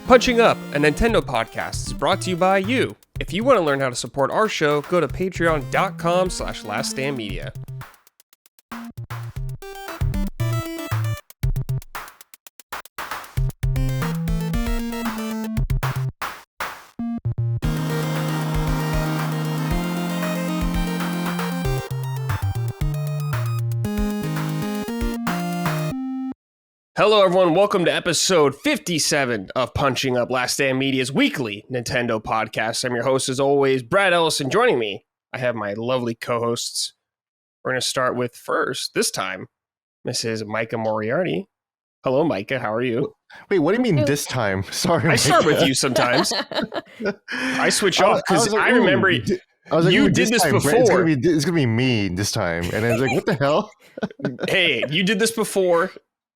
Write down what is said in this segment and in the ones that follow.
Punching Up, a Nintendo podcast, is brought to you by you. If you want to learn how to support our show, go to patreon.com/laststandmedia. Hello everyone, welcome to episode 57 of Punching Up, Last Stand Media's weekly Nintendo podcast. I'm your host as always, Brad Ellison. Joining me, I have my lovely co-hosts. We're going to start with first, this time, Mrs. Micah Moriarty. Hello Micah, how are you? Wait, what do you mean this time? Sorry, I Micah. start with you sometimes. I switch off because I remember you did this before. It's gonna be me this time. And I was like, what the hell? Hey, you did this before.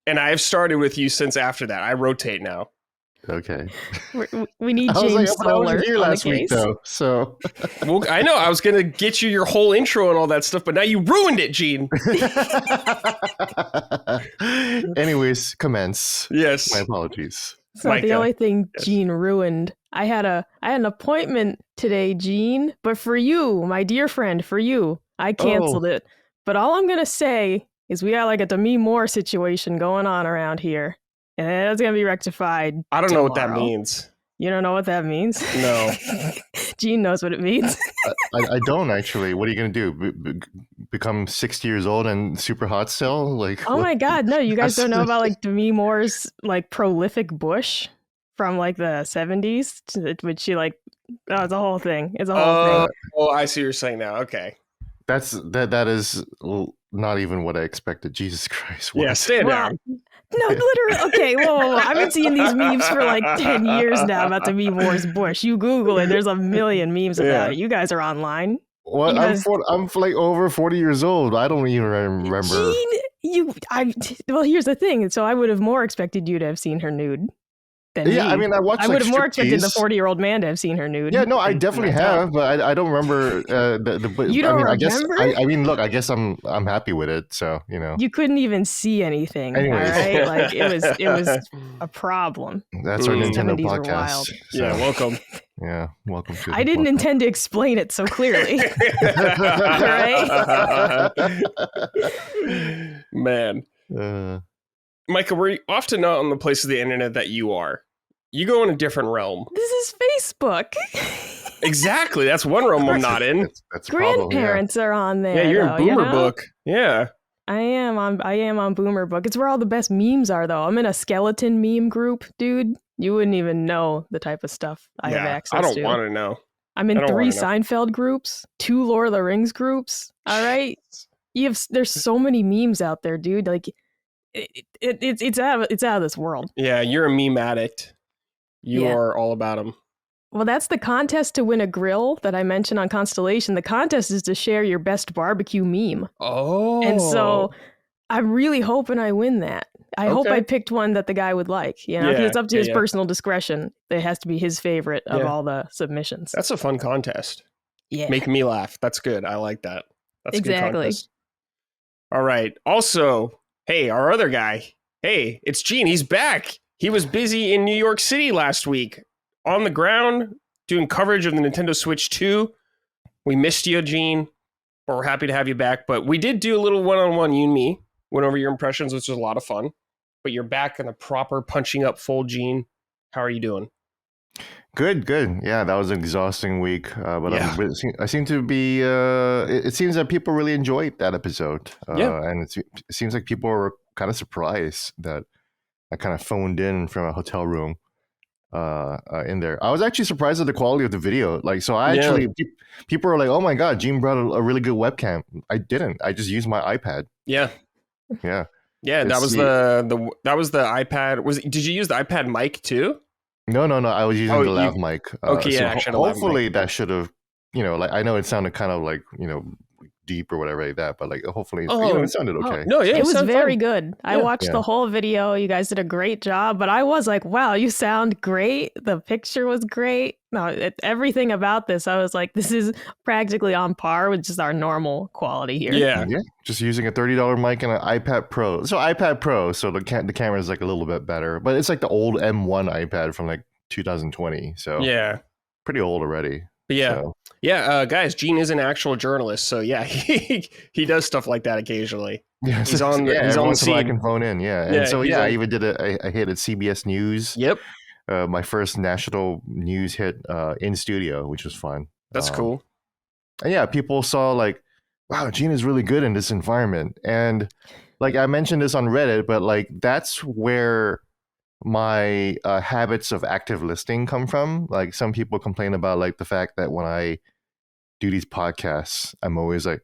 And I've started with you since after that. I rotate now. Okay. We need James Solar. I was here last week, though. So, well, I know I was going to get you your whole intro and all that stuff, but now you ruined it, Gene. anyways, commence. Yes. My apologies. It's not the only thing Gene ruined. I had an appointment today, Gene, but for you, my dear friend, for you, I canceled it. But all I'm going to say is we got like a Demi Moore situation going on around here. And it's going to be rectified I don't tomorrow. know what that means. You don't know what that means? No. Gene knows what it means. I don't, actually. What are you going to do? Become 60 years old and super hot still? Like, oh my God, no. You guys don't know about like Demi Moore's like prolific bush from like the 70s? Which she like, oh, it's a whole thing. It's a whole thing. Oh, I see what you're saying now. Okay. That is not even what I expected. Jesus Christ. What? Yeah, stand down. No, literally. Okay, whoa. I've been seeing these memes for like 10 years now about the Demi Moore's bush. You Google it, there's a million memes about it. You guys are online. What? I'm like over 40 years old. I don't even remember. Gene, well, here's the thing. So I would have more expected you to have seen her nude. Yeah, I mean, I watched. I would have more expected the 40-year-old man to have seen her nude. Yeah, no, I definitely have, but I don't remember You don't remember? I mean, look, I guess I'm happy with it. So you couldn't even see anything. Anyways. All right, like it was a problem. That's our Nintendo podcast. So. Yeah, welcome. Yeah, welcome to. I didn't intend to explain it so clearly. All right, man. Micah, we're often not on the places of the internet that you are. You go in a different realm. This is Facebook. Exactly. That's one realm I'm not in. That's Grandparents are on there. Yeah, you're in Boomer Book. Yeah. I am on Boomer Book. It's where all the best memes are, though. I'm in a skeleton meme group, dude. You wouldn't even know the type of stuff I have access to. I don't want to know. I'm in 3 Seinfeld groups, 2 Lord of the Rings groups. All right. There's so many memes out there, dude. Like, it's out of this world. Yeah, you're a meme addict. You are all about them. Well, that's the contest to win a grill that I mentioned on Constellation. The contest is to share your best barbecue meme. Oh. And so I'm really hoping I win that. I hope I picked one that the guy would like. You know, it's up to his personal discretion. It has to be his favorite of all the submissions. That's a fun contest. Yeah. Make me laugh. That's good. I like that. That's exactly. A good contest. All right. Also, hey, our other guy. Hey, it's Gene. He's back. He was busy in New York City last week on the ground doing coverage of the Nintendo Switch 2. We missed you, Gene, but we're happy to have you back. But we did do a little one-on-one, you and me. Went over your impressions, which was a lot of fun. But you're back in the proper punching up full, Gene. How are you doing? Good. Yeah, that was an exhausting week. But I seem to be... it seems that people really enjoyed that episode. And it seems like people were kind of surprised that I kind of phoned in from a hotel room in there. I was actually surprised at the quality of the video. Like, so people are like, "Oh my God, Gene brought a really good webcam." I didn't. I just used my iPad. Yeah. That was the iPad. Did you use the iPad mic too? No. I was using the lav mic. Hopefully that should have, like, I know it sounded kind of like, deep or whatever like that, but like hopefully it sounded okay. It was very good. I watched the whole video. You guys did a great job, but I was like, wow, you sound great. The picture was great. No, everything about this, I was like, this is practically on par with just our normal quality here. Yeah. Just using a $30 mic and an iPad Pro. So iPad Pro, so the camera is like a little bit better, but it's like the old M1 iPad from like 2020. So yeah, pretty old already. But yeah, so. Guys, Gene is an actual journalist, so yeah, he does stuff like that occasionally. Yeah, he's on the every once the in a while I scene. can phone in. Yeah, and Yeah, so I even did I hit at CBS News. Yep, my first national news hit in studio, which was fun. That's cool. And yeah, people saw like, wow, Gene is really good in this environment, and like I mentioned this on Reddit, but like that's where my habits of active listening come from. Like some people complain about like the fact that when I do these podcasts, I'm always like,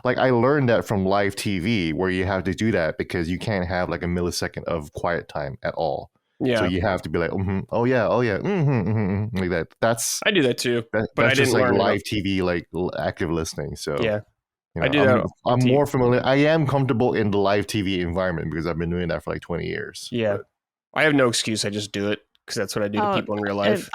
like I learned that from live TV where you have to do that because you can't have like a millisecond of quiet time at all. Yeah. So you have to be like, oh yeah, like that. I do that too, but that's I just didn't like learn live TV, like active listening. So yeah, I do that. I'm more familiar. I am comfortable in the live TV environment because I've been doing that for like 20 years. Yeah, but I have no excuse. I just do it because that's what I do to people in real life.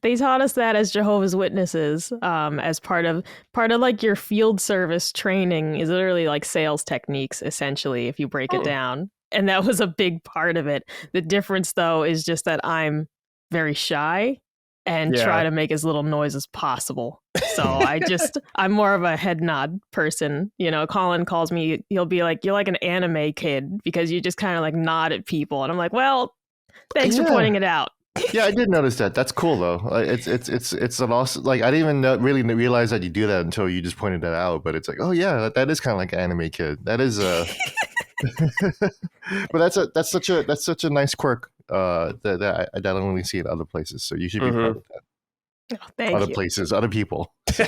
They taught us that as Jehovah's Witnesses, as part of like your field service training is literally like sales techniques, essentially, if you break it down. And that was a big part of it. The difference, though, is just that I'm very shy and try to make as little noise as possible. So I'm more of a head nod person. You know, Colin calls me, he'll be like, you're like an anime kid because you just kind of like nod at people. And I'm like, well, thanks for pointing it out. Yeah, I did notice that. That's cool though. It's an awesome. Like I didn't even really realize that you do that until you just pointed that out. But it's like, oh yeah, that is kind of like an anime kid. That is but that's such a nice quirk that I don't really see in other places. So you should be proud of that. Oh, thank other you. places, other people. So.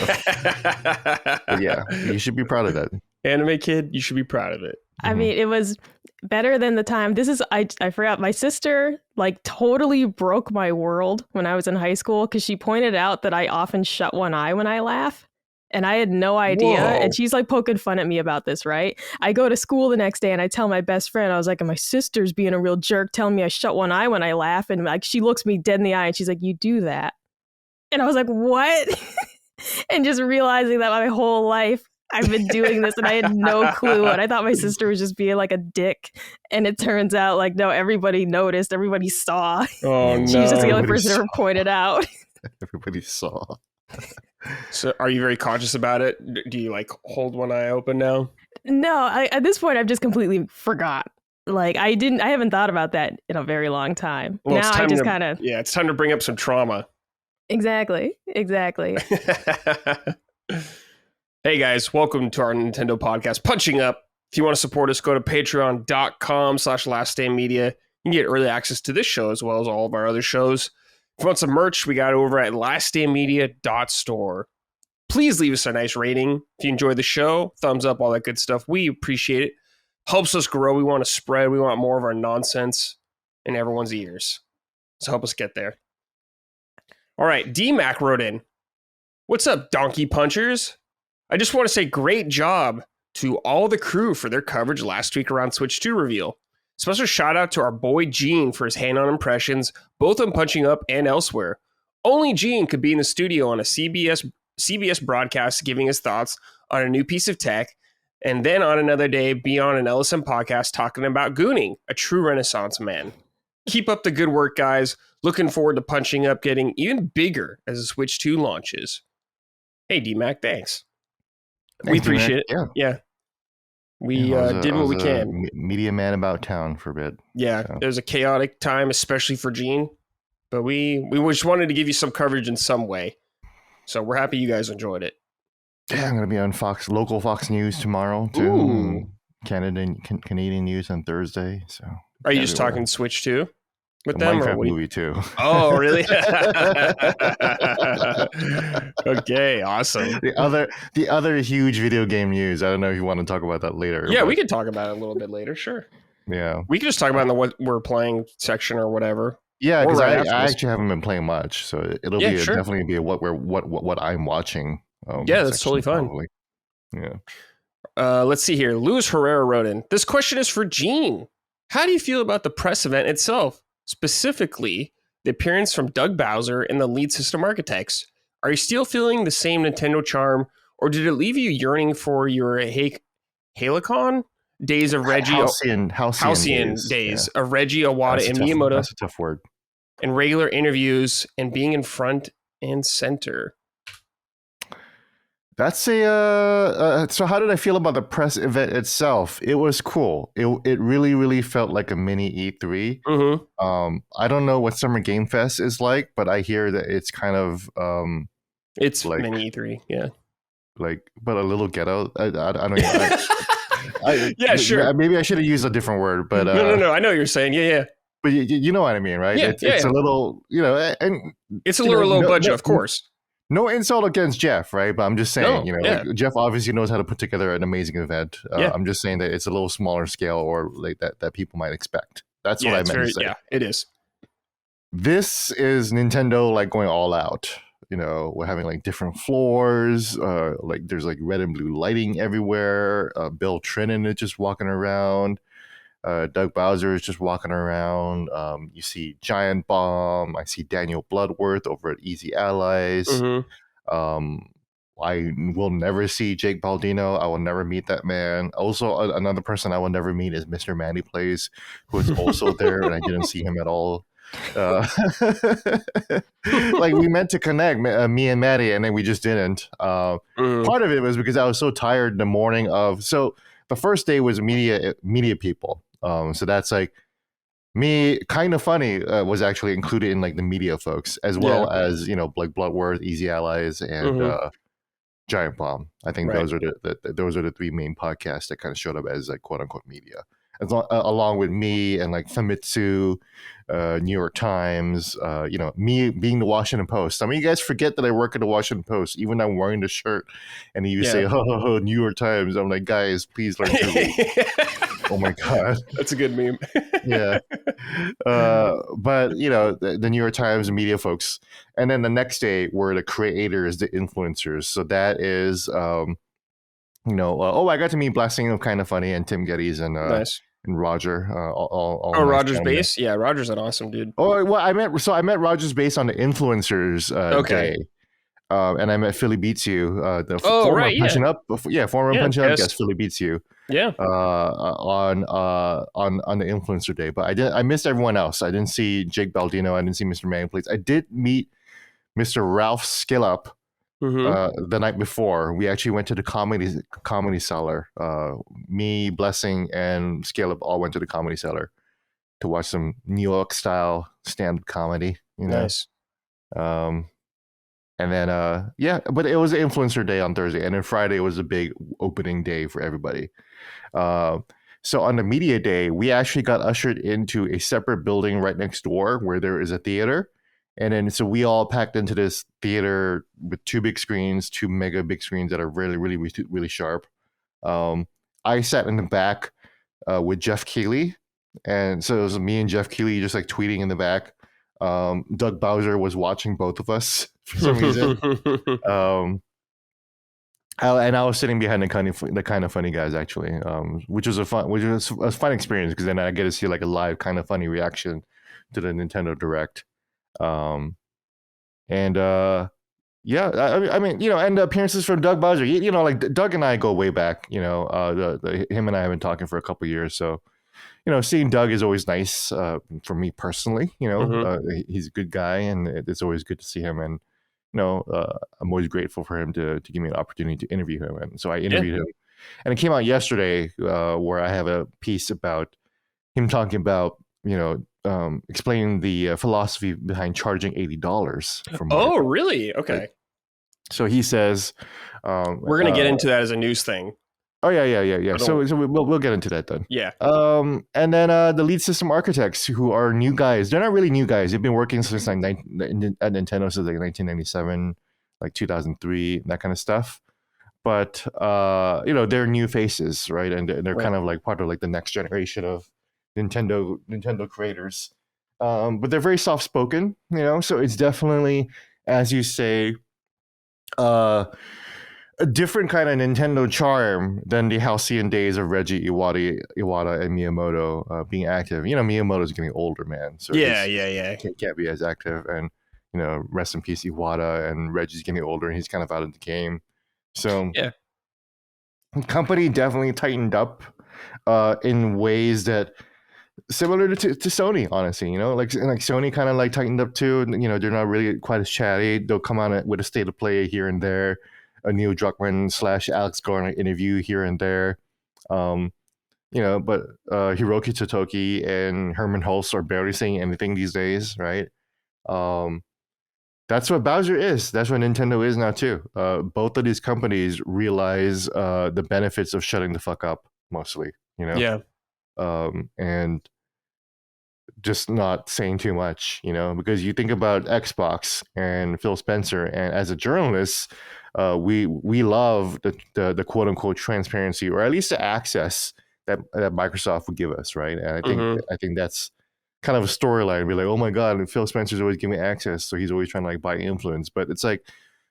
Yeah, you should be proud of that. Anime kid, you should be proud of it. I mean, it was better than the time. I forgot. My sister like totally broke my world when I was in high school because she pointed out that I often shut one eye when I laugh. And I had no idea. Whoa. And she's like poking fun at me about this, right? I go to school the next day and I tell my best friend, I was like, my sister's being a real jerk telling me I shut one eye when I laugh. And like, she looks me dead in the eye and she's like, you do that. And I was like, what? And just realizing that my whole life I've been doing this and I had no clue. And I thought my sister was just being like a dick. And it turns out like, no, everybody noticed, everybody saw. Oh, no. She was just the only person who ever pointed out. Everybody saw. So are you very conscious about it? Do you like hold one eye open now? No, at this point I've just completely forgot. Like I haven't thought about that in a very long time. Well, now I just kind of it's time to bring up some trauma. Exactly. Hey guys, welcome to our Nintendo podcast, Punching Up. If you want to support us, go to patreon.com/laststandmedia. You can get early access to this show as well as all of our other shows. If you want some merch, we got it over at laststandmedia.store. Please leave us a nice rating. If you enjoy the show, thumbs up, all that good stuff. We appreciate it. Helps us grow. We want to spread. We want more of our nonsense in everyone's ears. So help us get there. All right, D-Mac wrote in. What's up, Donkey Punchers? I just want to say great job to all the crew for their coverage last week around Switch 2 reveal. Special shout out to our boy Gene for his hand-on impressions, both on Punching Up and elsewhere. Only Gene could be in the studio on a CBS broadcast giving his thoughts on a new piece of tech, and then on another day be on an LSM podcast talking about gooning, a true Renaissance man. Keep up the good work, guys. Looking forward to Punching Up getting even bigger as the Switch 2 launches. Hey, D-Mac, thanks. We appreciate it. Yeah. We did what we can. Media man about town for a bit. Yeah, so. It was a chaotic time, especially for Gene. But we just wanted to give you some coverage in some way. So we're happy you guys enjoyed it. Yeah, I'm going to be on local Fox News tomorrow, too. Ooh. Canadian news on Thursday. So are you just talking Switch 2 with the them? Minecraft movie, too. Oh, really? Okay, awesome. The other huge video game news. I don't know if you want to talk about that later. Yeah, we could talk about it a little bit later. Sure. Yeah, we could just talk about in the what we're playing section or whatever. Yeah, because I actually haven't been playing much, so it'll definitely be what I'm watching. Yeah, that's totally fine. Probably. Yeah. Let's see here. Luis Herrera wrote in. This question is for Gene. How do you feel about the press event itself, specifically the appearance from Doug Bowser and the lead system architects? Are you still feeling the same Nintendo charm, or did it leave you yearning for your Halicon days of Reggie halcyon days of Reggie, Iwata, and Miyamoto. That's a tough word. And regular interviews and being in front and center. That's so how did I feel about the press event itself? It was cool. It really, really felt like a mini E3. Mm-hmm. I don't know what Summer Game Fest is like, but I hear that it's kind of it's like mini E3, yeah. Like, but a little ghetto. I don't know. Yeah, sure. Maybe I should have used a different word, but no. I know what you're saying. Yeah. But you know what I mean, right? It's a little, and it's a little low budget, of course. No insult against Jeff, right? But I'm just saying, like, Jeff obviously knows how to put together an amazing event. I'm just saying that it's a little smaller scale, or like that people might expect. That's what I meant to say. Yeah, it is. This is Nintendo like going all out. We're having like different floors. Like there's like red and blue lighting everywhere. Bill Trinen is just walking around. Doug Bowser is just walking around. You see Giant Bomb. I see Daniel Bloodworth over at Easy Allies. Mm-hmm. I will never see Jake Baldino. I will never meet that man. Also, another person I will never meet is Mr. Manny Plays, who is also there, and I didn't see him at all. Like we meant to connect, me and Maddie, and then we just didn't. Part of it was because I was so tired the morning of. So the first day was media people. So that's like me. Kind of funny was actually included in like the media folks, as well as like Bloodworth, Easy Allies, and Giant Bomb. I think those are the three main podcasts that kind of showed up as like quote unquote media. Along with me and like Famitsu, New York Times, me being the Washington Post. Some of you guys forget that I work at the Washington Post, even though I'm wearing the shirt. And you say, "Oh, New York Times." I'm like, guys, please learn to read. Oh my god, that's a good meme. Yeah, but the New York Times media folks, and then the next day were the creators, the influencers. So that is, I got to meet Blessing of Kind of Funny and Tim Geddes and nice. And Roger, all nice Roger's base. Yeah, Roger's an awesome dude. Oh well, I met Roger's base on the influencers day, and I met Philly Beats You, the former Punching Up, former Punching Up guest Philly Beats You, on the influencer day. But I missed everyone else. I didn't see Jake Baldino. I didn't see Mr. Manning Plates. I did meet Mr. Ralph Skillup. The night before. We actually went to the comedy cellar. Me, Blessing, and Scale-Up all went to the Comedy Cellar to watch some New York style stand-up comedy. Nice. And then but it was an influencer day on Thursday, and then Friday was a big opening day for everybody. So on the media day, we actually got ushered into a separate building right next door where there is a theater. And then, so we all packed into this theater with two mega big screens that are really, really, really sharp. I sat in the back with Jeff Keighley. And so it was me and Jeff Keighley just like tweeting in the back. Doug Bowser was watching both of us for some reason. And I was sitting behind the kind of funny guys, actually, which was a fun experience because then I get to see like a live Kind of Funny reaction to the Nintendo Direct. And and the appearances from Doug Bowser, like Doug and I go way back, him and I have been talking for a couple of years. So, seeing Doug is always nice, for me personally, he's a good guy and it's always good to see him. And, I'm always grateful for him to give me an opportunity to interview him. And so I interviewed him, and it came out yesterday, where I have a piece about him talking about, explaining the philosophy behind charging $80 for Mario. Oh, really? Okay. So he says, we're going to get into that as a news thing. Oh yeah. So we'll get into that then. Yeah. And then the lead system architects, who are new guys. They're not really new guys. They've been working since at Nintendo since like 1997, like 2003, that kind of stuff. But they're new faces, right? And they're kind of like part of like the next generation of Nintendo creators. But they're very soft spoken, so it's definitely, as you say, a different kind of Nintendo charm than the halcyon days of Reggie, Iwata, and Miyamoto being active. Miyamoto's getting older, man. So yeah. Can't be as active. And, rest in peace, Iwata, and Reggie's getting older and he's kind of out of the game. So, the company definitely tightened up. in ways that similar to Sony, honestly. Like Sony kind of like tightened up too. They're not really quite as chatty. They'll come on with a state of play here and there, a Neil Druckmann / Alex Garland interview here and there. But Hiroki Totoki and Herman Hulst are barely saying anything these days, right? That's what Bowser is. That's what Nintendo is now too. Both of these companies realize the benefits of shutting the fuck up, mostly. Yeah. And just not saying too much, because you think about Xbox and Phil Spencer, and as a journalist, we love the quote unquote transparency, or at least the access that Microsoft would give us, right? And I think that's kind of a storyline. Be like, oh my god, and Phil Spencer's always giving me access, so he's always trying to like buy influence. But it's like,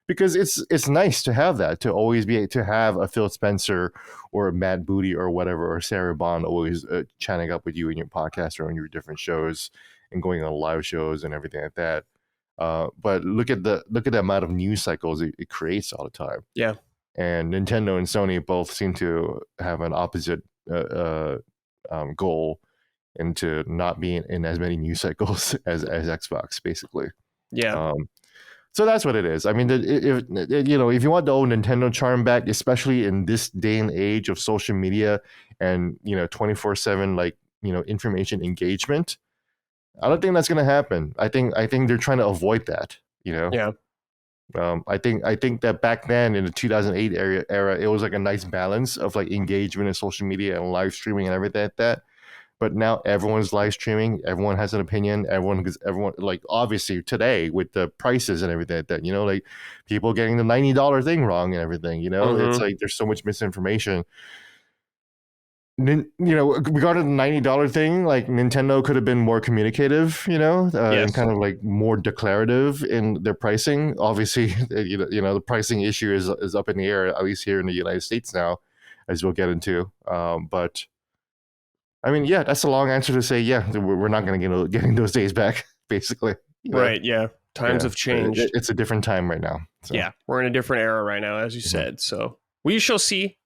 because it's nice to have that, to always be to have a Phil Spencer or a Matt Booty or whatever, or Sarah Bond always chatting up with you in your podcast or on your different shows and going on live shows and everything like that. But look at the amount of news cycles it creates all the time. Yeah. And Nintendo and Sony both seem to have an opposite goal, and to not be in as many news cycles as Xbox, basically. Yeah. So that's what it is. I mean, if you want the old Nintendo charm back, especially in this day and age of social media and 24/7 like information engagement, I don't think that's going to happen. I think they're trying to avoid that. Yeah. I think that back then in the 2008 era, it was like a nice balance of like engagement in social media and live streaming and everything like that. But now everyone's live streaming. Everyone has an opinion. Everyone, like obviously today with the prices and everything like that, like people getting the $90 thing wrong and everything, it's like there's so much misinformation. Regarding the $90 thing, like Nintendo could have been more communicative, Yes. and kind of like more declarative in their pricing. Obviously, the pricing issue is up in the air, at least here in the United States now, as we'll get into. But I mean, yeah, that's a long answer to say, yeah, we're not going to get those days back, basically. Right, yeah. Times have changed. It's a different time right now. So. Yeah, we're in a different era right now, as you said. So we shall see.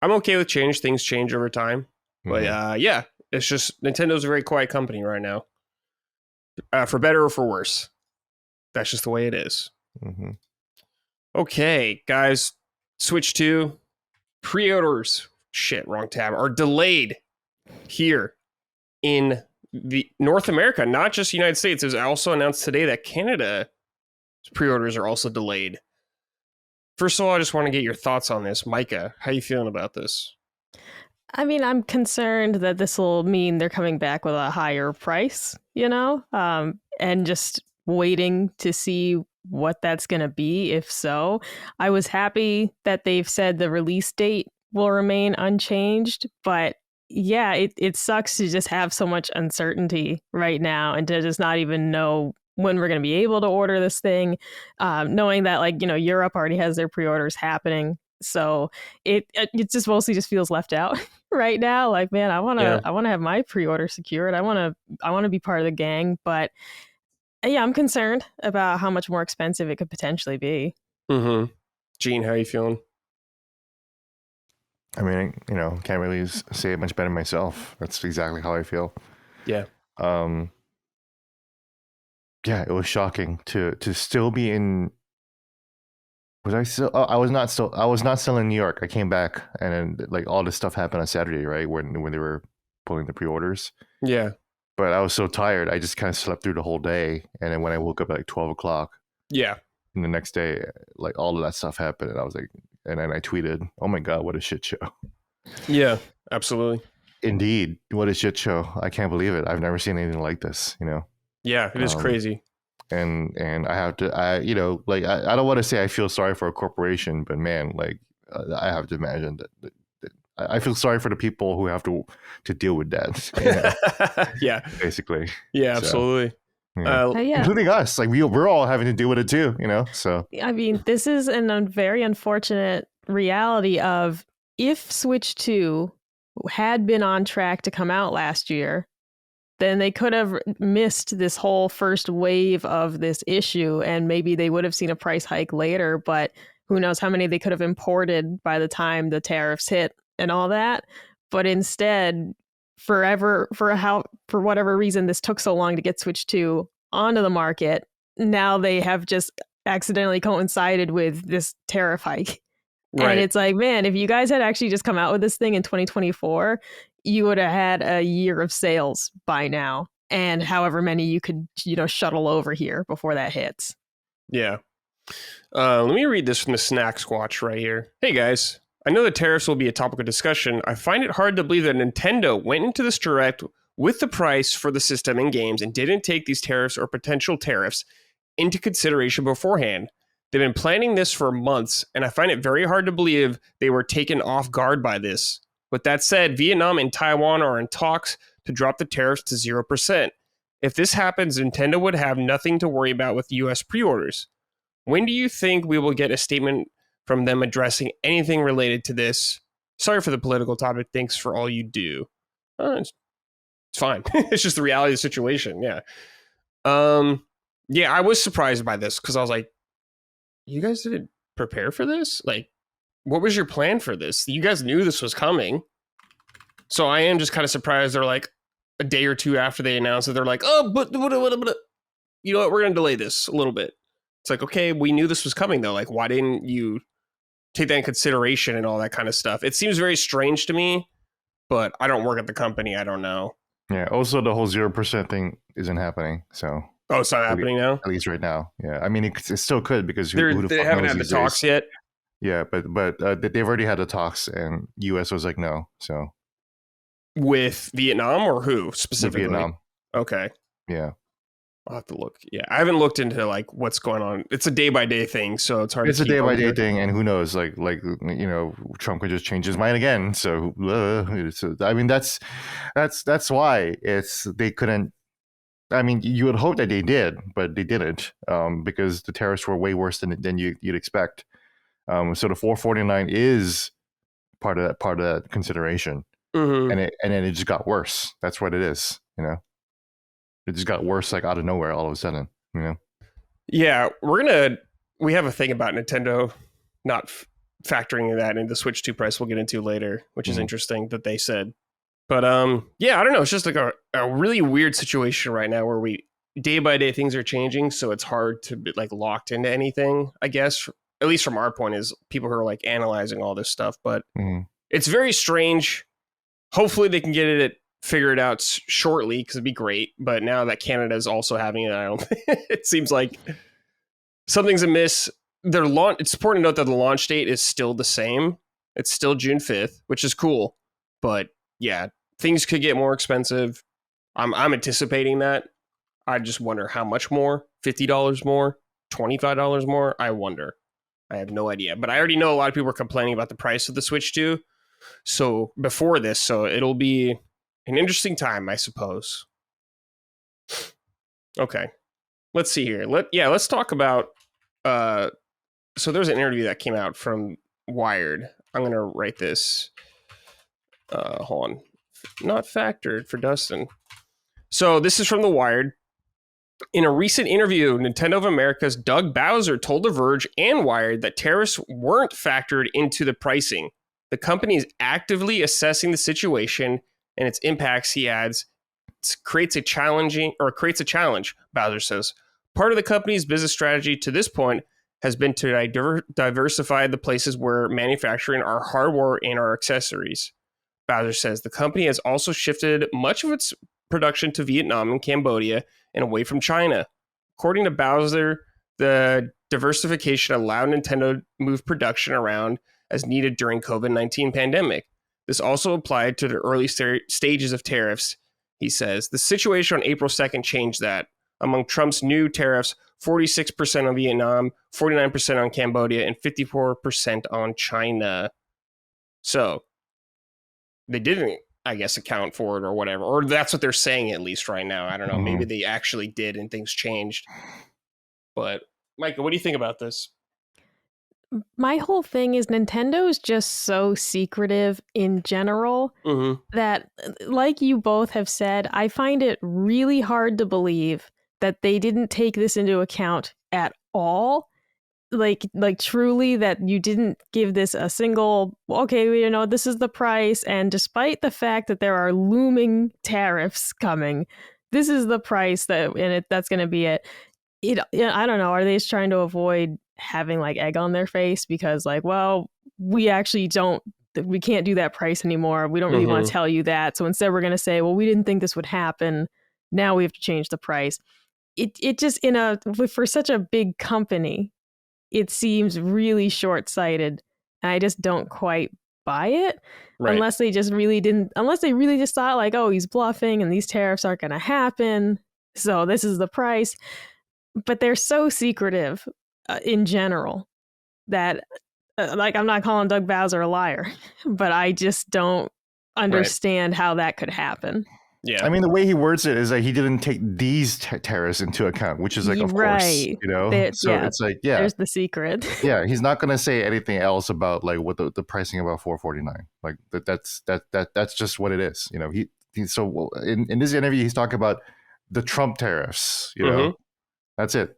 I'm okay with change. Things change over time. But yeah, it's just Nintendo's a very quiet company right now. For better or for worse. That's just the way it is. Mm-hmm. Okay, guys. Switch 2. Pre-orders. Shit, wrong tab. Are delayed here in the North America, not just United States. It was also announced today that Canada's pre-orders are also delayed. First of all, I just want to get your thoughts on this. Micah, how you feeling about this? I mean, I'm concerned that this will mean they're coming back with a higher price, and just waiting to see what that's going to be, if so. I was happy that they've said the release date will remain unchanged, but yeah, it sucks to just have so much uncertainty right now and to just not even know when we're going to be able to order this thing, knowing that Europe already has their pre-orders happening. So it just mostly just feels left out right now. Like, man, I want to have my pre-order secured. I want to be part of the gang, but yeah, I'm concerned about how much more expensive it could potentially be. Mm-hmm. Gene, how are you feeling? I mean, can't really say it much better myself. That's exactly how I feel. Yeah. Yeah, it was shocking to still be in. Was I still? I was not still in New York. I came back, and then like all this stuff happened on Saturday, right? When they were pulling the pre-orders. Yeah. But I was so tired, I just kind of slept through the whole day, and then when I woke up at like 12 o'clock. Yeah. And the next day, like all of that stuff happened, and I was like, and then I tweeted, "Oh my god, what a shit show!" Yeah, absolutely. Indeed, what a shit show! I can't believe it. I've never seen anything like this. Yeah, it is crazy. And I have to, I don't want to say I feel sorry for a corporation, but man, like I have to imagine that I feel sorry for the people who have to deal with that. Yeah, basically. Yeah, absolutely. Yeah. Including us, like we're all having to deal with it too, So I mean, this is a very unfortunate reality of if Switch 2 had been on track to come out last year, then they could have missed this whole first wave of this issue, and maybe they would have seen a price hike later, but who knows how many they could have imported by the time the tariffs hit and all that. but instead, for whatever reason this took so long to get Switch 2 onto the market, now they have just accidentally coincided with this tariff hike. Right. And it's like, man, if you guys had actually just come out with this thing in 2024, you would have had a year of sales by now, and however many you could, shuttle over here before that hits. Yeah. Let me read this from the Snack Squatch right here. Hey guys, I know the tariffs will be a topic of discussion. I find it hard to believe that Nintendo went into this direct with the price for the system and games and didn't take these tariffs or potential tariffs into consideration beforehand. They've been planning this for months, and I find it very hard to believe they were taken off guard by this. With that said, Vietnam and Taiwan are in talks to drop the tariffs to 0%. If this happens, Nintendo would have nothing to worry about with US pre-orders. When do you think we will get a statement from them addressing anything related to this? Sorry for the political topic. Thanks for all you do. It's fine. It's just the reality of the situation. Yeah. Yeah, I was surprised by this because I was like, you guys didn't prepare for this? Like, what was your plan for this? You guys knew this was coming. So I am just kind of surprised. They're like a day or two after they announced it, they're like, oh, but you know what? We're going to delay this a little bit. It's like, okay, we knew this was coming though. Like, why didn't you take that in consideration and all that kind of stuff? It seems very strange to me, but I don't work at the company. I don't know. Yeah. Also, the whole 0% thing isn't happening. So. Oh, it's not happening now? At least right now. Yeah. I mean, it still could because they haven't had the talks yet. Yeah, but they've already had the talks, and US was like, no. So. With Vietnam or who specifically? With Vietnam. Okay. Yeah. I'll have to look. Yeah, I haven't looked into like what's going on. It's a day by day thing, so it's hard. It's a day by day thing, and who knows? Like Trump could just change his mind again. So I mean, that's why they couldn't. I mean, you would hope that they did, but they didn't because the tariffs were way worse than you'd expect. So the 449 is part of that consideration, and then it just got worse. That's what it is, It just got worse, like out of nowhere, all of a sudden, Yeah, we have a thing about Nintendo not factoring that into the Switch 2 price. We'll get into later, which is interesting that they said. But yeah, I don't know. It's just like a really weird situation right now where day by day things are changing, so it's hard to be like locked into anything. I guess at least from our point is people who are like analyzing all this stuff, but it's very strange. Hopefully they can get it figured out shortly because it'd be great. But now that Canada is also having it, it seems like something's amiss. It's important to note that the launch date is still the same. It's still June 5th, which is cool. But yeah, things could get more expensive. I'm anticipating that. I just wonder how much more. $50 more? $25 more? I wonder. I have no idea. But I already know a lot of people are complaining about the price of the Switch 2. So before this, so it'll be an interesting time, I suppose. Okay. Let's see here. Let's talk about so there's an interview that came out from Wired. I'm going to write this. Hold on. Not factored for Dustin. So this is from The Wired. In a recent interview, Nintendo of America's Doug Bowser told The Verge and Wired that tariffs weren't factored into the pricing. The company is actively assessing the situation and its impacts, he adds. Creates a challenge, Bowser says. Part of the company's business strategy to this point has been to diversify the places where manufacturing our hardware and our accessories. Bowser says the company has also shifted much of its production to Vietnam and Cambodia and away from China. According to Bowser, the diversification allowed Nintendo to move production around as needed during COVID-19 pandemic. This also applied to the early stages of tariffs, he says. The situation on April 2nd changed that. Among Trump's new tariffs, 46% on Vietnam, 49% on Cambodia, and 54% on China. So they didn't, I guess, account for it or whatever. Or that's what they're saying at least right now. I don't know. Maybe they actually did and things changed. But Micah, what do you think about this? My whole thing is Nintendo's just so secretive in general that, like you both have said, I find it really hard to believe that they didn't take this into account at all. like truly that you didn't give this a single, okay, this is the price, and despite the fact that there are looming tariffs coming, this is the price that's going to be it. I don't know, are they just trying to avoid having like egg on their face because like, well, we can't do that price anymore, we don't really want to tell you that, so instead we're going to say, well, we didn't think this would happen, now we have to change the price. It just for such a big company, it seems really short-sighted, and I just don't quite buy it. Right. Unless they really just thought like, oh, he's bluffing and these tariffs aren't going to happen, so this is the price. But they're so secretive in general that like, I'm not calling Doug Bowser a liar, but I just don't understand how that could happen. Yeah, I mean, the way he words it is that he didn't take these tariffs into account, which is like, of course, it's like, there's the secret. Yeah, he's not going to say anything else about like what the pricing about $4.49. Like that's just what it is. So in this interview, he's talking about the Trump tariffs. That's it.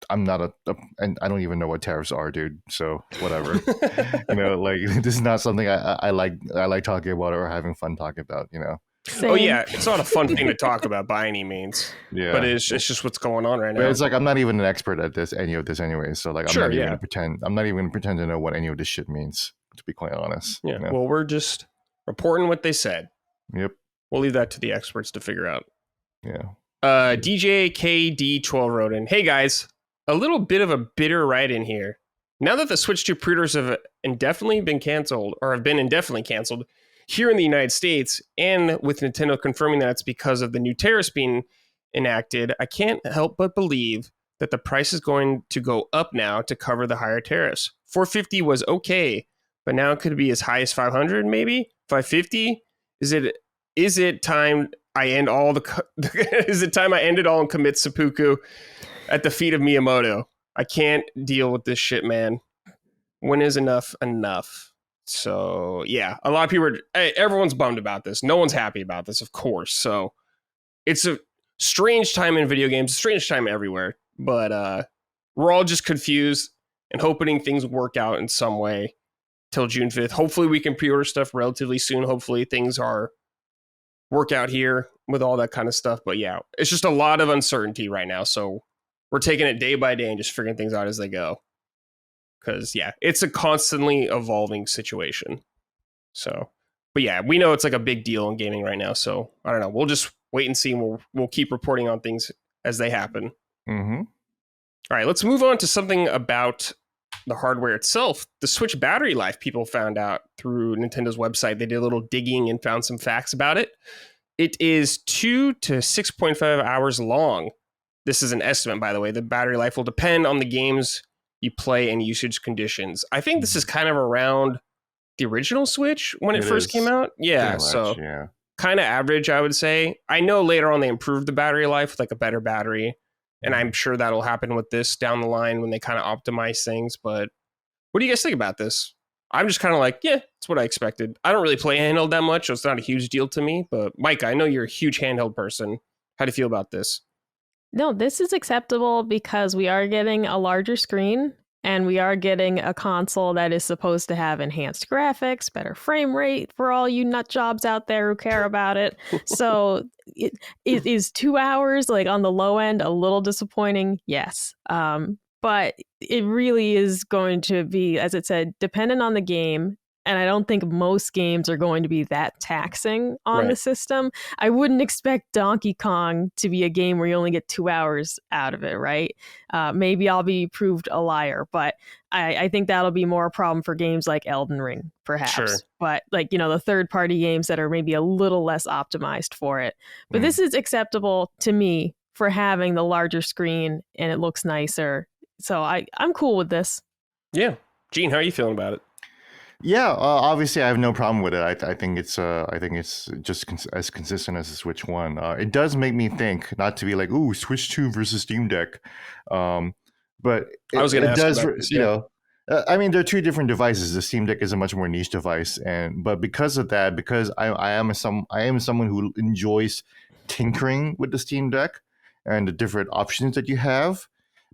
I'm not and I don't even know what tariffs are, dude. So whatever, like this is not something I like talking about or having fun talking about, Same. Oh yeah, it's not a fun thing to talk about by any means. Yeah, but it's just what's going on right now. But it's like I'm not even an expert at any of this anyway. So like I'm not even gonna pretend to know what any of this shit means. To be quite honest. Yeah. Well, we're just reporting what they said. Yep. We'll leave that to the experts to figure out. Yeah. DJ KD12 wrote in, "Hey guys. A little bit of a bitter write in here. Now that the Switch 2 pre-orders have indefinitely been canceled here in the United States, and with Nintendo confirming that it's because of the new tariffs being enacted, I can't help but believe that the price is going to go up now to cover the higher tariffs. $450 was okay, but now it could be as high as $500, maybe $550. Is it time I end all is it time I end it all and commit seppuku at the feet of Miyamoto? I can't deal with this shit, man. When is enough enough?" So yeah, a lot of people everyone's bummed about this. No one's happy about this, of course. So it's a strange time in video games, a strange time everywhere. But we're all just confused and hoping things work out in some way till June 5th. Hopefully we can pre-order stuff relatively soon. Hopefully things work out here with all that kind of stuff. But yeah, it's just a lot of uncertainty right now. So we're taking it day by day and just figuring things out as they go. Because, yeah, it's a constantly evolving situation. So, but yeah, we know it's like a big deal in gaming right now. So, I don't know. We'll just wait and see. And we'll keep reporting on things as they happen. Mm-hmm. All right, let's move on to something about the hardware itself. The Switch battery life, people found out through Nintendo's website. They did a little digging and found some facts about it. It is 2 to 6.5 hours long. This is an estimate, by the way. The battery life will depend on the games you play and usage conditions. I think this is kind of around the original Switch when it first came out. Yeah, so kind of average, I would say. I know later on they improved the battery life with like a better battery, and I'm sure that'll happen with this down the line when they kind of optimize things. But what do you guys think about this? I'm just kind of like, yeah, it's what I expected. I don't really play handheld that much, so it's not a huge deal to me. But Mike, I know you're a huge handheld person. How do you feel about this? No, this is acceptable because we are getting a larger screen and we are getting a console that is supposed to have enhanced graphics, better frame rate for all you nut jobs out there who care about it. So it is 2 hours, like on the low end, a little disappointing. Yes. But it really is going to be, as it said, dependent on the game. And I don't think most games are going to be that taxing on the system. I wouldn't expect Donkey Kong to be a game where you only get 2 hours out of it, right? Maybe I'll be proved a liar, but I think that'll be more a problem for games like Elden Ring, perhaps. Sure. But like, the third-party games that are maybe a little less optimized for it. But this is acceptable to me for having the larger screen and it looks nicer. So I'm cool with this. Yeah. Gene, how are you feeling about it? Yeah, obviously I have no problem with it. I think it's just as consistent as the Switch 1. It does make me think, not to be like, ooh, Switch 2 versus Steam Deck, but I was going to ask does, about this, I mean, they're two different devices. The Steam Deck is a much more niche device, but because of that, because I am someone who enjoys tinkering with the Steam Deck and the different options that you have.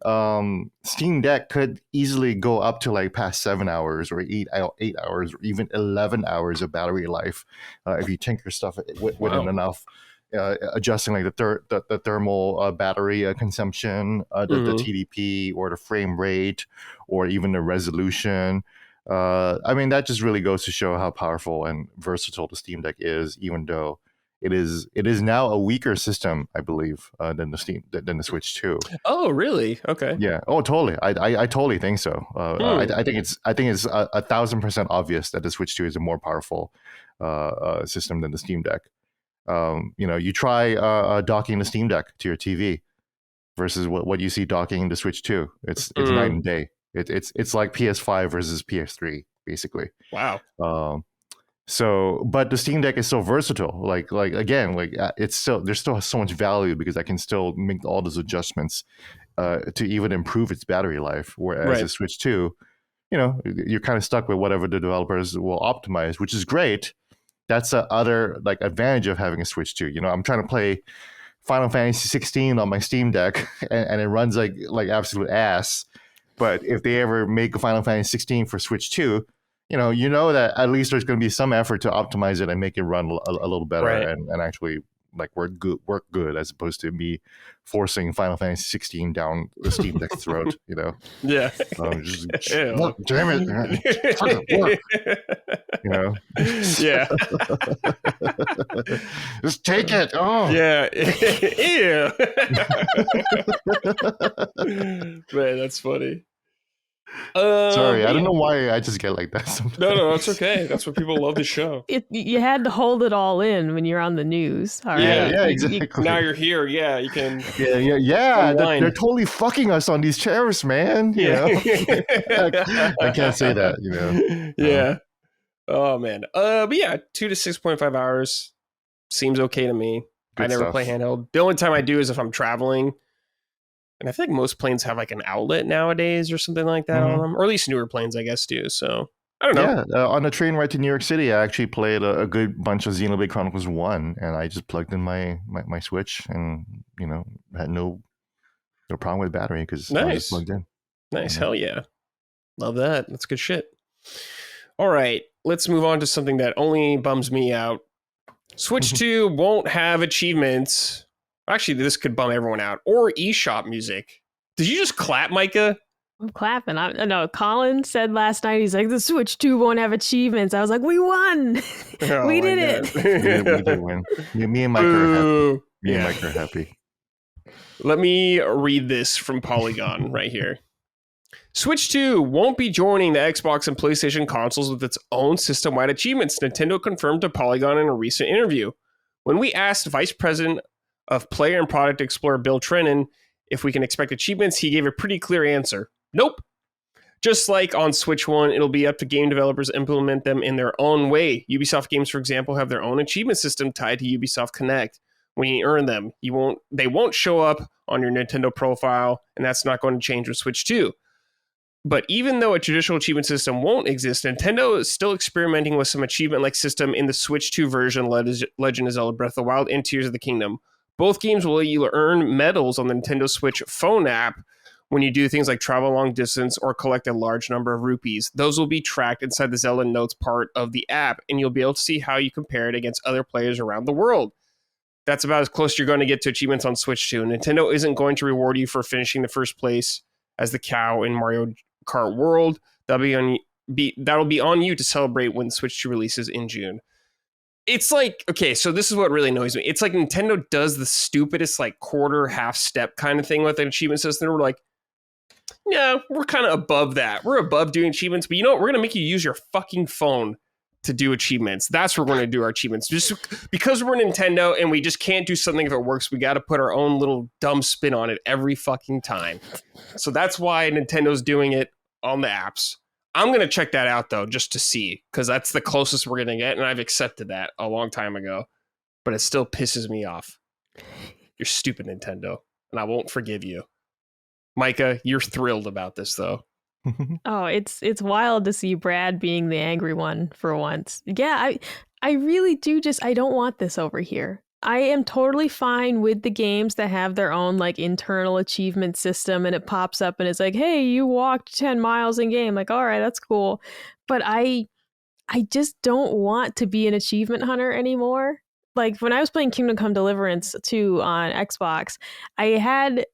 Steam Deck could easily go up to like past 7 hours or 8 hours or even 11 hours of battery life if you tinker stuff within enough. Adjusting like the thermal battery consumption, the TDP or the frame rate or even the resolution. I mean, that just really goes to show how powerful and versatile the Steam Deck is, even though it is now a weaker system, I believe, than the Switch 2. Oh, really? Okay. Yeah. Oh, totally. I totally think so. I think it's 1,000% obvious that the Switch 2 is a more powerful system than the Steam Deck. You try docking the Steam Deck to your TV versus what you see docking the Switch 2. It's night and day. It's like PS5 versus PS3, basically. Wow. But the Steam Deck is so versatile. Like again, there's still so much value because I can still make all those adjustments to even improve its battery life. Whereas the Switch 2, you're kind of stuck with whatever the developers will optimize, which is great. That's the other advantage of having a Switch 2. I'm trying to play Final Fantasy 16 on my Steam Deck, and it runs like absolute ass. But if they ever make a Final Fantasy 16 for Switch 2, you know that at least there's going to be some effort to optimize it and make it run a little better and actually work good, as opposed to me forcing Final Fantasy 16 down the Steam Deck's throat. Yeah. Look, damn it, work. Yeah. Just take it. Oh. Yeah. Ew. Man, that's funny. Sorry, I don't know why I just get like that sometimes. No, that's okay. That's what people love the show. You had to hold it all in when you're on the news. All right. Yeah, exactly. Now you're here. Yeah, you can. Yeah. They're totally fucking us on these tariffs, man. I can't say that. Yeah. Oh man. But yeah, 2 to 6.5 hours seems okay to me. I never play handheld. The only time I do is if I'm traveling. And I feel like most planes have an outlet nowadays or something like that on them, or at least newer planes, I guess, do. So I don't know. Yeah, on the train ride to New York City, I actually played a good bunch of Xenoblade Chronicles 1, and I just plugged in my Switch and, had no problem with battery because I was just plugged in. Nice. Hell yeah. Love that. That's good shit. All right. Let's move on to something that only bums me out. Switch 2 won't have achievements. Actually, this could bum everyone out. Or eShop music. Did you just clap, Micah? I'm clapping. No, Colin said last night, he's like, the Switch 2 won't have achievements. I was like, we won. We did it. We did win. Me and Mike are happy. Me and Mike are happy. Let me read this from Polygon right here. Switch 2 won't be joining the Xbox and PlayStation consoles with its own system-wide achievements, Nintendo confirmed to Polygon in a recent interview. When we asked Vice President of Player and Product Explorer Bill Trennan if we can expect achievements, he gave a pretty clear answer. Nope. Just like on Switch 1, it'll be up to game developers to implement them in their own way. Ubisoft games, for example, have their own achievement system tied to Ubisoft Connect. When you earn them, they won't show up on your Nintendo profile, and that's not going to change with Switch 2. But even though a traditional achievement system won't exist, Nintendo is still experimenting with some achievement-like system in the Switch 2 version, Legend of Zelda Breath of the Wild and Tears of the Kingdom. Both games will let you earn medals on the Nintendo Switch phone app when you do things like travel a long distance or collect a large number of rupees. Those will be tracked inside the Zelda Notes part of the app, and you'll be able to see how you compare it against other players around the world. That's about as close you're going to get to achievements on Switch 2. Nintendo isn't going to reward you for finishing the first place as the cow in Mario Kart World. That'll be on you to celebrate when Switch 2 releases in June. It's like, okay, so this is what really annoys me. It's like Nintendo does the stupidest quarter, half step kind of thing with an achievement system. We're like, yeah, we're kind of above that. We're above doing achievements, but you know what? We're going to make you use your fucking phone to do achievements. That's where we're going to do our achievements. Just because we're Nintendo and we just can't do something if it works, we got to put our own little dumb spin on it every fucking time. So that's why Nintendo's doing it on the apps. I'm going to check that out, though, just to see, because that's the closest we're going to get, and I've accepted that a long time ago, but it still pisses me off. You're stupid, Nintendo, and I won't forgive you. Micah, you're thrilled about this, though. Oh, it's wild to see Brad being the angry one for once. Yeah, I really do I don't want this over here. I am totally fine with the games that have their own like internal achievement system and it pops up and it's like, hey, you walked 10 miles in game. Like, all right, that's cool. But I just don't want to be an achievement hunter anymore. Like when I was playing Kingdom Come Deliverance 2 on Xbox, I had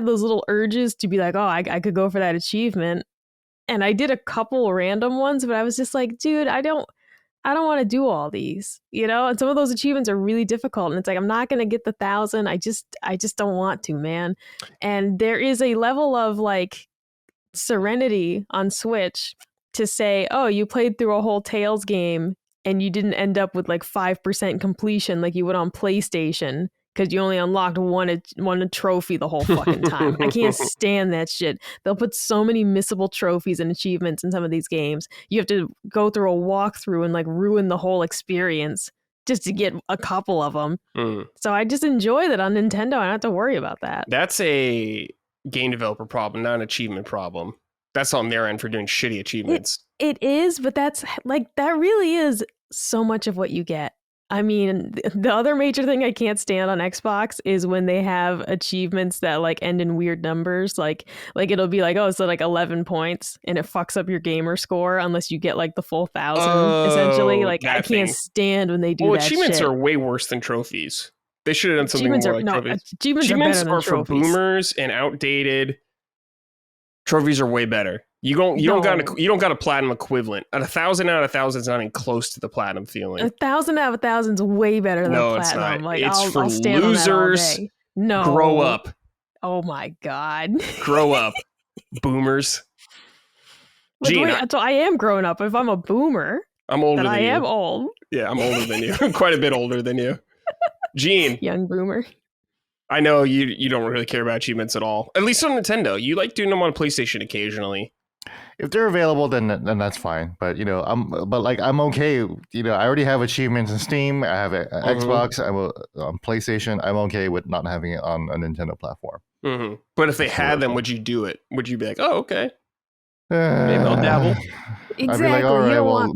those little urges to be like, oh, I could go for that achievement. And I did a couple random ones, but I was just like, dude, I don't want to do all these, you know? And some of those achievements are really difficult. And it's like, I'm not going to get the 1,000. I just don't want to, man. And there is a level of like serenity on Switch to say, oh, you played through a whole Tales game and you didn't end up with like 5% completion like you would on PlayStation because you only unlocked one trophy the whole fucking time. I can't stand that shit. They'll put so many missable trophies and achievements in some of these games. You have to go through a walkthrough and like ruin the whole experience just to get a couple of them. So I just enjoy that on Nintendo. I don't have to worry about that. That's a game developer problem, not an achievement problem. That's on their end for doing shitty achievements. It is, but that's like, that really is so much of what you get. I mean, the other major thing I can't stand on Xbox is when they have achievements that like end in weird numbers. Like it'll be like, oh, so like 11 points and it fucks up your gamer score unless you get like the full 1,000 essentially. Like I can't stand when they do that achievements shit. are way worse than trophies. They should have done something more like trophies. Achievements are for boomers and outdated. Trophies are way better. You don't got a platinum equivalent. At 1,000 out of 1,000 is not even close to the platinum feeling. 1,000 out of 1,000 is way better than platinum. It's not. Like it's I'll for stand losers. On that all day. No, grow up. Oh my god, grow up, boomers. Gene, so I am growing up. If I'm a boomer, I'm older than you. I am old. Yeah, I'm older than you. I'm quite a bit older than you. Gene, young boomer. I know you don't really care about achievements at all. At least on Nintendo, you like doing them on PlayStation occasionally. If they're available, then that's fine. But I'm okay. You know, I already have achievements in Steam. I have an Xbox. I'm on PlayStation. I'm okay with not having it on a Nintendo platform. Mm-hmm. But if they had them, would you do it? Would you be like, oh, okay, maybe I'll dabble? Exactly. I'd be like, all right, well,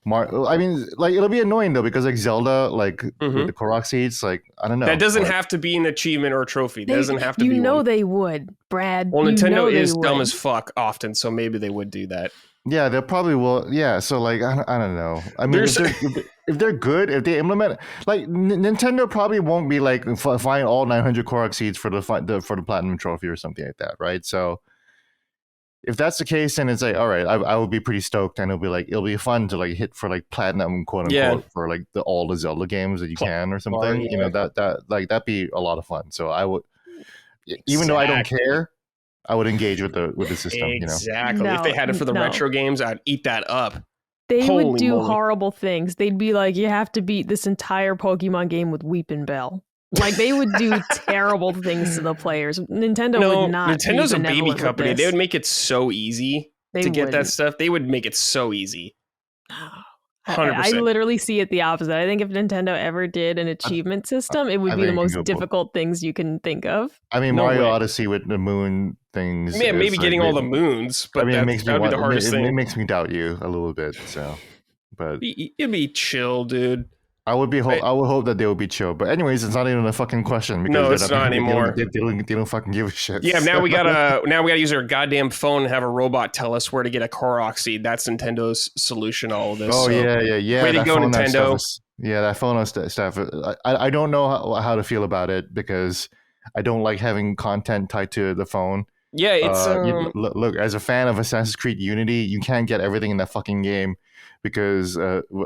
Mario. I mean, like it'll be annoying though because like Zelda, like with the Korok seeds, like I don't know. That doesn't have to be an achievement or a trophy. It doesn't have to be. You know one. They would, Brad. Well, Nintendo is dumb as fuck often, so maybe they would do that. Yeah, they probably will. Yeah, so like I don't know. I mean, if they're good, if they implement like Nintendo probably won't be like find all 900 Korok seeds for the platinum trophy or something like that, right? So. If that's the case, then it's like, all right, I would be pretty stoked, and it'll be fun to like hit for like platinum, quote unquote, for like all the Zelda games that you can or something. You know, that'd be a lot of fun. So I would, even though I don't care, I would engage with the system. Exactly. If they had it for the retro games, I'd eat that up. They would do horrible things. They'd be like, you have to beat this entire Pokemon game with Weepin' Bell. Like they would do terrible things to the players. Nintendo would not. Nintendo's a baby company. They would make it so easy to get that stuff. They would make it so easy. 100%. I literally see it the opposite. I think if Nintendo ever did an achievement system, it would be the most difficult things you can think of. I mean, Mario Odyssey with the moon things. Yeah, maybe getting all the moons, but that would be the hardest thing. It makes me doubt you a little bit. So, but it'd be chill, dude. I would hope that they would be chill, but anyways, it's not even a fucking question because no, it's not anymore. They don't fucking give a shit. Yeah, now we gotta use our goddamn phone and have a robot tell us where to get a Korok seed. That's Nintendo's solution to all of this. Oh so. Yeah. Way to go, Nintendo. That phone stuff. I don't know how to feel about it because I don't like having content tied to the phone. Yeah, it's look, as a fan of Assassin's Creed Unity, you can't get everything in that fucking game. Because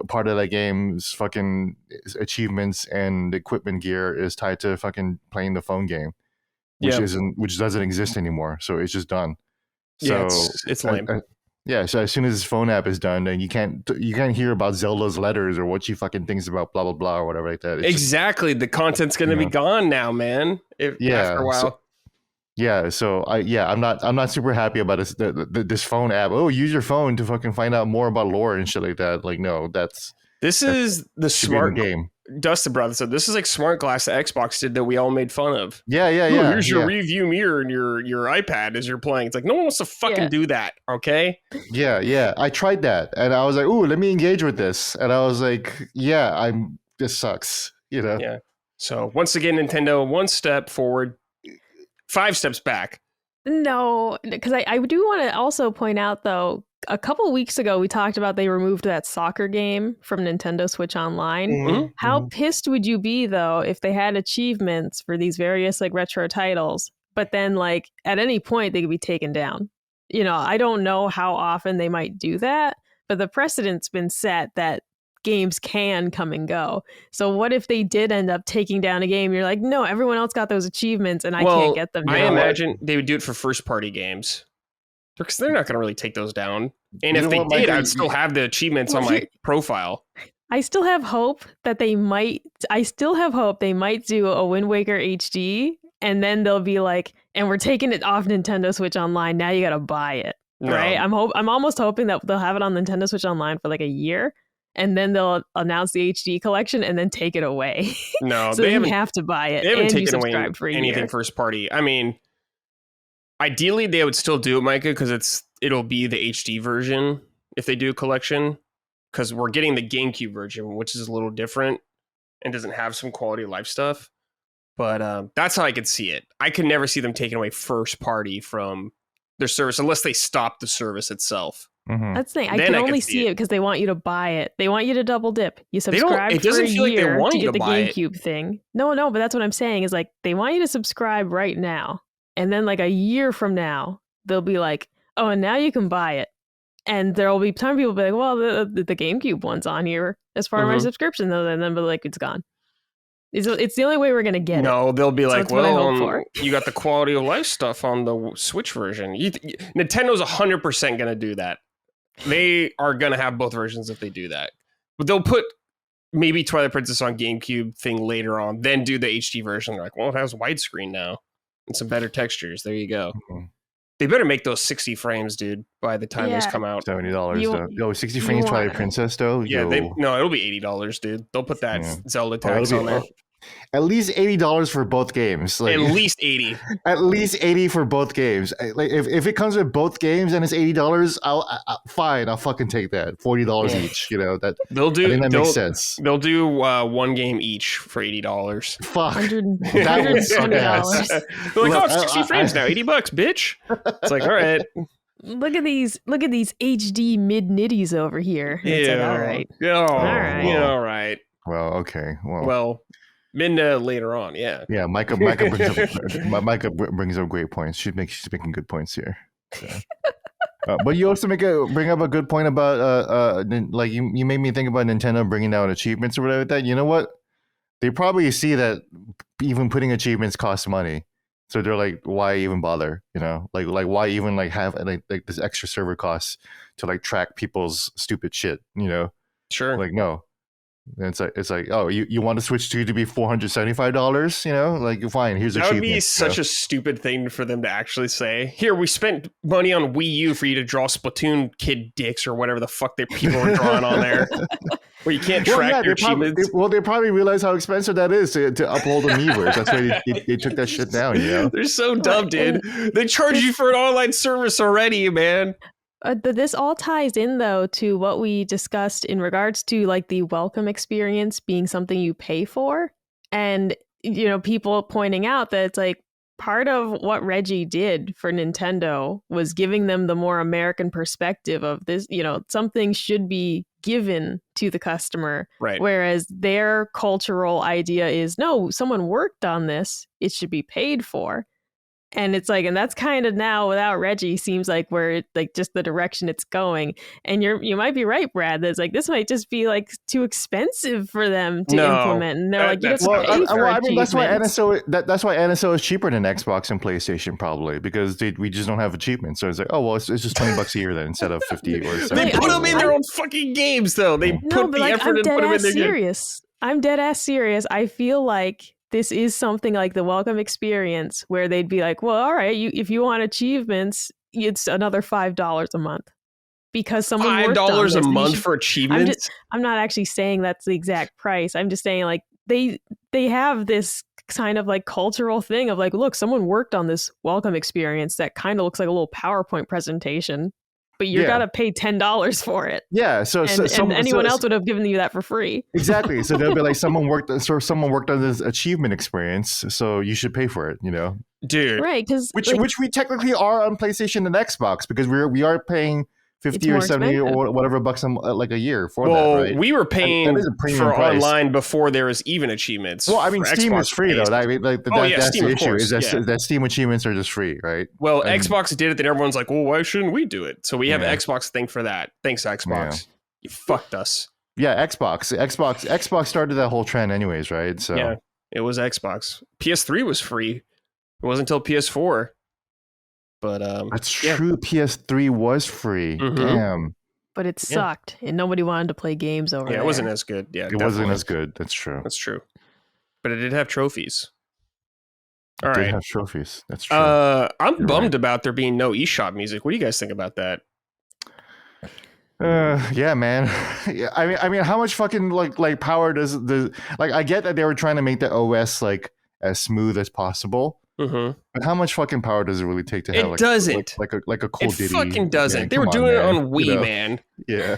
part of that game's fucking achievements and equipment gear is tied to fucking playing the phone game, which doesn't exist anymore. So it's just done. So it's lame. So as soon as this phone app is done, then you can't hear about Zelda's letters or what she fucking thinks about blah blah blah or whatever like that. It's exactly, the content's gonna be gone now, man. After a while. I'm not super happy about this phone app. Oh, use your phone to fucking find out more about lore and shit like that. Like, no, this is the smart game. Dustin brother said this is like smart glass that Xbox did that we all made fun of. Yeah. Here's your review mirror and your iPad as you're playing. It's like no one wants to fucking do that. Okay. Yeah. I tried that and I was like, ooh, let me engage with this. And I was like, this sucks. you know. Yeah. So once again, Nintendo 1 step forward, 5 steps back. No, because I do want to also point out, though, a couple weeks ago, we talked about they removed that soccer game from Nintendo Switch Online. Mm-hmm. How pissed would you be, though, if they had achievements for these various like retro titles, but then like at any point they could be taken down? You know, I don't know how often they might do that, but the precedent's been set that games can come and go. So what if they did end up taking down a game? You're like, no, everyone else got those achievements and I can't get them down. I imagine they would do it for first party games because they're not going to really take those down. And if they did, I'd still have the achievements on my profile. I still have hope that they might. I still have hope they might do a Wind Waker HD, and then they'll be like, and we're taking it off Nintendo Switch Online. Now you got to buy it, right? I'm almost hoping that they'll have it on Nintendo Switch Online for like a year. And then they'll announce the HD collection and then take it away. No, so they you have to buy it. They haven't and taken you away for anything year. first party. I mean, ideally they would still do it, Micah, because it'll be the HD version if they do a collection. Because we're getting the GameCube version, which is a little different and doesn't have some quality of life stuff. But that's how I could see it. I could never see them taking away first party from their service unless they stop the service itself. Mm-hmm. That's the thing. I can only see it because they want you to buy it. They want you to double dip. You subscribe it doesn't for a feel like they year want to you get to the buy GameCube thing. No, but that's what I'm saying is like they want you to subscribe right now. And then like a year from now, they'll be like, oh, and now you can buy it. And there'll be time people will be like, well, the GameCube one's on here as part of my subscription, though. And then, but like, it's gone. It's the only way we're going to get it. No, they'll be like, well, you you got the quality of life stuff on the Switch version. Nintendo's 100% going to do that. They are going to have both versions if they do that. But they'll put maybe Twilight Princess on GameCube thing later on, then do the HD version. They're like, well, it has widescreen now and some better textures. There you go. Mm-hmm. They better make those 60 frames, dude, by the time those come out. $70. Yo, 60 frames Twilight Princess, though? Yeah, it'll be $80, dude. They'll put that Zelda tax on there. At least $80 for both games. Like, at least 80. At least 80 for both games. Like if it comes with both games and it's $80, fine. I'll fucking take that. $40 each. You know that. That makes sense. They'll do one game each for $80. Fuck. That would suck ass. They're like, oh, it's 60 frames now. $80, bitch. It's like, all right. Look at these HD mid nitties over here. It's like, all right. All right. Yeah, all right. Well, okay. Well. Minna later on, yeah. Yeah, Micah brings up great points. She's making good points here. So. But you also bring up a good point about like you made me think about Nintendo bringing out achievements or whatever like that. You know what? They probably see that even putting achievements costs money, so they're like, why even bother? You know, like why even like have like this extra server costs to like track people's stupid shit? You know, sure. Like no. And it's like, oh, you want to switch to be $475? You know, like fine. Here's that would be such a stupid thing for them to actually say. Here, we spent money on Wii U for you to draw Splatoon kid dicks or whatever the fuck that people were drawing on there, where you can't track your achievements. They probably realize how expensive that is to upload the Miiverse. That's why they took that shit down. You know, they're so dumb, dude. They charge you for an online service already, man. This all ties in, though, to what we discussed in regards to like the welcome experience being something you pay for. And, you know, people pointing out that it's like part of what Reggie did for Nintendo was giving them the more American perspective of this, you know, something should be given to the customer. Right. Whereas their cultural idea is, no, someone worked on this. It should be paid for. And it's like, and that's kind of now without Reggie seems like where it, like just the direction it's going. And you might be right, Brad. That's like this might just be like too expensive for them to implement. And they're like, you have to pay for I mean, that's why NSO is cheaper than Xbox and PlayStation probably because we just don't have achievements. So it's like, oh well, it's just $20 a year then instead of 50 or 70. They put them in their own fucking games though. They put the effort and put them in their games. I'm dead ass serious. I feel like this is something like the welcome experience where they'd be like, well, all right, if you want achievements, it's another $5 a month because someone $5 a month for achievements. I'm not actually saying that's the exact price. I'm just saying like they have this kind of like cultural thing of like, look, someone worked on this welcome experience that kind of looks like a little PowerPoint presentation. but you got to pay $10 for it. Yeah, and anyone else would have given you that for free. Exactly. So they'll be like, someone worked on this achievement experience, so you should pay for it. Dude, right? Because which we technically are on PlayStation and Xbox, because we are paying 50 or 70 expensive. Or whatever bucks like a year for that, right? We were paying for price. Online before there was even achievements. Well, I mean, Steam Xbox is free though. That's Steam, the issue. Course, is that Steam achievements are just free, right? Well, Xbox did it, then everyone's like, well, why shouldn't we do it? So we have an Xbox thing for that. Thanks, Xbox. Yeah. You fucked us. Yeah, Xbox started that whole trend anyways, right? So yeah, it was Xbox. PS3 was free. It wasn't until PS4. But that's true. PS3 was free. Mm-hmm. Damn. But it sucked, and nobody wanted to play games over there. Yeah, it wasn't as good. Yeah, it wasn't as good. That's true. That's true. But it did have trophies. All right. It did have trophies. That's true. I'm bummed about there being no eShop music. What do you guys think about that? Yeah, man. Yeah, I mean, how much fucking like power does the I get that they were trying to make the OS like as smooth as possible. Mm-hmm. But how much fucking power does it really take to have it doesn't like a cool Diddy? It fucking doesn't. Man, they were doing it on Wii, man. Yeah.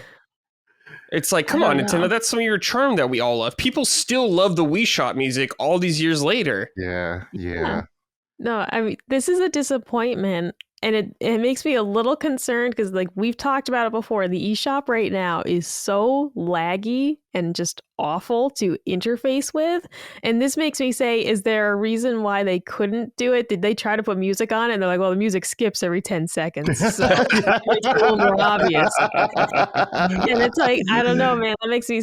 It's like, come on, Nintendo. That's some of your charm that we all love. People still love the Wii Shop music all these years later. Yeah. No, I mean, this is a disappointment. And it makes me a little concerned because, like, we've talked about it before. The eShop right now is so laggy and just awful to interface with. And this makes me say, is there a reason why they couldn't do it? Did they try to put music on it? And they're like, well, the music skips every 10 seconds. So it's a little more obvious. And it's like, I don't know, man. That makes me...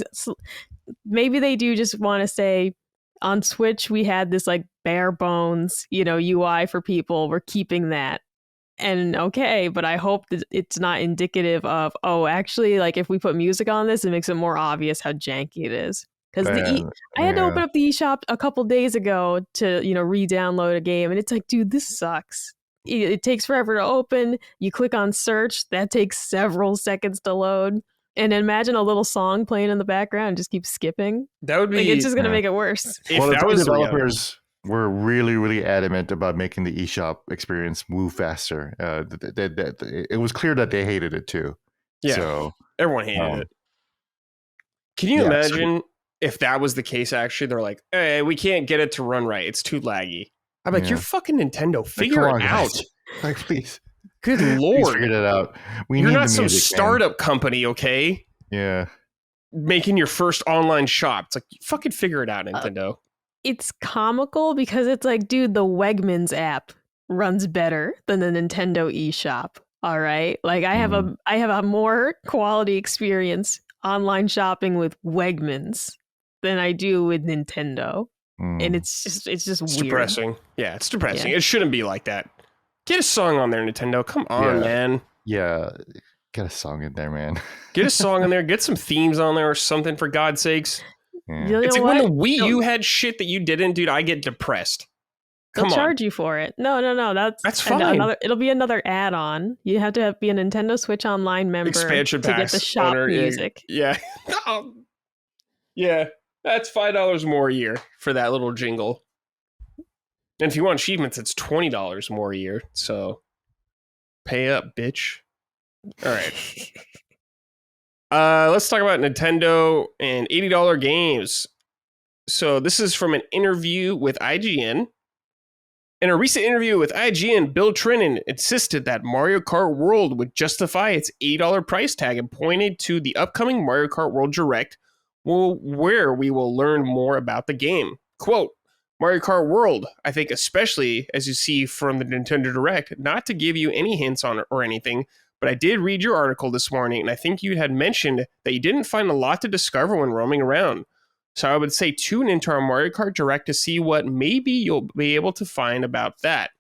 Maybe they do just want to say, on Switch, we had this, like, bare bones, UI for people. We're keeping that. And okay, but I hope that it's not indicative of, actually, like, if we put music on this, it makes it more obvious how janky it is. Because I had to open up the eShop a couple days ago to, re-download a game. And it's like, dude, this sucks. It takes forever to open. You click on search. That takes several seconds to load. And imagine a little song playing in the background and just keep skipping. That would be... it's just going to make it worse. Well, that was developers... We're really, really adamant about making the eShop experience move faster. It was clear that they hated it too. Yeah, so, everyone hated it. Can you imagine if that was the case? Actually, they're like, "Hey, we can't get it to run right. It's too laggy." I'm like, "You're fucking Nintendo. Figure it out." Like, please. Good lord, please figure it out. You're not some startup company, okay? Yeah. Making your first online shop. It's like, fucking figure it out, Nintendo. It's comical because it's like, dude, the Wegmans app runs better than the Nintendo eShop. All right. Like I have a more quality experience online shopping with Wegmans than I do with Nintendo. And it's just weird. Depressing. Yeah, it's depressing. Yeah. It shouldn't be like that. Get a song on there, Nintendo. Come on, man. Yeah. Get a song in there, man. Get a song in there. Get some themes on there or something, for God's sakes. Yeah. It's like when the Wii U had shit that you didn't, dude, I get depressed. They'll charge you for it. No. That's fine. It'll be another add-on. You have to be a Nintendo Switch Online member expansion to pass get the shop music. Yeah. Yeah. That's $5 more a year for that little jingle. And if you want achievements, it's $20 more a year. So pay up, bitch. All right. Let's talk about Nintendo and $80 games. So this is from an interview with IGN. In a recent interview with IGN, Bill Trinen insisted that Mario Kart World would justify its $80 price tag and pointed to the upcoming Mario Kart World Direct, where we will learn more about the game. Quote, Mario Kart World, I think especially as you see from the Nintendo Direct, not to give you any hints on it or anything, but I did read your article this morning, and I think you had mentioned that you didn't find a lot to discover when roaming around. So I would say tune into our Mario Kart Direct to see what maybe you'll be able to find about that.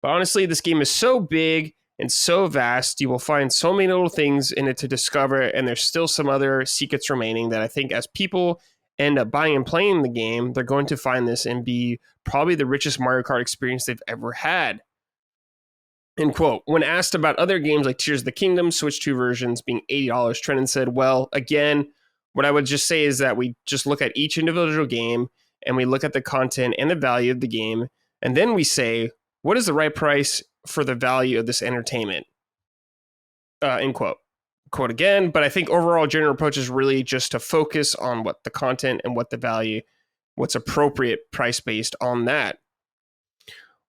But honestly, this game is so big and so vast, you will find so many little things in it to discover, and there's still some other secrets remaining that I think as people end up buying and playing the game, they're going to find this and be probably the richest Mario Kart experience they've ever had. End quote. When asked about other games like Tears of the Kingdom, Switch 2 versions being $80, Trennan said, well, again, what I would just say is that we just look at each individual game and we look at the content and the value of the game. And then we say, what is the right price for the value of this entertainment? end quote again. But I think overall general approach is really just to focus on what the content and what the value, what's appropriate price based on that.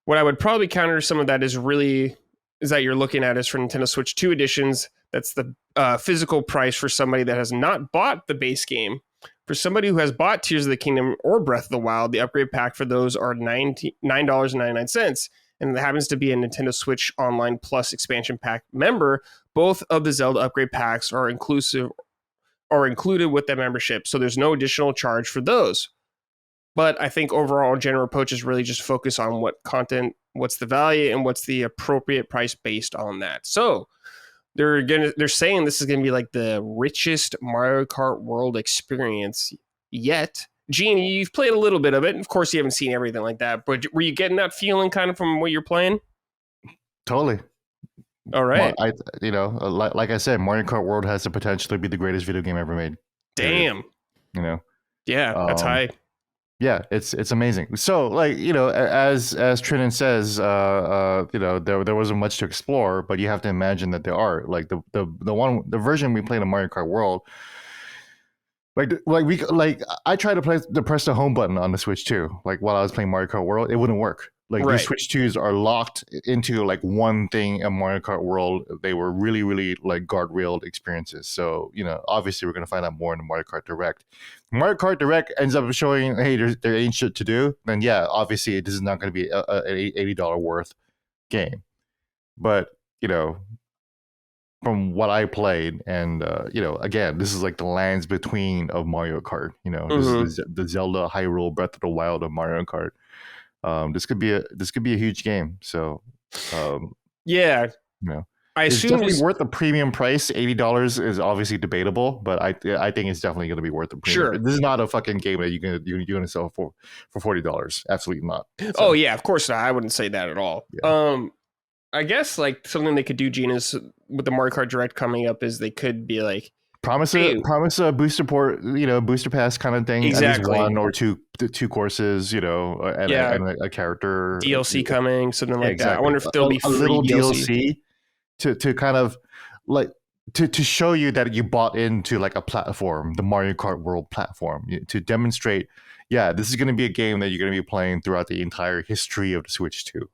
What I would probably counter some of that is that you're looking at is for Nintendo Switch 2 editions. That's the physical price for somebody that has not bought the base game. For somebody who has bought Tears of the Kingdom or Breath of the Wild, the upgrade pack for those are $9.99. And it happens to be a Nintendo Switch Online Plus expansion pack member. Both of the Zelda upgrade packs are included with that membership. So there's no additional charge for those. But I think overall general approach is really just focus on what content, what's the value, and what's the appropriate price based on that. So they're saying this is gonna be like the richest Mario Kart World experience yet. Gene, you've played a little bit of it. Of course, you haven't seen everything like that, but were you getting that feeling kind of from what you're playing? Totally. All right. Like I said, Mario Kart World has the potential to be the greatest video game ever made. Damn. Yeah, that's high. Yeah, it's amazing. So, as Trinan says, there wasn't much to explore, but you have to imagine that there are. Like the version we played in Mario Kart World, I tried to press the home button on the Switch 2. Like while I was playing Mario Kart World, it wouldn't work. Like right. These Switch 2s are locked into like one thing in Mario Kart World. They were really, really like guardrailed experiences. So, obviously we're going to find out more in the Mario Kart Direct. Mario Kart Direct ends up showing, hey, there ain't shit to do. Then yeah, obviously this is not going to be an $80 worth game. But, from what I played, and again, this is like the lands between of Mario Kart. This is the Zelda Hyrule Breath of the Wild of Mario Kart. This could be a huge game. So, yeah, it's definitely worth the premium price. $80 is obviously debatable, but I think it's definitely going to be worth the premium. Sure, this is not a fucking game that you're going to sell for $40. Absolutely not. So, oh yeah, of course not. I wouldn't say that at all. Yeah. I guess like something they could do, Gene, is with the Mario Kart Direct coming up, is they could be like promise a booster pass kind of thing. Exactly. At least one or two courses, and a character DLC coming, something like that. I wonder if there'll be free a little DLC to kind of like to show you that you bought into like a platform, the Mario Kart World platform, to demonstrate, yeah, this is going to be a game that you're going to be playing throughout the entire history of the Switch 2.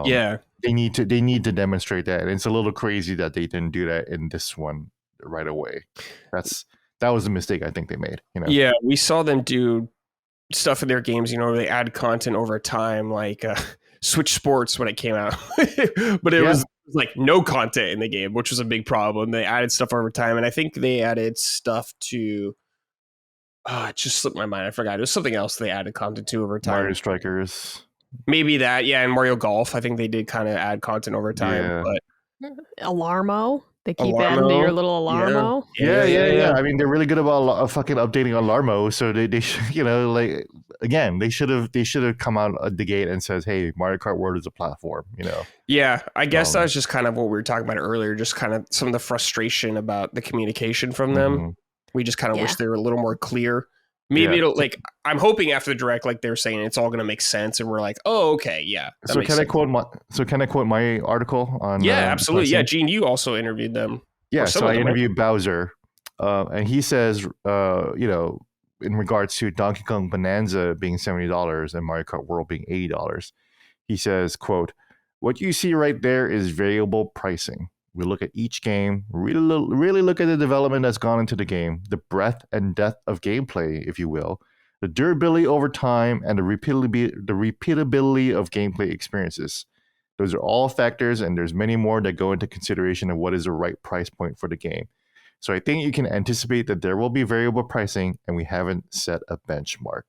Yeah, they need to demonstrate that, and it's a little crazy that they didn't do that in this one right away. That was a mistake I think they made. Yeah, we saw them do stuff in their games. They add content over time, like Switch Sports when it came out, but it was like no content in the game, which was a big problem. They added stuff over time, and I think they added stuff to. It just slipped my mind. I forgot. It was something else they added content to over time. Mario Strikers. Maybe that, yeah, and Mario Golf. I think they did kind of add content over time. But Alarmo. They keep adding to your little Alarmo. Yeah. I mean, they're really good about fucking updating Alarmo. So they should, again, they should have come out of the gate and says, hey, Mario Kart World is a platform. Yeah, I guess that was just kind of what we were talking about earlier. Just kind of some of the frustration about the communication from them. Mm-hmm. We just kind of wish they were a little more clear. Maybe it'll I'm hoping after the Direct, like they're saying, it's all going to make sense, and we're like, oh, okay, yeah. So can I quote my article on? Yeah, absolutely. Yeah, Gene, you also interviewed them. Yeah, so I interviewed Bowser, and he says, in regards to Donkey Kong Bonanza being $70 and Mario Kart World being $80, he says, quote, "What you see right there is variable pricing. We look at each game, really look at the development that's gone into the game, the breadth and depth of gameplay, if you will, the durability over time, and the repeatability of gameplay experiences. Those are all factors, and there's many more that go into consideration of what is the right price point for the game. So I think you can anticipate that there will be variable pricing, and we haven't set a benchmark."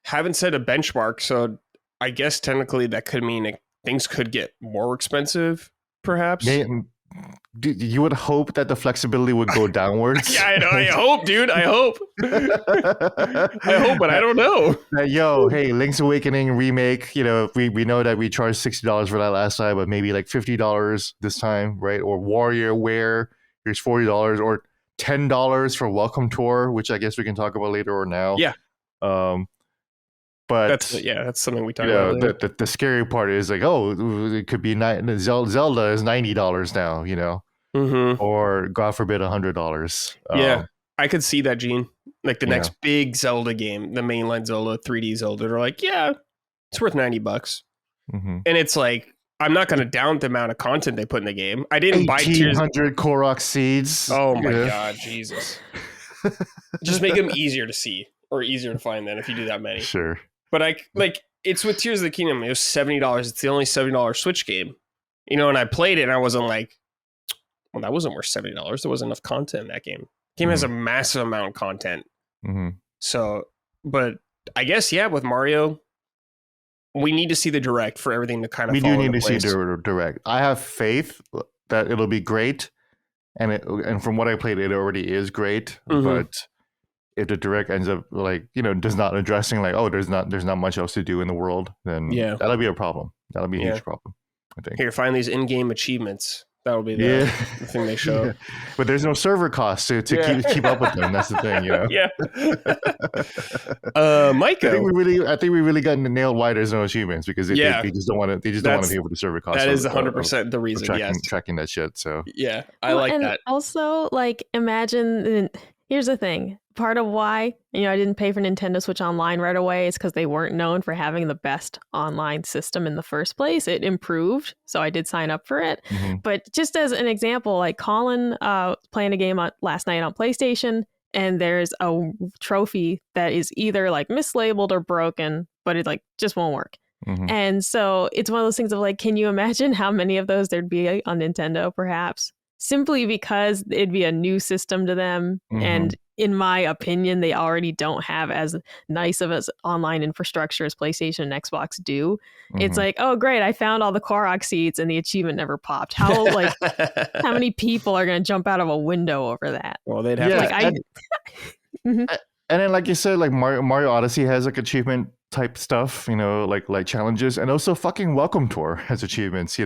Haven't set a benchmark, so I guess technically that could mean things could get more expensive. Perhaps you would hope that the flexibility would go downwards. Yeah, I know. I hope, dude. I hope. I hope, but I don't know. Hey, Link's Awakening remake. We know that we charged $60 for that last time, but maybe like $50 this time, right? Or WarioWare, here's $40, or $10 for Welcome Tour, which I guess we can talk about later or now. Yeah. But that's something we talk about later. The scary part is like, it could be Zelda is $90 now, or God forbid $100. Yeah, I could see that, Gene. Like the next big Zelda game, the mainline Zelda, 3D Zelda, they're like, yeah, it's worth $90. Mm-hmm. And it's like, I'm not going to doubt the amount of content they put in the game. I didn't buy Tears. 1,800 Korok seeds. Oh my God, Jesus. Just make them easier to see or easier to find then if you do that many. Sure. But it's with Tears of the Kingdom. It was $70. It's the only $70 Switch game. And I played it and I wasn't like, well, that wasn't worth $70. There wasn't enough content in that game. The game has a massive amount of content. Mm-hmm. So, but I guess, with Mario, we need to see the Direct for everything to kind of We do need to see the Direct. I have faith that it'll be great. And from what I played, it already is great. Mm-hmm. But if the Direct ends up does not addressing there's not much else to do in the world, then that'll be a problem. That'll be a huge problem, I think. Here, find these in-game achievements. That'll be the thing they show. Yeah. But there's no server costs to keep up with them. That's the thing, Yeah. Micah, I think we really got nailed why there's no achievements because they just don't want to. They just don't want to pay for the server costs. That is 100% the reason. Tracking that shit. So I like that. Also, imagine. Here's the thing. Part of why I didn't pay for Nintendo Switch Online right away is because they weren't known for having the best online system in the first place. It improved, so I did sign up for it. Mm-hmm. But just as an example, Colin playing a game last night on PlayStation, and there's a trophy that is either mislabeled or broken, but it just won't work. Mm-hmm. And so it's one of those things of can you imagine how many of those there'd be on Nintendo, perhaps? Simply because it'd be a new system to them. Mm-hmm. And in my opinion, they already don't have as nice of an online infrastructure as PlayStation and Xbox do. Mm-hmm. It's oh, great. I found all the Korok seeds and the achievement never popped. How how many people are going to jump out of a window over that? Well, they'd have mm-hmm. And then, like you said, Mario Odyssey has achievement type stuff, like challenges, and also fucking Welcome Tour has achievements,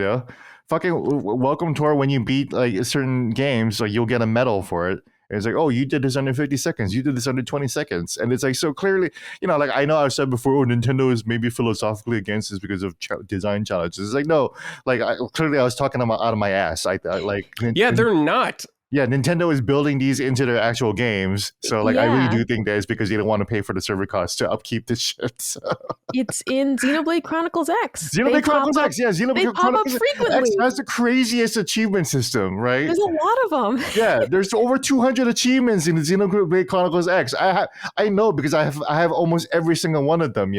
Fucking Welcome Tour, when you beat certain games, you'll get a medal for it. And it's oh, you did this under 50 seconds. You did this under 20 seconds. And it's so clearly, I know I've said before, Nintendo is maybe philosophically against this because of design challenges. It's no, clearly I was talking out of my ass. They're not. Yeah, Nintendo is building these into their actual games. So, I really do think that is because they don't want to pay for the server costs to upkeep this shit. So. It's in Xenoblade Chronicles X. Xenoblade Chronicles X, Xenoblade Chronicles X has the craziest achievement system, right? There's a lot of them. Yeah, there's over 200 achievements in Xenoblade Chronicles X. I know because I have almost every single one of them,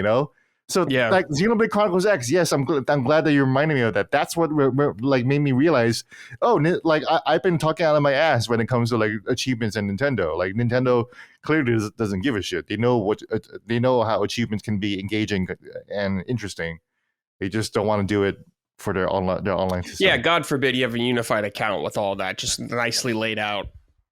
So Xenoblade Chronicles X, yes, I'm glad that you're reminding me of that. That's what made me realize. I've been talking out of my ass when it comes to achievements in Nintendo. Nintendo clearly doesn't give a shit. They know how achievements can be engaging and interesting. They just don't want to do it for their online system. Yeah, God forbid you have a unified account with all that just nicely laid out.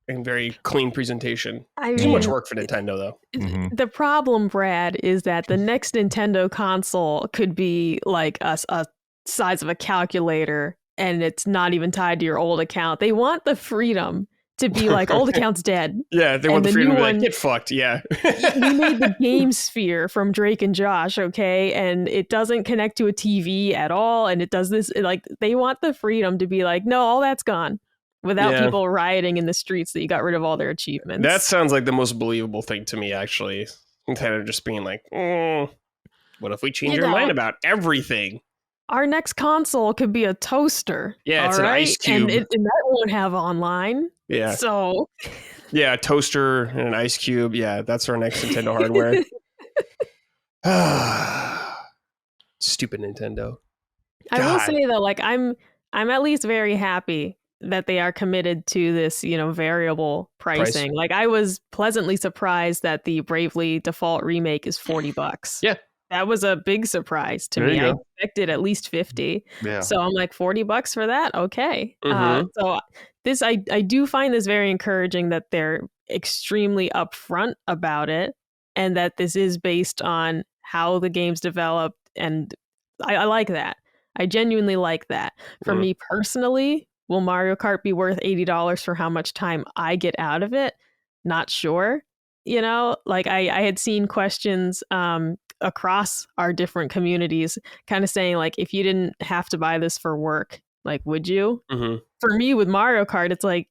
And very clean presentation. Too much work for Nintendo, though. Mm-hmm. The problem, Brad, is that the next Nintendo console could be a size of a calculator, and it's not even tied to your old account. They want the freedom to be old account's dead. Yeah, they want the freedom to get fucked. Yeah. We made the Game Sphere from Drake and Josh, okay? And it doesn't connect to a TV at all, and it does this. They want the freedom to be no, all that's gone. Without people rioting in the streets that you got rid of all their achievements. That sounds like the most believable thing to me, actually. Instead of just being what if we change our mind about everything? Our next console could be a toaster. Yeah, it's an ice cube. And that won't have online. Yeah. So. Yeah, a toaster and an ice cube. Yeah, that's our next Nintendo hardware. Stupid Nintendo. God. I will say, though, I'm at least very happy that they are committed to this, variable pricing. I was pleasantly surprised that the Bravely Default remake is $40. Yeah. That was a big surprise to me. I expected at least 50. Yeah. So I'm $40 for that. Okay. Mm-hmm. So this, I do find this very encouraging that they're extremely upfront about it and that this is based on how the game's developed. And I like that. I genuinely like that. For me personally, will Mario Kart be worth $80 for how much time I get out of it? Not sure. you know, like I had seen questions across our different communities kind of saying like, if you didn't have to buy this for work, like, would you? Mm-hmm. For me with Mario Kart, it's like,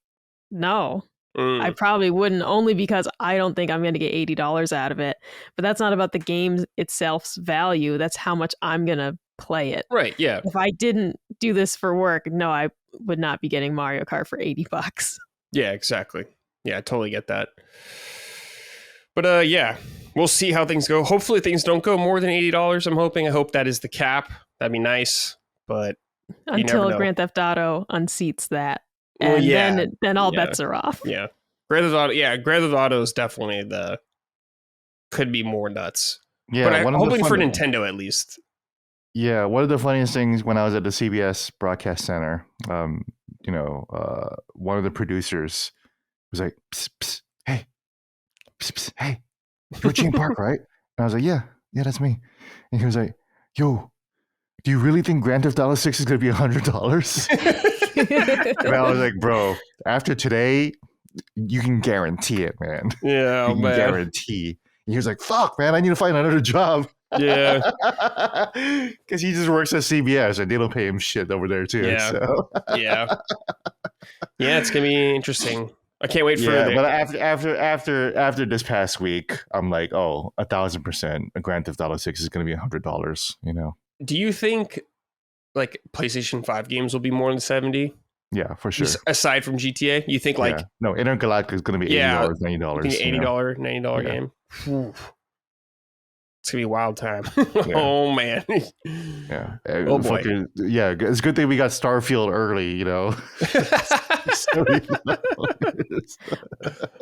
no, I probably wouldn't, only because I don't think I'm going to get $80 out of it. But that's not about the game itself's value. That's how much I'm going to play it. Right. Yeah. If I didn't do this for work, no, I would not be getting Mario Kart for $80. Yeah, exactly. Yeah, I totally get that. But yeah, we'll see how things go. Hopefully things don't go more than $80, I'm hoping. I hope that is the cap. That'd be nice. But until Grand Theft Auto unseats that. And well, yeah. then all bets are off. Yeah. Grand Theft Auto is definitely could be more nuts. Yeah, but I'm hoping for Nintendo at least. Yeah, one of the funniest things when I was at the CBS Broadcast Center, one of the producers was like, psst, psst, hey, psst, psst, hey, you're Gene Park, right? And I was like, yeah, that's me. And he was like, yo, do you really think Grand Theft Auto 6 is going to be $100? And I was like, bro, after today, you can guarantee it, man. Yeah, you can guarantee. And he was like, fuck, man, I need to find another job. Yeah. Because he just works at CBS and they don't pay him shit over there, too. Yeah. So. Yeah. Yeah, it's going to be interesting. I can't wait for it. But after this past week, I'm like, 1,000%. A Grand Theft Auto 6 is going to be $100, you know? Do you think like PlayStation 5 games will be more than 70? Yeah, for sure. Aside from GTA, you think like no, Intergalactic is going to be $80, $90. $80, $90 game. Whew. It's gonna be a wild time. Oh man. Yeah. Oh boy. It's a good thing we got Starfield early, you know.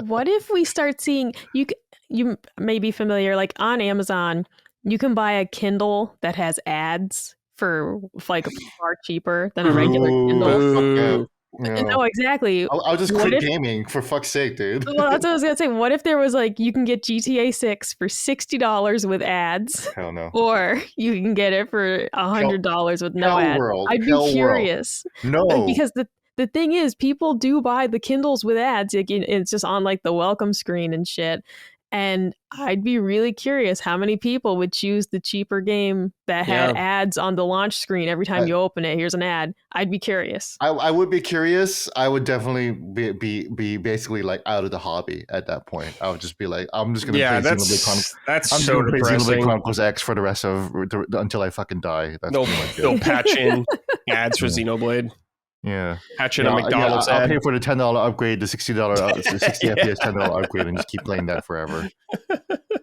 What if we start seeing you may be familiar, like on Amazon, you can buy a Kindle that has ads for like far cheaper than a regular Kindle. No, exactly. I'll just quit gaming for fuck's sake, dude. Well, that's what I was gonna say. What if there was like you can get GTA 6 for $60 with ads? Hell no. Or you can get it for $100 with no ads. I'd be curious. No, because the thing is, people do buy the Kindles with ads. It's just on like the welcome screen and shit. And I'd be really curious how many people would choose the cheaper game that had ads on the launch screen every time you open it. Here's an ad. I'd be curious. I would be curious. I would definitely be basically like out of the hobby at that point. I would just be like, I'm just going to play Xenoblade Chronicles. That's so depressing. Xenoblade Chronicles X for the rest of until I fucking die. That's they'll patch in ads for Xenoblade. Yeah, patch in a McDonald's ad. I'll pay for the $10 upgrade, the $60 60 FPS $10 upgrade, and just keep playing that forever.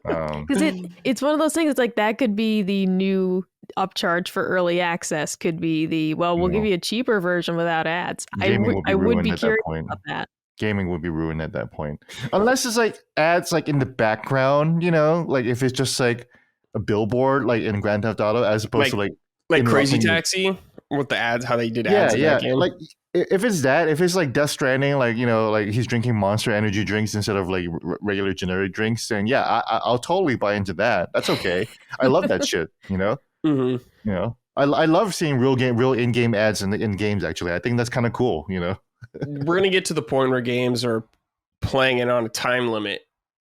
Because it's one of those things. It's like that could be the new upcharge for early access. Could be we'll give you a cheaper version without ads. I would be curious about that. Gaming would be ruined at that point, unless it's like ads like in the background. You know, like if it's just like a billboard, like in Grand Theft Auto, as opposed to like Crazy Taxi. With the ads, how they did ads in that game. Like if it's like Death Stranding, like, you know, like he's drinking Monster Energy drinks instead of like regular generic drinks, then I'll totally buy into that. That's okay. I love that shit. You know, You know, I love seeing real in-game ads in games. Actually, I think that's kind of cool. You know, we're gonna get to the point where games are playing it on a time limit,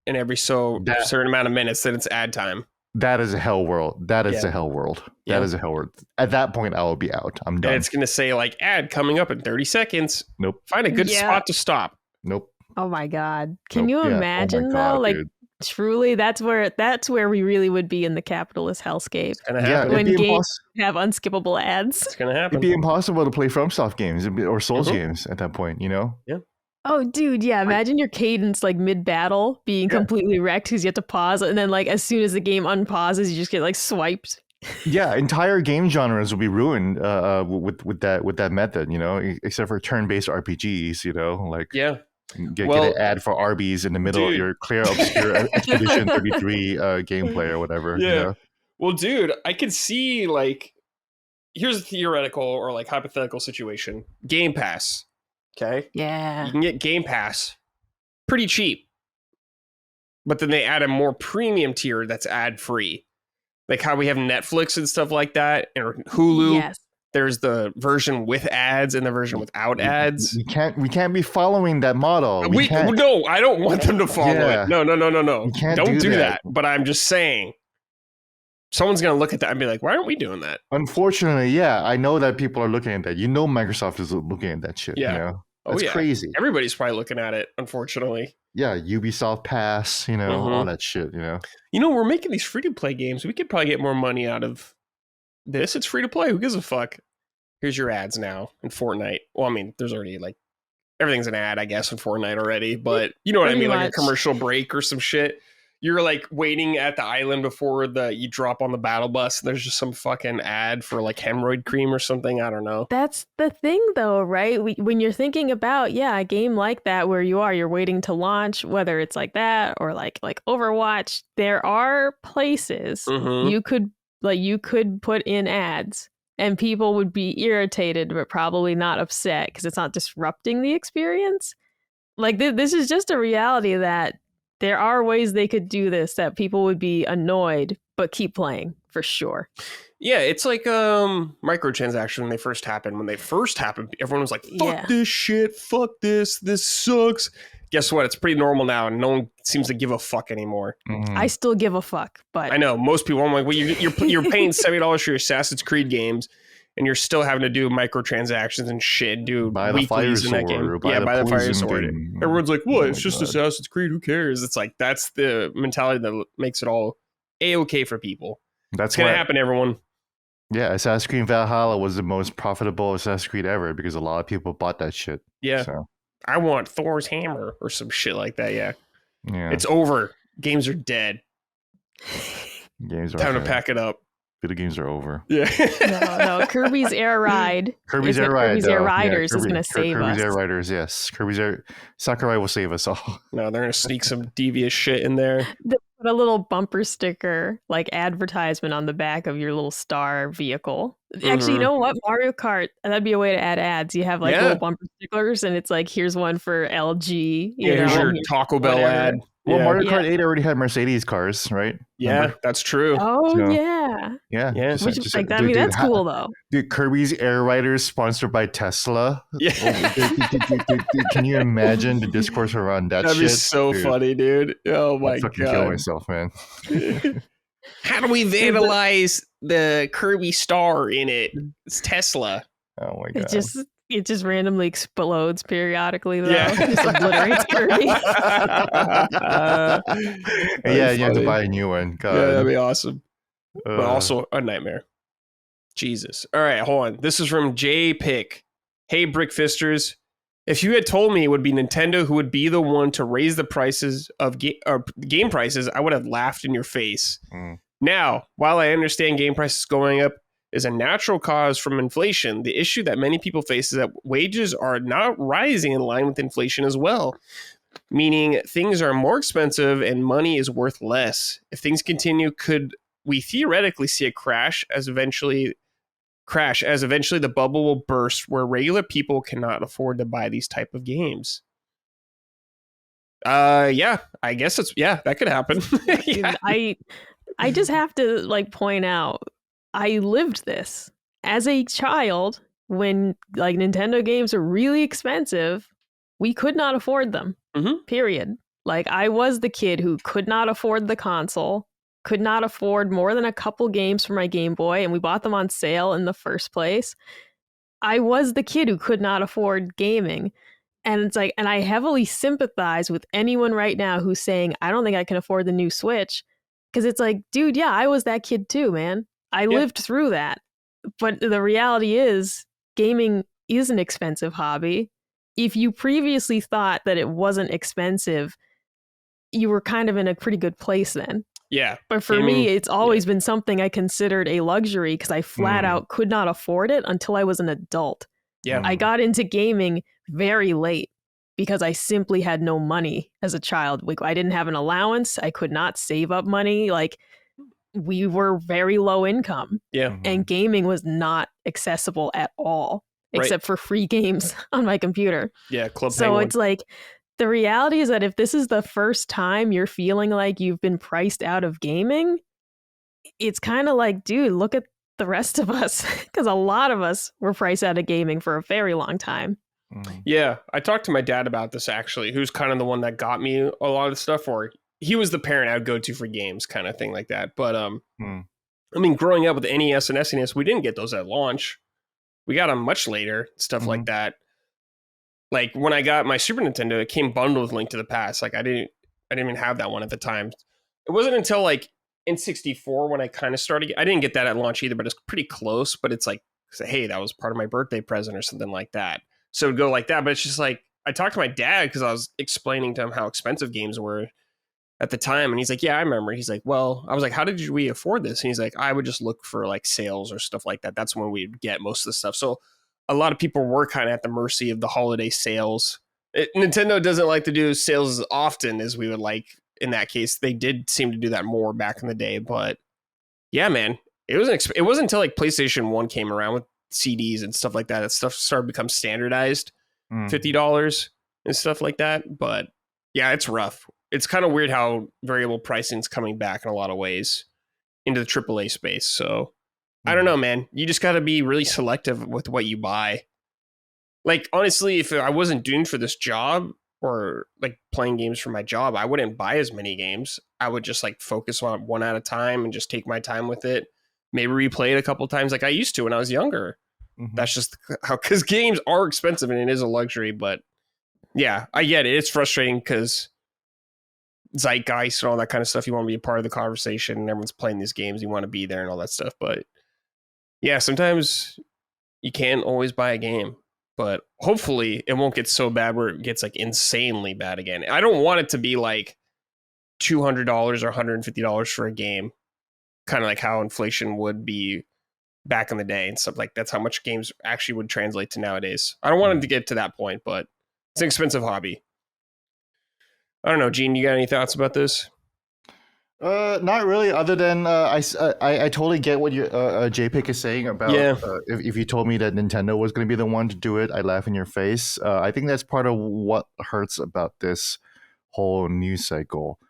and every certain amount of minutes, then it's ad time. That is a hell world. That is a hell world. That is a hell world. At that point, I will be out. I'm done. And it's going to say like ad coming up in 30 seconds. Nope. Find a good spot to stop. Nope. Oh my God. Can you imagine though? Like truly, that's where we really would be in the capitalist hellscape. It's going to happen. When games have unskippable ads. It's going to happen. It'd be impossible to play FromSoft games or Souls games at that point, you know? Yeah. Oh, dude, yeah. Imagine your cadence like mid-battle being completely wrecked because you have to pause, and then like as soon as the game unpauses, you just get like swiped. Yeah, entire game genres will be ruined with that method, you know, except for turn-based RPGs, you know, like get an ad for Arby's in the middle of your Clear Obscure Expedition 33 gameplay or whatever. Yeah. You know? Well, dude, I could see like here's a theoretical or like hypothetical situation: Game Pass. Okay. Yeah. You can get Game Pass pretty cheap. But then they add a more premium tier that's ad free. Like how we have Netflix and stuff like that, or Hulu. Yes. there's the version with ads and the version without ads. We can't be following that model. No, I don't want them to follow it. No. We can't Don't do that. But I'm just saying, someone's going to look at that and be like, why aren't we doing that? Unfortunately, yeah, I know that people are looking at that. Microsoft is looking at that shit. Yeah. That's crazy. Everybody's probably looking at it, unfortunately. Yeah, Ubisoft Pass, all that shit, We're making these free-to-play games. We could probably get more money out of this. It's free-to-play. Who gives a fuck? Here's your ads now in Fortnite. Well, I mean, there's already, everything's an ad, I guess, in Fortnite already. But you know what I mean? Like a commercial break or some shit. You're, waiting at the island before you drop on the battle bus, and there's just some fucking ad for, hemorrhoid cream or something. I don't know. That's the thing, though, right? When you're thinking about, a game like that where you're waiting to launch, whether it's like that or like Overwatch, there are places you could put in ads and people would be irritated, but probably not upset because it's not disrupting the experience. This is just a reality that there are ways they could do this that people would be annoyed, but keep playing for sure. Yeah, it's like microtransaction when they first happened. When they first happened, everyone was like, fuck this shit, fuck this sucks. Guess what? It's pretty normal now, and no one seems to give a fuck anymore. I still give a fuck, but I know most people. I'm like, well, you're paying $70 for your Assassin's Creed games, and you're still having to do microtransactions and shit, do weeklies in that game. Buy the fire sword. Everyone's like, what? It's just Assassin's Creed. Who cares? It's like that's the mentality that makes it all a-okay for people. That's gonna happen, everyone. Yeah, Assassin's Creed Valhalla was the most profitable Assassin's Creed ever because a lot of people bought that shit. Yeah. So. I want Thor's hammer or some shit like that. Yeah. It's over. Games are dead. Games are time to pack it up. Video games are over. Yeah. No. Kirby's Air Ride. Kirby's Air Riders is going to save us. Kirby's Air Riders, yes. Sakurai will save us all. No, they're going to sneak some devious shit in there. They put a little bumper sticker, advertisement on the back of your little star vehicle. Actually, you know what? Mario Kart, that'd be a way to add ads. You have little bumper stickers, and it's here's one for LG. Here's your Taco Bell ad. Well, Mario Kart 8 already had Mercedes cars, right? Yeah, remember? That's true. Oh, so, yeah. Yeah. That's cool, though. Dude, Kirby's Air Riders sponsored by Tesla. Yeah. Can you imagine the discourse around that That'd shit? That'd be so funny, dude. Oh, my God. I'd kill myself, man. How do we vandalize the Kirby star in it? It's Tesla. Oh, my God. It just randomly explodes periodically, though. Yeah. It just obliterates Kirby. You have to buy a new one. God. Yeah, that'd be awesome. But also a nightmare. Jesus. All right, hold on. This is from Jay Pick. Hey, Brickfisters. If you had told me it would be Nintendo who would be the one to raise the prices of game prices, I would have laughed in your face. Now, while I understand game prices going up is a natural cause from inflation, the issue that many people face is that wages are not rising in line with inflation as well, meaning things are more expensive and money is worth less. If things continue, could we theoretically see a crash as eventually the bubble will burst where regular people cannot afford to buy these type of games? I guess that could happen. Yeah. I just have to point out, I lived this as a child when Nintendo games are really expensive. We could not afford them. Period. I was the kid who could not afford the console, could not afford more than a couple games for my Game Boy, and we bought them on sale in the first place. I was the kid who could not afford gaming. And it's and I heavily sympathize with anyone right now who's saying, I don't think I can afford the new Switch. Because it's dude, yeah, I was that kid too, man. I lived through that. But the reality is, gaming is an expensive hobby. If you previously thought that it wasn't expensive, you were kind of in a pretty good place then. Yeah. But for me, it's always been something I considered a luxury because I flat out could not afford it until I was an adult. Yeah. I got into gaming very late because I simply had no money as a child. I didn't have an allowance. I could not save up money. We were very low income. Yeah. And gaming was not accessible at all, except for free games on my computer. Yeah, Club So Penguin. it's the reality is that if this is the first time you're feeling like you've been priced out of gaming, it's kind of dude, look at the rest of us, because a lot of us were priced out of gaming for a very long time. Yeah, I talked to my dad about this actually, who's kind of the one that got me a lot of the stuff, or he was the parent I would go to for games, kind of thing like that. But I mean, growing up with the NES and SNES, we didn't get those at launch. We got them much later, stuff like that. Like when I got my Super Nintendo, it came bundled with Link to the Past. Like I didn't even have that one at the time. It wasn't until like N64 when I kind of started. I didn't get that at launch either, but it's pretty close. But it's like, hey, that was part of my birthday present or something like that. So it'd go like that. But it's just like, I talked to my dad because I was explaining to him how expensive games were at the time. And he's like, yeah, I remember. He's like, well, I was like, how did we afford this? And he's like, I would just look for like sales or stuff like that. That's when we'd get most of the stuff. So a lot of people were kind of at the mercy of the holiday sales. Nintendo doesn't like to do sales as often as we would like. In that case, they did seem to do that more back in the day. But yeah, man, it wasn't until like PlayStation 1 came around with CDs and stuff like that, that stuff started to become standardized, $50 and stuff like that. But yeah, it's rough. It's kind of weird how variable pricing is coming back in a lot of ways into the AAA space. So I don't know, man. You just got to be really selective with what you buy. Like, honestly, if I wasn't doomed for this job or like playing games for my job, I wouldn't buy as many games. I would just like focus on one at a time and just take my time with it. Maybe replay it a couple times like I used to when I was younger. That's just how, because games are expensive and it is a luxury. But yeah, I get it. It's frustrating because zeitgeist and all that kind of stuff. You want to be a part of the conversation and everyone's playing these games. You want to be there and all that stuff. But yeah, sometimes you can't always buy a game. But hopefully it won't get so bad where it gets like insanely bad again. I don't want it to be like $200 or $150 for a game, kind of like how inflation would be back in the day and stuff. Like that's how much games actually would translate to nowadays. I don't want it to get to that point, but it's an expensive hobby. I don't know, Gene, you got any thoughts about this? Not really. Other than I totally get what you JPEG is saying about if you told me that Nintendo was going to be the one to do it, I'd laugh in your face. I think that's part of what hurts about this whole news cycle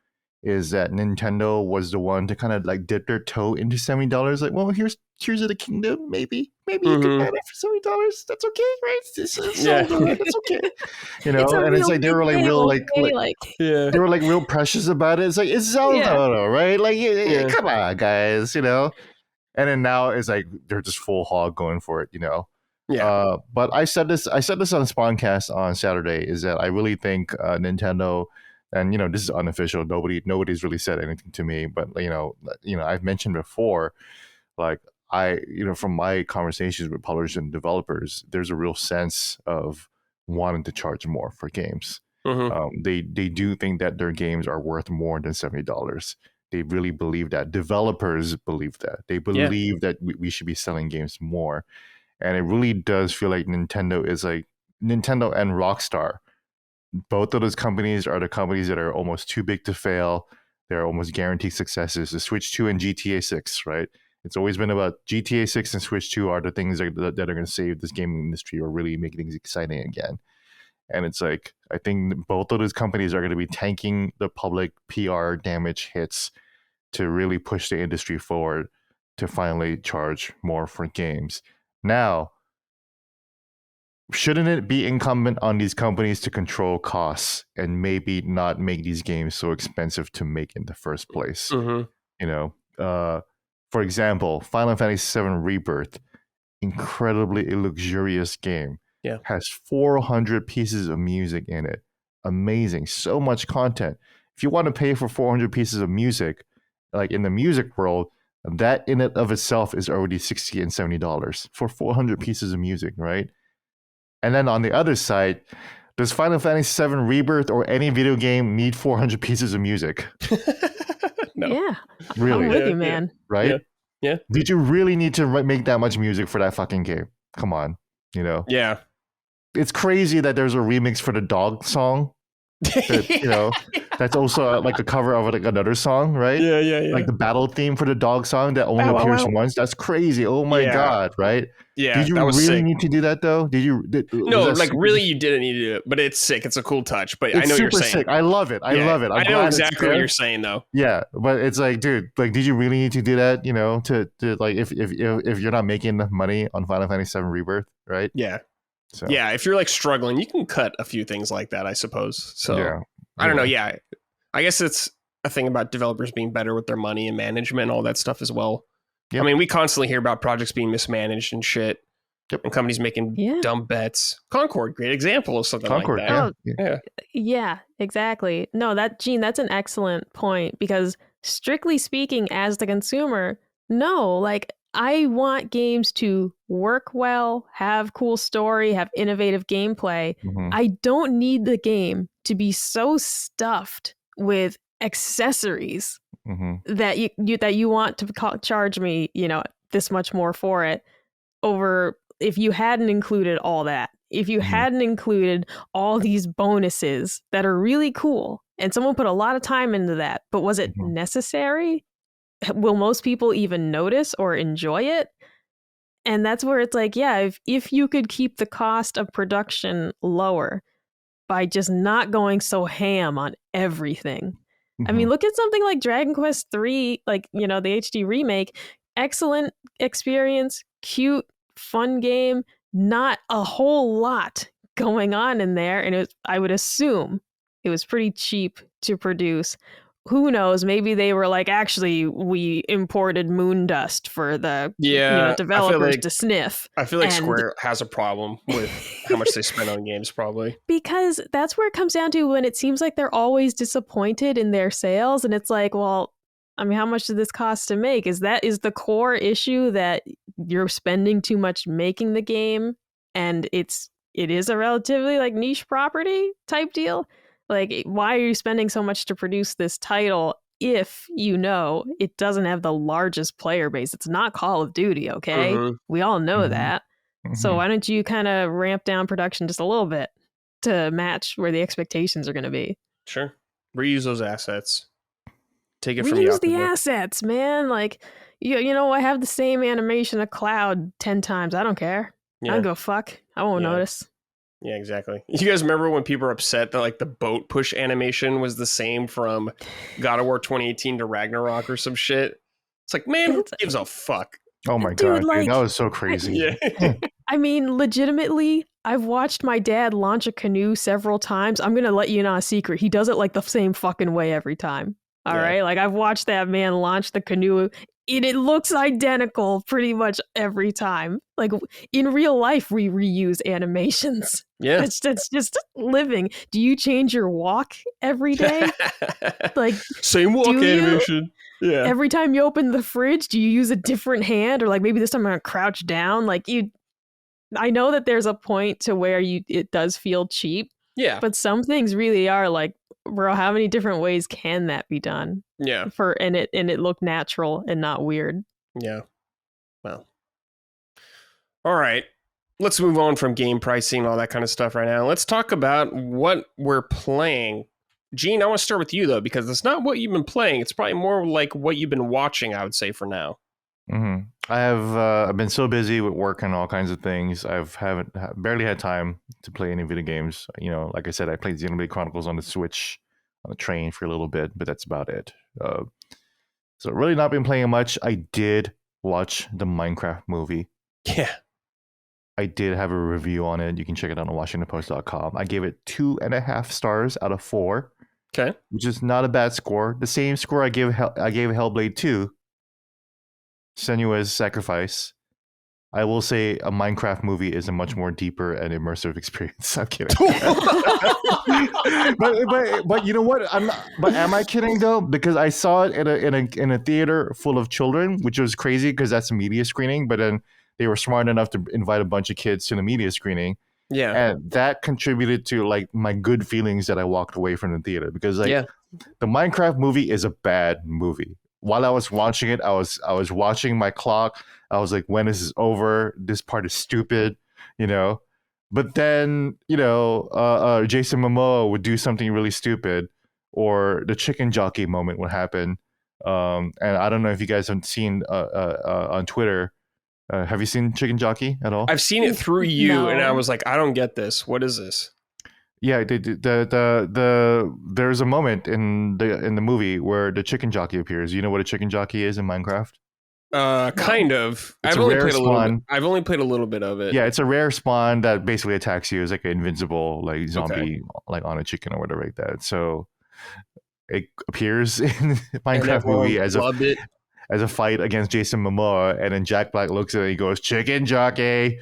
is that Nintendo was the one to kind of like dip their toe into $70. Like, well, here's Tears of the Kingdom. Maybe you can buy that for $70. That's okay, right? That's okay. You know, and it's like they were like real they were like real precious about it. It's like it's Zelda, right? Like, come on, guys, you know. And then now it's like they're just full hog going for it, you know. Yeah. But I said this on Spawncast on Saturday is that I really think Nintendo. And you know, this is unofficial. Nobody's really said anything to me. But you know, I've mentioned before, like from my conversations with publishers and developers, there's a real sense of wanting to charge more for games. They do think that their games are worth more than $70. They really believe that. Developers believe that. They believe that we should be selling games more, and it really does feel like Nintendo and Rockstar. Both of those companies are the companies that are almost too big to fail. They're almost guaranteed successes. The Switch 2 and GTA 6, right? It's always been about GTA 6 and Switch 2 are the things that are going to save this gaming industry or really make things exciting again. And it's like, I think both of those companies are going to be tanking the public PR damage hits to really push the industry forward to finally charge more for games. Now, shouldn't it be incumbent on these companies to control costs and maybe not make these games so expensive to make in the first place? You know, for example, Final Fantasy VII Rebirth, incredibly luxurious game, has 400 pieces of music in it. Amazing, so much content. If you want to pay for 400 pieces of music, like in the music world, that in and of itself is already $60 and $70 for 400 pieces of music, right? And then on the other side, does Final Fantasy VII Rebirth or any video game need 400 pieces of music? No. Yeah. Really? I'm with you, man. Right? Yeah. Did you really need to make that much music for that fucking game? Come on. You know? Yeah. It's crazy that there's a remix for the dog song that that's also like a cover of like another song, right? Yeah. Like the battle theme for the dog song that only Wow, wow, appears wow. once. That's crazy. Oh my Yeah. god, right? Yeah, Did you that was really sick. need to do that though? Was No, that like super? really, you didn't need to do it, but it's sick. It's a cool touch. But I It's know what you're super saying. sick. I love it. I Yeah, love it. I'm I know glad it's exactly what there. you're saying, though. Yeah, but it's like, dude, like, did you really need to do that? To like, if you're not making enough money on Final Fantasy VII Rebirth, right? Yeah, So yeah. If you're like struggling, you can cut a few things like that, I suppose. So yeah, I don't know. Yeah, I guess it's a thing about developers being better with their money and management and all that stuff as well. Yep. I mean, we constantly hear about projects being mismanaged and shit. Yep. And companies making dumb bets. Concord, great example of something Concord, like that. Yeah, exactly. No, Gene, that's an excellent point because strictly speaking, as the consumer, no, like I want games to work well, have cool story, have innovative gameplay. Mm-hmm. I don't need the game to be so stuffed with accessories that you want to charge me, this much more for it over if you hadn't included all that. If you hadn't included all these bonuses that are really cool and someone put a lot of time into that, but was it necessary? Will most people even notice or enjoy it? And that's where it's like, yeah, if you could keep the cost of production lower by just not going so ham on everything. I mean, look at something like Dragon Quest III, like, the HD remake. Excellent experience, cute, fun game, not a whole lot going on in there. And I would assume it was pretty cheap to produce. Who knows? Maybe they were like, actually, we imported moon dust for the developers to sniff. I feel like Square has a problem with how much they spend on games, probably. Because that's where it comes down to when it seems like they're always disappointed in their sales. And it's like, well, I mean, how much did this cost to make? Is the core issue that you're spending too much making the game and it is a relatively like niche property type deal? Like, why are you spending so much to produce this title if it doesn't have the largest player base? It's not Call of Duty, okay? We all know that. So why don't you kind of ramp down production just a little bit to match where the expectations are going to be? Sure. Reuse those assets. Take it from Reuse the assets, man. Like, I have the same animation of Cloud 10 times. I don't care. I don't go fuck. I won't notice. Yeah, exactly. You guys remember when people were upset that like the boat push animation was the same from God of War 2018 to Ragnarok or some shit? It's like, man, who gives a fuck? Oh my god, dude, that was so crazy. I mean, legitimately, I've watched my dad launch a canoe several times. I'm going to let you know a secret. He does it like the same fucking way every time. All right? Like, I've watched that man launch the canoe and it looks identical pretty much every time. Like, in real life, we reuse animations. Yeah. That's just living. Do you change your walk every day? Like, same walk animation. Yeah. Every time you open the fridge, do you use a different hand? Or like maybe this time I'm gonna crouch down? Like I know that there's a point to where it does feel cheap. Yeah. But some things really are like, bro, how many different ways can that be done? Yeah. And it look natural and not weird. Yeah. Well. All right. Let's move on from game pricing and all that kind of stuff right now. Let's talk about what we're playing. Gene, I want to start with you, though, because it's not what you've been playing. It's probably more like what you've been watching, I would say, for now. I have I've been so busy with work and all kinds of things. Haven't barely had time to play any video games. Like I said, I played Xenoblade Chronicles on the Switch on the train for a little bit, but that's about it. So really not been playing much. I did watch the Minecraft movie. Yeah. I did have a review on it. You can check it out on WashingtonPost.com. I gave it 2.5 stars out of 4. Okay. Which is not a bad score. The same score I gave Hellblade 2. Senua's Sacrifice. I will say a Minecraft movie is a much more deeper and immersive experience. I'm kidding. but you know what? But am I kidding though? Because I saw it in a theater full of children, which was crazy because that's a media screening. But then they were smart enough to invite a bunch of kids to the media screening. Yeah. And that contributed to like my good feelings that I walked away from the theater because the Minecraft movie is a bad movie. While I was watching it, I was watching my clock. I was like, when is this over? This part is stupid, But then, Jason Momoa would do something really stupid, or the chicken jockey moment would happen. And I don't know if you guys have seen on Twitter. Have you seen Chicken Jockey at all? I've seen it through you, and I was like, I don't get this. What is this? Yeah, there's a moment in the movie where the chicken jockey appears. You know what a chicken jockey is in Minecraft? Kind of. It's I've a only rare played a little bit. spawn. I've only played a little bit of it. Yeah, it's a rare spawn that basically attacks you as like an invincible like zombie, like on a chicken or whatever like that. So it appears in the Minecraft movie as a fight against Jason Momoa, and then Jack Black looks at it and he goes, "Chicken jockey,"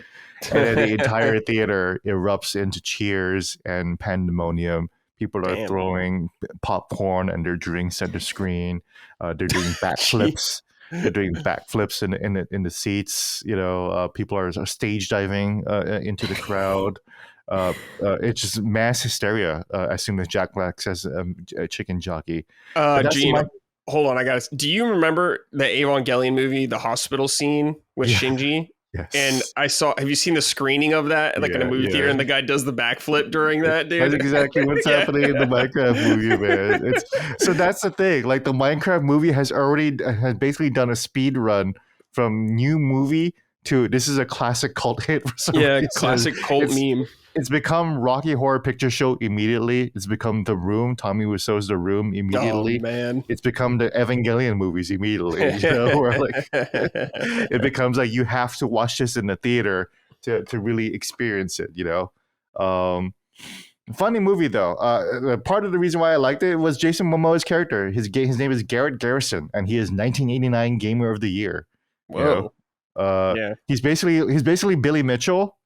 and then the entire theater erupts into cheers and pandemonium. People are throwing popcorn and their drinks at the screen. They're doing backflips. They're doing backflips in the seats. People are stage diving into the crowd. It's just mass hysteria as soon as Jack Black says chicken jockey. Gene, hold on. Do you remember the Evangelion movie, the hospital scene with Shinji? Yes. And have you seen the screening of that, like in a movie theater, and the guy does the backflip during that, dude? That's exactly what's happening in the Minecraft movie, man. So that's the thing. Like the Minecraft movie has basically done a speed run from new movie to this is a classic cult hit for some reason. Classic cult meme. It's become Rocky Horror Picture Show immediately. It's become The Room. Tommy Wiseau's The Room immediately. Oh, man. It's become the Evangelion movies immediately. Where like it becomes like you have to watch this in the theater to really experience it. Funny movie though. Part of the reason why I liked it was Jason Momoa's character. His name is Garrett Garrison, and he is 1989 Gamer of the Year. Whoa. He's basically Billy Mitchell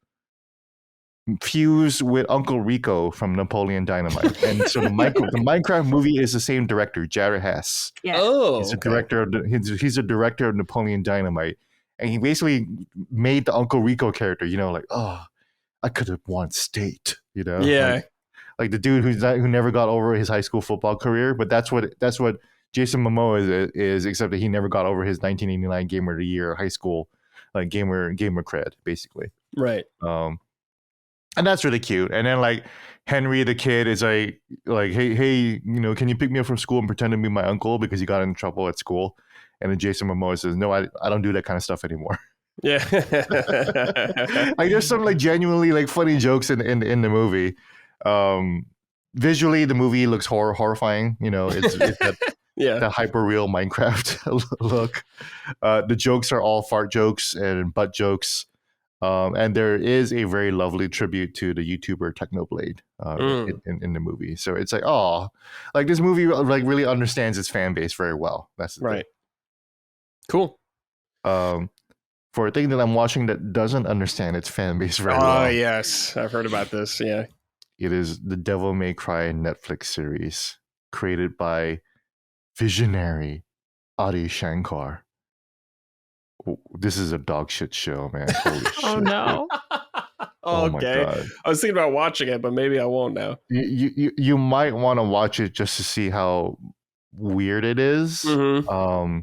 fused with Uncle Rico from Napoleon Dynamite, and so the Minecraft movie is the same director, Jared Hess. Yeah. Oh, he's a director of he's a director of Napoleon Dynamite, and he basically made the Uncle Rico character. Like, oh, I could have won state. Yeah. Like the dude who never got over his high school football career, but that's what Jason Momoa is, except that he never got over his 1989 Gamer of the Year high school like gamer cred, basically. Right. And that's really cute. And then like Henry the kid is like, hey, can you pick me up from school and pretend to be my uncle because you got in trouble at school? And then Jason Momoa says, no, I don't do that kind of stuff anymore. Yeah. Like there's some like genuinely like funny jokes in the movie. Visually, the movie looks horrifying. It's that, that hyper real Minecraft look. The jokes are all fart jokes and butt jokes. And there is a very lovely tribute to the YouTuber Technoblade in the movie. So it's like, oh, like this movie like really understands its fan base very well. That's the right. Thing. Cool. For a thing that I'm watching that doesn't understand its fan base very well. Oh, yes. I've heard about this. Yeah. It is the Devil May Cry Netflix series created by visionary Adi Shankar. This is a dog shit show, man. Holy shit. Oh no. Oh my God. I was thinking about watching it, but maybe I won't now. You might want to watch it just to see how weird it is. Mm-hmm.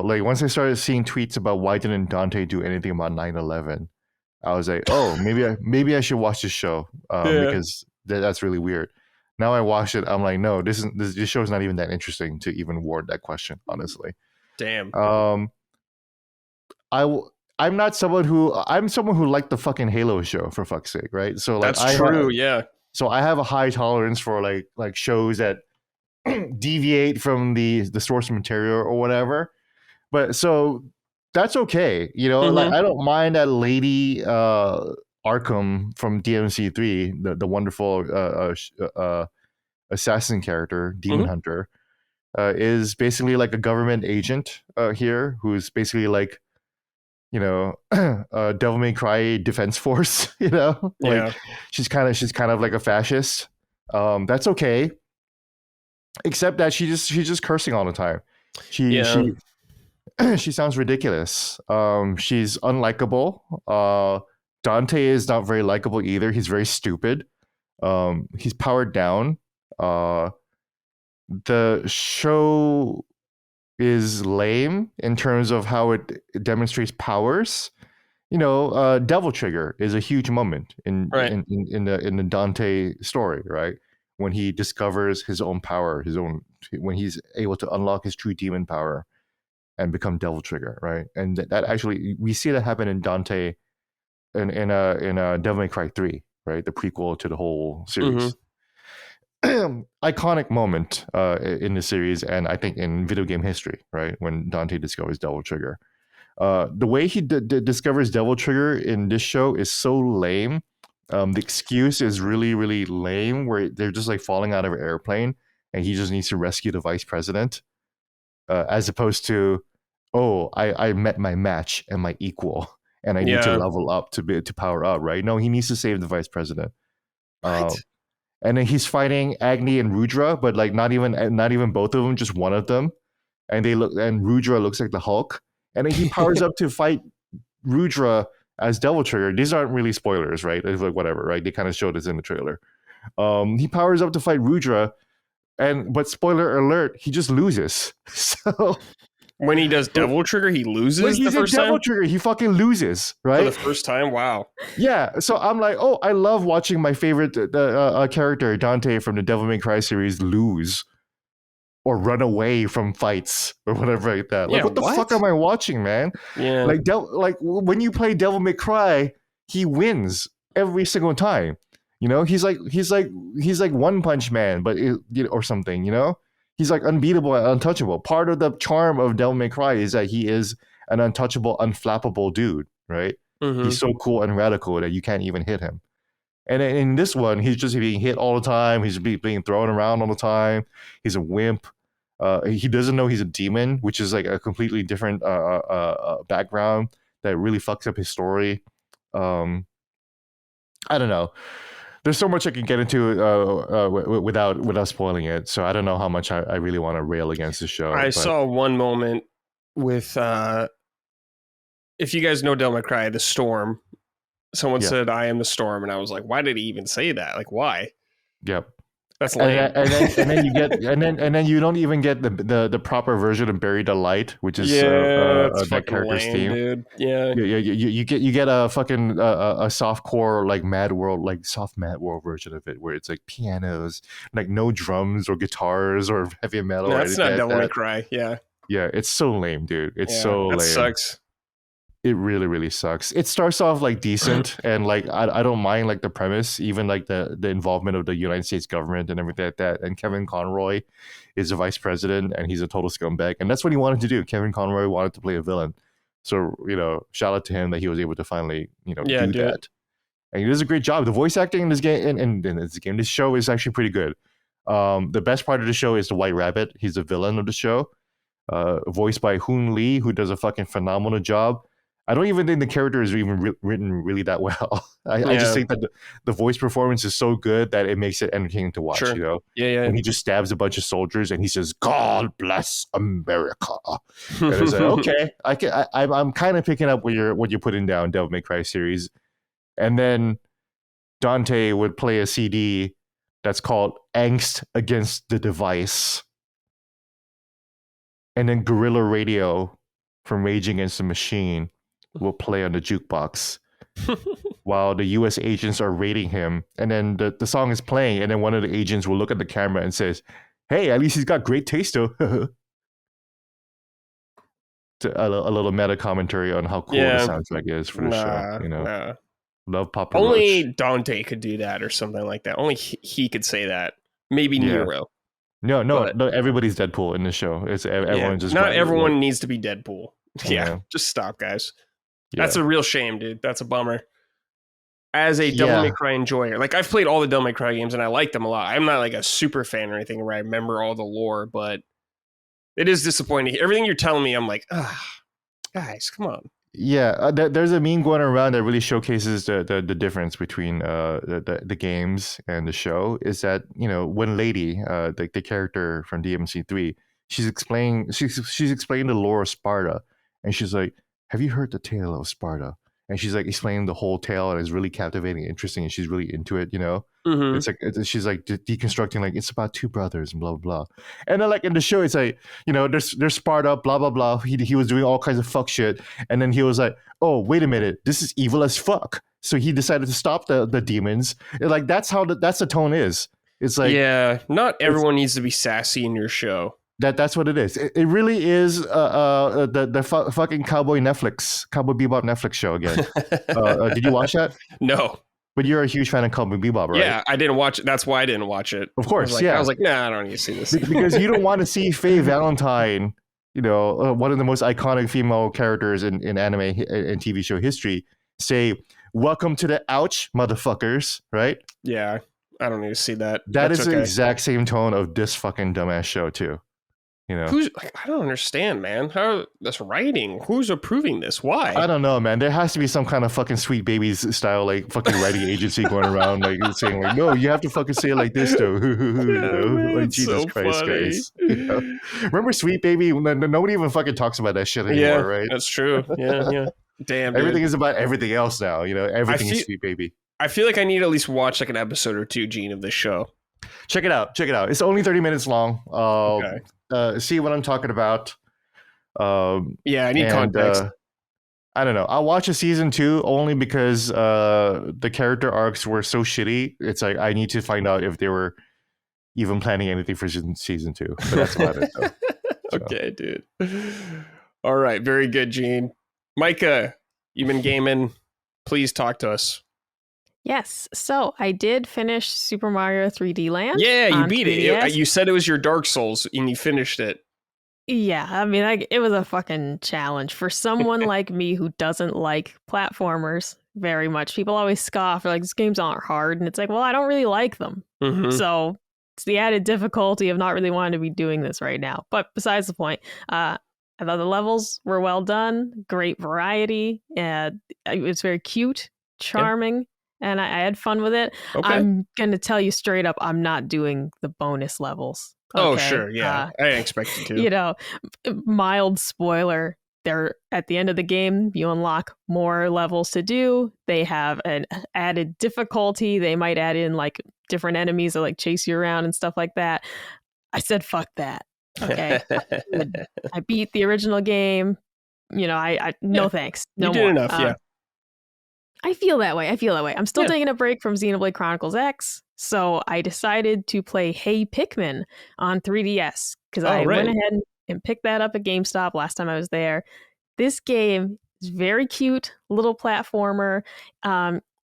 Like once I started seeing tweets about why didn't Dante do anything about 9/11, I was like, oh, maybe I should watch this show because that's really weird. Now I watch it, I'm like, no, this show is not even that interesting to even warrant that question, honestly. Damn. I'm someone who liked the fucking Halo show, for fuck's sake, right? So like that's true, yeah. So I have a high tolerance for like shows that deviate from the source material or whatever. But so that's okay, Mm-hmm. Like I don't mind that Lady Arkham from DMC3, the wonderful assassin character, Demon Hunter, is basically like a government agent here who's basically like, Devil May Cry Defense Force, like she's kind of like a fascist. That's okay, except that she's just cursing all the time. She sounds ridiculous. She's unlikable. Dante is not very likable either. He's very stupid. He's powered down. The show is lame in terms of how it demonstrates powers. Devil Trigger is a huge moment Right. in the Dante story, right? When he discovers his own power, when he's able to unlock his true demon power and become Devil Trigger, right? And that actually we see that happen in Dante in Devil May Cry 3, right? The prequel to the whole series. Iconic moment in the series, and I think in video game history, right? When Dante discovers Devil Trigger. The way he discovers Devil Trigger in this show is so lame. The excuse is really, really lame, where they're just like falling out of an airplane and he just needs to rescue the vice president, as opposed to, oh, I met my match and my equal, and I need to level up to power up, right? No, he needs to save the vice president. What? And then he's fighting Agni and Rudra, but like not even both of them, just one of them. And Rudra looks like the Hulk. And then he powers up to fight Rudra as Devil Trigger. These aren't really spoilers, right? It's like whatever, right? They kind of showed this in the trailer. He powers up to fight Rudra, but spoiler alert, he just loses. So when he does Devil Trigger, he loses. When he's the first in Devil time? Trigger, he fucking loses, right? For the first time, wow. Yeah, so I'm like, oh, I love watching my favorite character Dante from the Devil May Cry series lose or run away from fights or whatever like that. Like, what the fuck am I watching, man? Yeah. Like when you play Devil May Cry, he wins every single time. He's like One Punch Man, but or something. He's like unbeatable and untouchable. Part of the charm of Devil May Cry is that he is an untouchable, unflappable dude, right? Mm-hmm. He's so cool and radical that you can't even hit him. And in this one, he's just being hit all the time. He's being thrown around all the time. He's a wimp. He doesn't know he's a demon, which is like a completely different background that really fucks up his story. I don't know. There's so much I can get into without spoiling it. So I don't know how much I really want to rail against the show. I saw one moment with, if you guys know Devil May Cry, the storm. Someone said, "I am the storm," and I was like, "Why did he even say that? Like, why?" Yep. That's lame. And then you get and then you don't even get the proper version of Bury the Light, which is that character's lame, theme. Dude. Yeah. You get a fucking a softcore like Mad World, like soft Mad World version of it, where it's like pianos, like no drums or guitars or heavy metal. No, that's not Devil May Cry. Yeah. Yeah, it's so lame, dude. It's so lame. That sucks. It really, really sucks. It starts off like decent, and like I don't mind like the premise, even like the involvement of the United States government and everything like that. And Kevin Conroy is the vice president, and he's a total scumbag, and that's what he wanted to do. Kevin Conroy wanted to play a villain, so shout out to him that he was able to finally do that. And he does a great job. The voice acting in this game and this show is actually pretty good. The best part of the show is the White Rabbit. He's the villain of the show, voiced by Hoon Lee, who does a fucking phenomenal job. I don't even think the character is even written really that well. I just think that the voice performance is so good that it makes it entertaining to watch. Sure. When he just stabs a bunch of soldiers and he says, "God bless America." And it's like, okay, I'm kind of picking up what you're putting down, Devil May Cry series. And then Dante would play a CD that's called "Angst Against the Device," and then Guerrilla Radio from Rage Against the Machine will play on the jukebox while the US agents are raiding him. And then the song is playing, and then one of the agents will look at the camera and says, "Hey, at least he's got great taste though." a little meta commentary on how cool the soundtrack is for the show. Love Papa Only Roach. Dante could do that or something like that. Only he could say that. Maybe Nero. No, everybody's Deadpool in the show. It's everyone just not everyone needs to be Deadpool. Yeah, just stop, guys. That's a real shame, dude. That's a bummer. As a Devil May Cry enjoyer, like I've played all the Devil May Cry games and I like them a lot. I'm not like a super fan or anything where I remember all the lore, but it is disappointing. Everything you're telling me, I'm like, guys, come on. Yeah, there's a meme going around that really showcases the difference between the games and the show. Is that when Lady, the character from DMC3, she's explaining the lore of Sparta, and she's like, "Have you heard the tale of Sparta?" and she's like explaining the whole tale, and it's really captivating, interesting, and she's really into it. Mm-hmm. It's like she's like deconstructing, like it's about two brothers and blah blah blah. And then like in the show, it's like they're sparred up, blah blah blah. He was doing all kinds of fuck shit, and then he was like, oh wait a minute, this is evil as fuck. So he decided to stop the demons. And like that's the tone is. It's like, yeah, not everyone needs to be sassy in your show. That's what it is. It really is the fucking Cowboy Bebop Netflix show again. Did you watch that? No. But you're a huge fan of Cowboy Bebop, right? Yeah, I didn't watch it. That's why I didn't watch it. Of course, I yeah. I was like, nah, I don't need to see this. Because you don't want to see Faye Valentine, one of the most iconic female characters in anime and TV show history, say, welcome to the ouch, motherfuckers, right? Yeah, I don't need to see that. That's the exact same tone of this fucking dumbass show, too. Who's like, I don't understand, man. How that's writing? Who's approving this? Why? I don't know, man. There has to be some kind of fucking Sweet Babies style, like fucking writing agency going around, like saying, like, no, you have to fucking say it like this, though. Man, like Jesus so Christ, funny. guys. Remember Sweet Baby? Nobody even fucking talks about that shit anymore, right? That's true. Yeah. Damn. Everything is about everything else now. Everything is Sweet Baby. I feel like I need to at least watch like an episode or two, Gene, of this show. Check it out. It's only 30 minutes long. Okay. See what I'm talking about. Yeah, I need context. I don't know. I'll watch a season 2 only because the character arcs were so shitty. It's like I need to find out if they were even planning anything for season 2. But that's about it, though. Okay, dude. All right, very good, Gene. Micah, you've been gaming. Please talk to us. Yes. So I did finish Super Mario 3D Land. Yeah, you beat 3DS. it. You said it was your Dark Souls and you finished it. Yeah, I mean, it was a fucking challenge for someone like me who doesn't like platformers very much. People always scoff, like, these games aren't hard. And it's like, well, I don't really like them. Mm-hmm. So it's the added difficulty of not really wanting to be doing this right now. But besides the point, I thought the levels were well done, great variety. It's very cute, charming. Yeah. And I had fun with it. Okay. I'm going to tell you straight up, I'm not doing the bonus levels. Okay? Oh, sure. Yeah. I expected to. Mild spoiler. They're at the end of the game, you unlock more levels to do. They have an added difficulty. They might add in like different enemies that like chase you around and stuff like that. I said, fuck that. Okay. I beat the original game. I no thanks. No you did more. Enough, yeah. I feel that way. I'm still taking a break from Xenoblade Chronicles X, so I decided to play Hey Pikmin on 3DS because I went ahead and picked that up at GameStop last time I was there. This game is very cute, little platformer.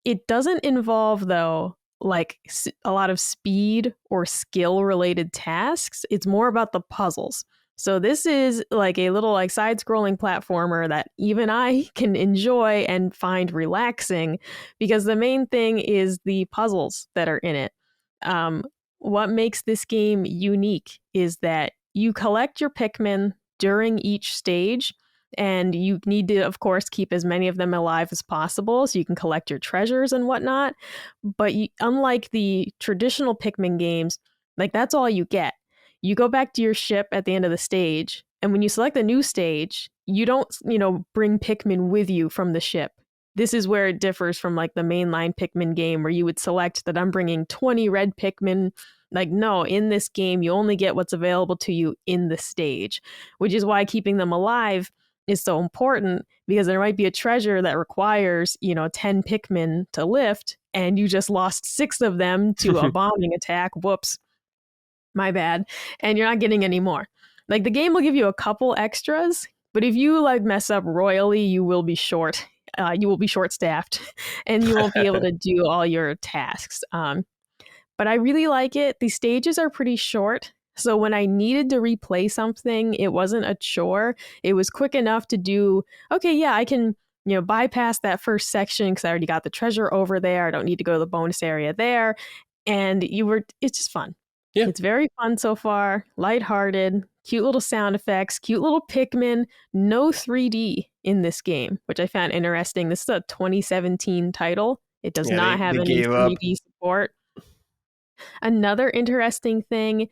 It doesn't involve, though, like a lot of speed or skill related tasks. It's more about the puzzles. So this is like a little like side-scrolling platformer that even I can enjoy and find relaxing because the main thing is the puzzles that are in it. What makes this game unique is that you collect your Pikmin during each stage, and you need to, of course, keep as many of them alive as possible so you can collect your treasures and whatnot. But unlike the traditional Pikmin games, like that's all you get. You go back to your ship at the end of the stage, and when you select a new stage, you don't, bring Pikmin with you from the ship. This is where it differs from like the mainline Pikmin game where you would select that I'm bringing 20 red Pikmin. Like, no, in this game, you only get what's available to you in the stage, which is why keeping them alive is so important because there might be a treasure that requires, 10 Pikmin to lift, and you just lost 6 of them to a bombing attack. Whoops. My bad. And you're not getting any more. Like the game will give you a couple extras, but if you like mess up royally, you will be short. You will be short-staffed and you won't be able to do all your tasks. But I really like it. The stages are pretty short. So when I needed to replay something, it wasn't a chore. It was quick enough to do, okay, yeah, I can, bypass that first section because I already got the treasure over there. I don't need to go to the bonus area there. And it's just fun. Yeah. It's very fun so far, lighthearted, cute little sound effects, cute little Pikmin, no 3D in this game, which I found interesting. This is a 2017 title. It does not have any 3D support. Another interesting thing,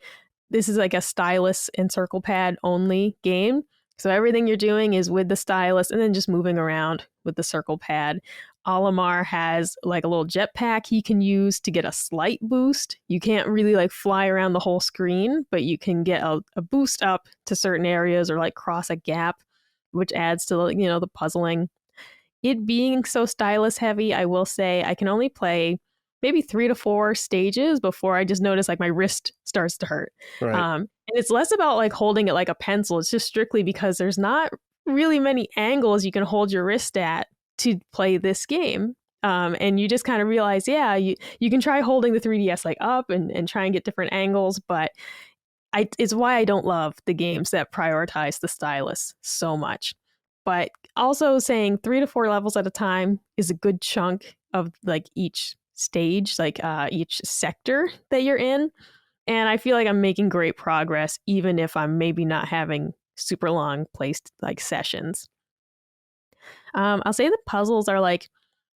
this is like a stylus and circle pad only game. So everything you're doing is with the stylus and then just moving around with the circle pad. Olimar has like a little jetpack he can use to get a slight boost. You can't really like fly around the whole screen, but you can get a boost up to certain areas or like cross a gap, which adds to the puzzling. It being so stylus heavy, I will say I can only play maybe 3 to 4 stages before I just notice like my wrist starts to hurt. Right. And it's less about like holding it like a pencil. It's just strictly because there's not really many angles you can hold your wrist at to play this game. And you just kind of realize, yeah, you can try holding the 3DS like up and try and get different angles, but it's why I don't love the games that prioritize the stylus so much. But also saying 3 to 4 levels at a time is a good chunk of like each stage, like each sector that you're in. And I feel like I'm making great progress, even if I'm maybe not having super long placed like sessions. I'll say the puzzles are like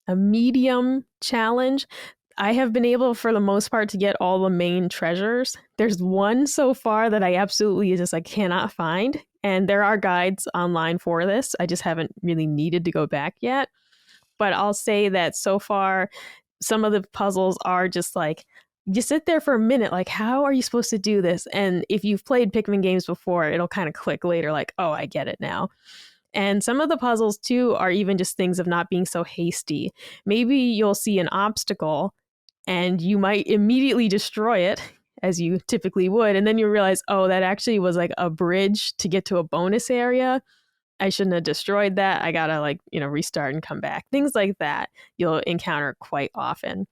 a medium challenge. I have been able, for the most part, to get all the main treasures. There's one so far that I absolutely just like cannot find. And there are guides online for this. I just haven't really needed to go back yet. But I'll say that so far, some of the puzzles are just like, you sit there for a minute, like, how are you supposed to do this? And if you've played Pikmin games before, it'll kind of click later, like, oh, I get it now. And some of the puzzles, too, are even just things of not being so hasty. Maybe you'll see an obstacle and you might immediately destroy it, as you typically would. And then you realize, oh, that actually was like a bridge to get to a bonus area. I shouldn't have destroyed that. I gotta restart and come back. Things like that you'll encounter quite often.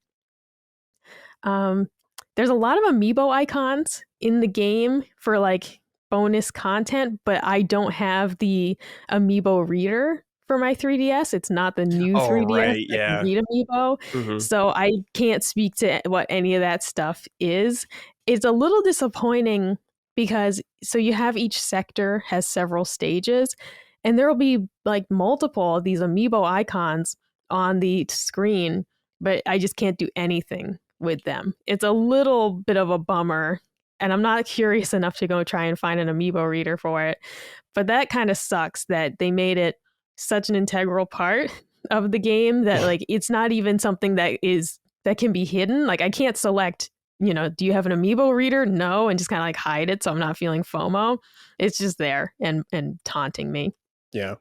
There's a lot of amiibo icons in the game for like bonus content, but I don't have the amiibo reader for my 3DS. It's not the new 3DS right, that can read amiibo. Mm-hmm. So I can't speak to what any of that stuff is. It's a little disappointing because so you have each sector has several stages and there will be like multiple of these amiibo icons on the screen, but I just can't do anything with them. It's a little bit of a bummer, and I'm not curious enough to go try and find an amiibo reader for it. But that kind of sucks that they made it such an integral part of the game that like it's not even something that can be hidden. Like I can't select, do you have an amiibo reader? No, and just kind of like hide it so I'm not feeling FOMO. It's just there and taunting me. Yeah.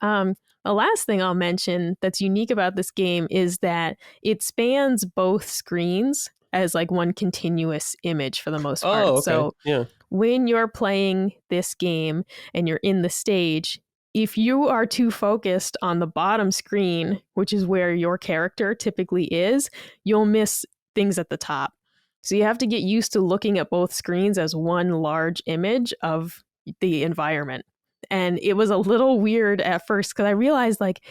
The last thing I'll mention that's unique about this game is that it spans both screens as like one continuous image for the most part. Oh, okay. So when you're playing this game and you're in the stage, if you are too focused on the bottom screen, which is where your character typically is, you'll miss things at the top. So you have to get used to looking at both screens as one large image of the environment. And it was a little weird at first because I realized like,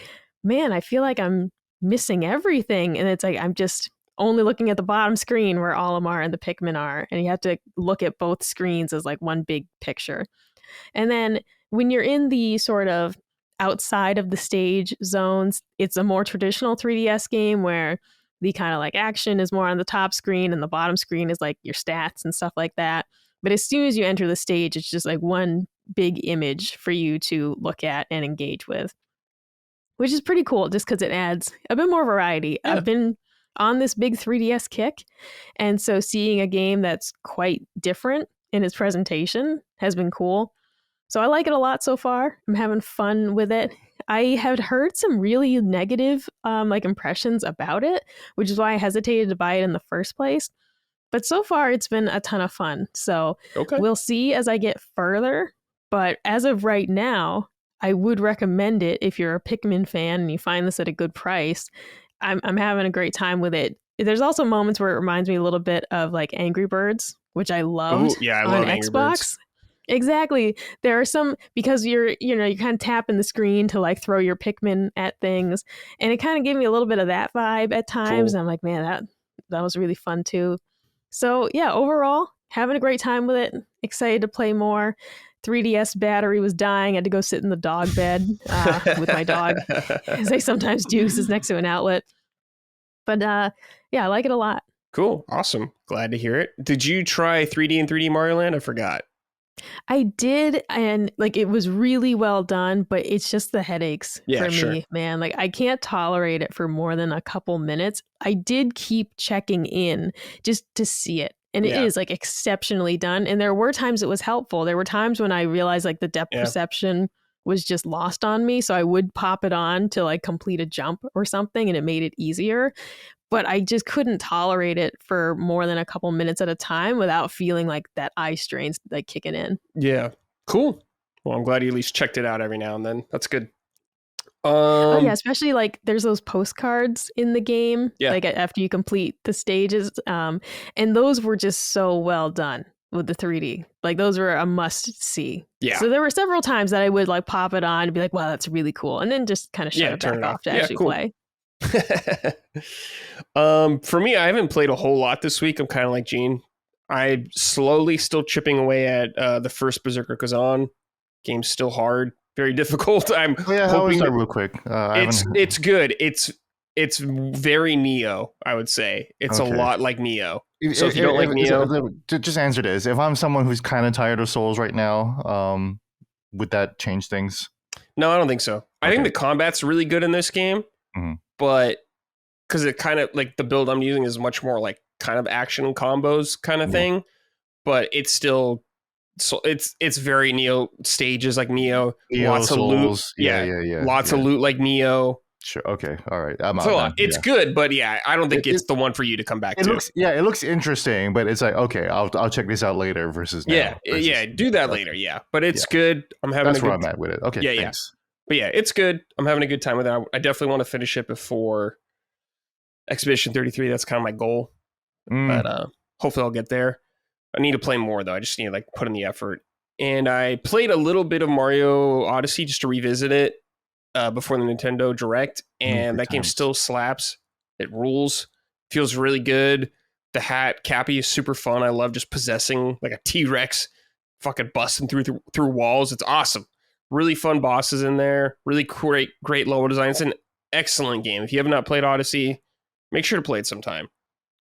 man, I feel like I'm missing everything. And it's like, I'm just only looking at the bottom screen where Olimar and the Pikmin are. And you have to look at both screens as like one big picture. And then when you're in the sort of outside of the stage zones, it's a more traditional 3DS game where the kind of like action is more on the top screen and the bottom screen is like your stats and stuff like that. But as soon as you enter the stage, it's just like one big image for you to look at and engage with, which is pretty cool just because it adds a bit more variety. Yeah. I've been on this big 3DS kick, and so seeing a game that's quite different in its presentation has been cool. So I like it a lot so far. I'm having fun with it. I had heard some really negative like impressions about it, which is why I hesitated to buy it in the first place. But so far, it's been a ton of fun. So We'll see as I get further. But as of right now, I would recommend it if you're a Pikmin fan and you find this at a good price. I'm having a great time with it. There's also moments where it reminds me a little bit of like Angry Birds, which I loved I on love Xbox. Angry Birds. Exactly. There are some, because you're kind of tapping the screen to like throw your Pikmin at things. And it kind of gave me a little bit of that vibe at times. Cool. And I'm like, man, that was really fun too. So yeah, overall, having a great time with it. Excited to play more. 3DS battery was dying. I had to go sit in the dog bed with my dog, as I sometimes do, because it's next to an outlet. But yeah, I like it a lot. Cool. Awesome. Glad to hear it. Did you try 3D and 3D Mario Land? I forgot. I did, and like it was really well done, but it's just the headaches for me, man. Like I can't tolerate it for more than a couple minutes. I did keep checking in just to see it. And it is like exceptionally done. And there were times it was helpful. There were times when I realized like the depth perception was just lost on me. So I would pop it on to like complete a jump or something, and it made it easier. But I just couldn't tolerate it for more than a couple minutes at a time without feeling like that eye strain's like kicking in. Yeah. Cool. Well, I'm glad you at least checked it out every now and then. That's good. Oh yeah, especially like there's those postcards in the game, like after you complete the stages, and those were just so well done with the 3D. Like those were a must see. Yeah. So there were several times that I would like pop it on and be like, "Wow, that's really cool," and then just kind of shut it back off to actually play. For me, I haven't played a whole lot this week. I'm kind of like Gene. I'm slowly still chipping away at the first Berserker Kazan. Game's still hard. Very difficult. I'm hoping that real quick. It's good. It's very Neo, I would say. It's a lot like Neo. So if you don't like Neo, just answer this. If I'm someone who's kind of tired of Souls right now, would that change things? No, I don't think so. I think the combat's really good in this game, but because it kind of like the build I'm using is much more like kind of action combos kind of thing, but it's still. So it's very Neo stages like Neo lots Souls. Of loot, lots of loot like Neo. Sure. Okay. All right. I'm so out. It's good, but I don't think it's the one for you to come back to. It looks interesting, but it's like okay, I'll check this out later versus now. Do that later. Yeah, but it's good. I'm having that's where I'm at with it. Okay. Thanks. But it's good. I'm having a good time with it. I definitely want to finish it before Expedition 33. That's kind of my goal, but hopefully I'll get there. I need to play more though. I just need to like put in the effort. And I played a little bit of Mario Odyssey just to revisit it before the Nintendo Direct, and that game still slaps. It rules. Feels really good. The hat Cappy is super fun. I love just possessing like a T-Rex, fucking busting through walls. It's awesome. Really fun bosses in there. Really great level design. It's an excellent game. If you have not played Odyssey, make sure to play it sometime.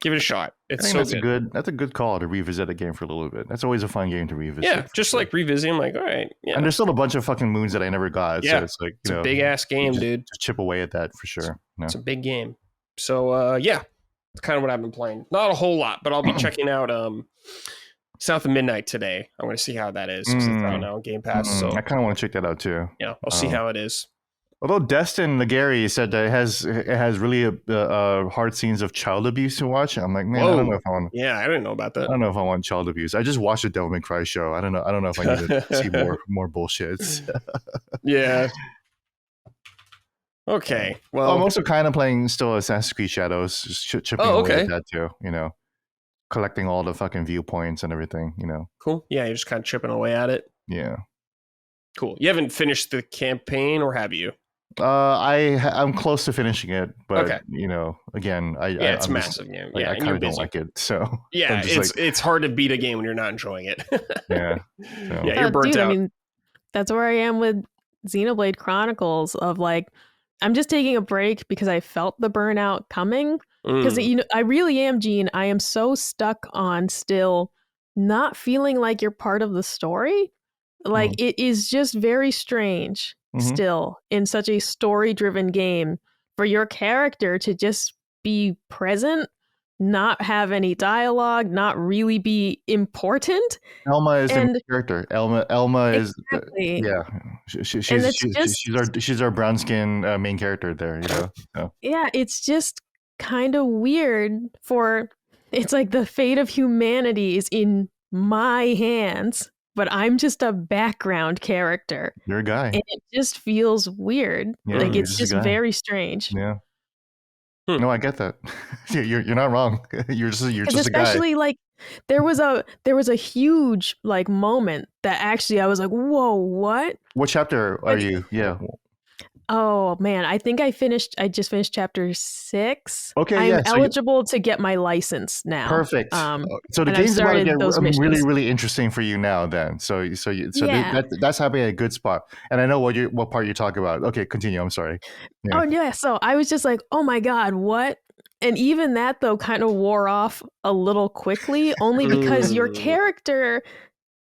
Give it a shot. It's so good. That's a good call to revisit a game for a little bit. That's always a fun game to revisit. Yeah, just like revisiting, like, all right. Yeah. And there's still a bunch of fucking moons that I never got. Yeah. So it's like, it's a big ass game, dude. Just chip away at that for sure. It's a big game. So, it's kind of what I've been playing. Not a whole lot, but I'll be checking out South of Midnight today. I'm going to see how that is. Because it's out now on Game Pass. So I kind of want to check that out too. Yeah, I'll see how it is. Although Destin Nagari said that it has really hard scenes of child abuse to watch. I'm like, man, I don't know if I want. Yeah, I didn't know about that. I don't know if I want child abuse. I just watched the Devil May Cry show. I don't know if I need to see more bullshit. Yeah. Okay. Well, I'm also kind of playing still Assassin's Creed Shadows, just chipping away at that too. Collecting all the fucking viewpoints and everything. Cool. Yeah, you're just kind of chipping away at it. Yeah. Cool. You haven't finished the campaign, or have you? I'm close to finishing it, but again, it's a massive game. Yeah, I kind of don't like it. So yeah, it's hard to beat a game when you're not enjoying it. Yeah, you're burnt out. I mean, that's where I am with Xenoblade Chronicles. Of like, I'm just taking a break because I felt the burnout coming. Because I really am, Gene. I am so stuck on still not feeling like you're part of the story. Like it is just very strange. Still in such a story-driven game for your character to just be present, not have any dialogue, not really be important. Elma is the character. Elma is she's our brown skin main character there. So. Yeah, it's just kind of weird. It's like the fate of humanity is in my hands. But I'm just a background character. You're a guy. And it just feels weird. Yeah, like it's just very strange. Yeah. No, I get that. You're not wrong. You're just a guy. Especially like there was a huge like moment that actually I was like, whoa, what? What chapter are you? Yeah. Oh man, I think I just finished chapter 6. Okay, I'm eligible to get my license now. Perfect. So the game's about to get really, really interesting for you now. Then, that's happening at a good spot. And I know what part you're talking about. Okay, continue. I'm sorry. Yeah. Oh yeah. So I was just like, oh my god, what? And even that though kind of wore off a little quickly, only because your character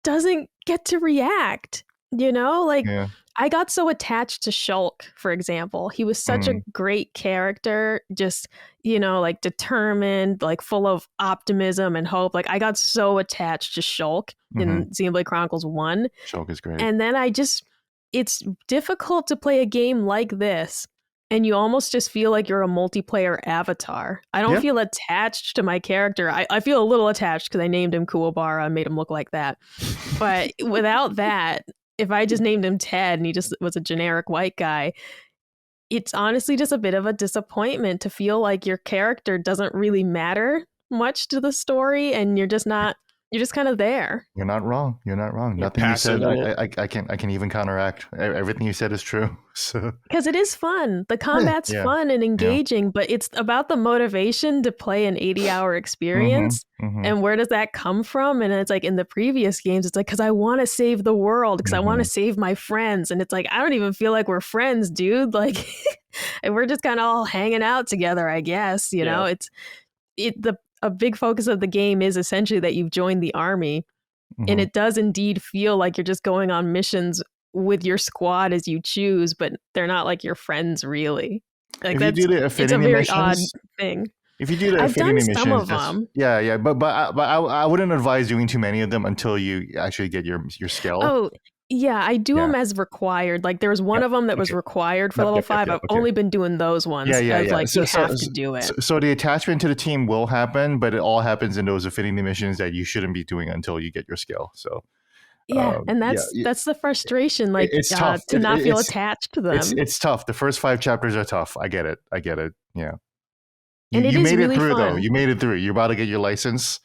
doesn't get to react. You know, like Yeah. I got so attached to Shulk, for example. He was such a great character, just, you know, like determined, like full of optimism and hope. Like I got so attached to Shulk in Xenoblade Chronicles 1. Shulk is great. And then it's difficult to play a game like this. And you almost just feel like you're a multiplayer avatar. I don't feel attached to my character. I feel a little attached because I named him Kuwabara and made him look like that. But without that, if I just named him Ted and he just was a generic white guy, it's honestly just a bit of a disappointment to feel like your character doesn't really matter much to the story and you're just kind of there. You're not wrong. You're not wrong. You're Nothing you said, passive. I can even counteract. Everything you said is true. So because it is fun. The combat's fun and engaging, but it's about the motivation to play an 80-hour experience. And where does that come from? And it's like in the previous games, it's like, because I want to save the world, because I want to save my friends. And it's like, I don't even feel like we're friends, dude. Like, and we're just kind of all hanging out together, I guess. You know, a big focus of the game is essentially that you've joined the army. And it does indeed feel like you're just going on missions with your squad as you choose, but they're not like your friends really. Like it's a very odd thing. If you do the I've done missions, some of them. Yeah, but I wouldn't advise doing too many of them until you actually get your skill. Oh, yeah, I do them as required. Like there was one of them that was required for level 5. I've only been doing those ones. Like you have to do it. So the attachment to the team will happen, but it all happens in those affinity missions that you shouldn't be doing until you get your skill. So and that's the frustration, like it's tough to not feel attached to them. It's tough. The first 5 chapters are tough. I get it. Yeah. And you made really it through, fun. though. You made it through. You're about to get your license.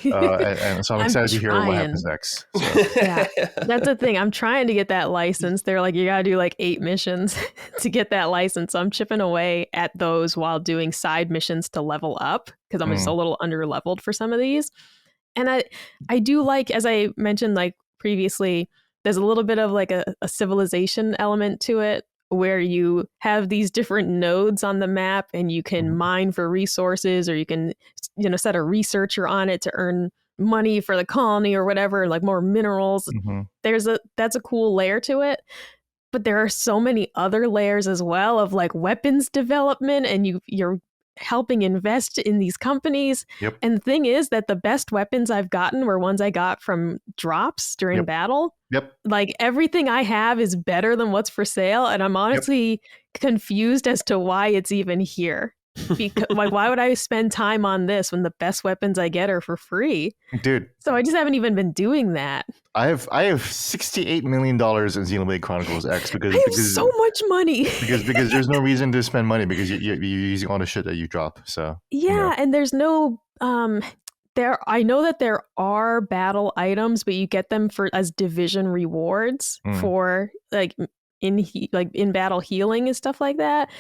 And so I'm excited to hear what happens next. So. Yeah, that's the thing. I'm trying to get that license. They're like, you got to do like 8 missions to get that license. So I'm chipping away at those while doing side missions to level up because I'm just a little under leveled for some of these. And I do like, as I mentioned like previously, there's a little bit of like a civilization element to it, where you have these different nodes on the map and you can mine for resources, or you can, you know, set a researcher on it to earn money for the colony or whatever, like more minerals. That's a cool layer to it. But there are so many other layers as well of like weapons development, and you're helping invest in these companies. And the thing is that the best weapons I've gotten were ones I got from drops during battle. Like everything I have is better than what's for sale, and I'm honestly confused as to why it's even here. Because like, why would I spend time on this when the best weapons I get are for free, dude? So I just haven't even been doing that. I have $68 million in Xenoblade Chronicles X because I have so much money because there's no reason to spend money because you're using all the shit that you drop. So and there's no I know that there are battle items, but you get them as division rewards for like in battle healing and stuff like that.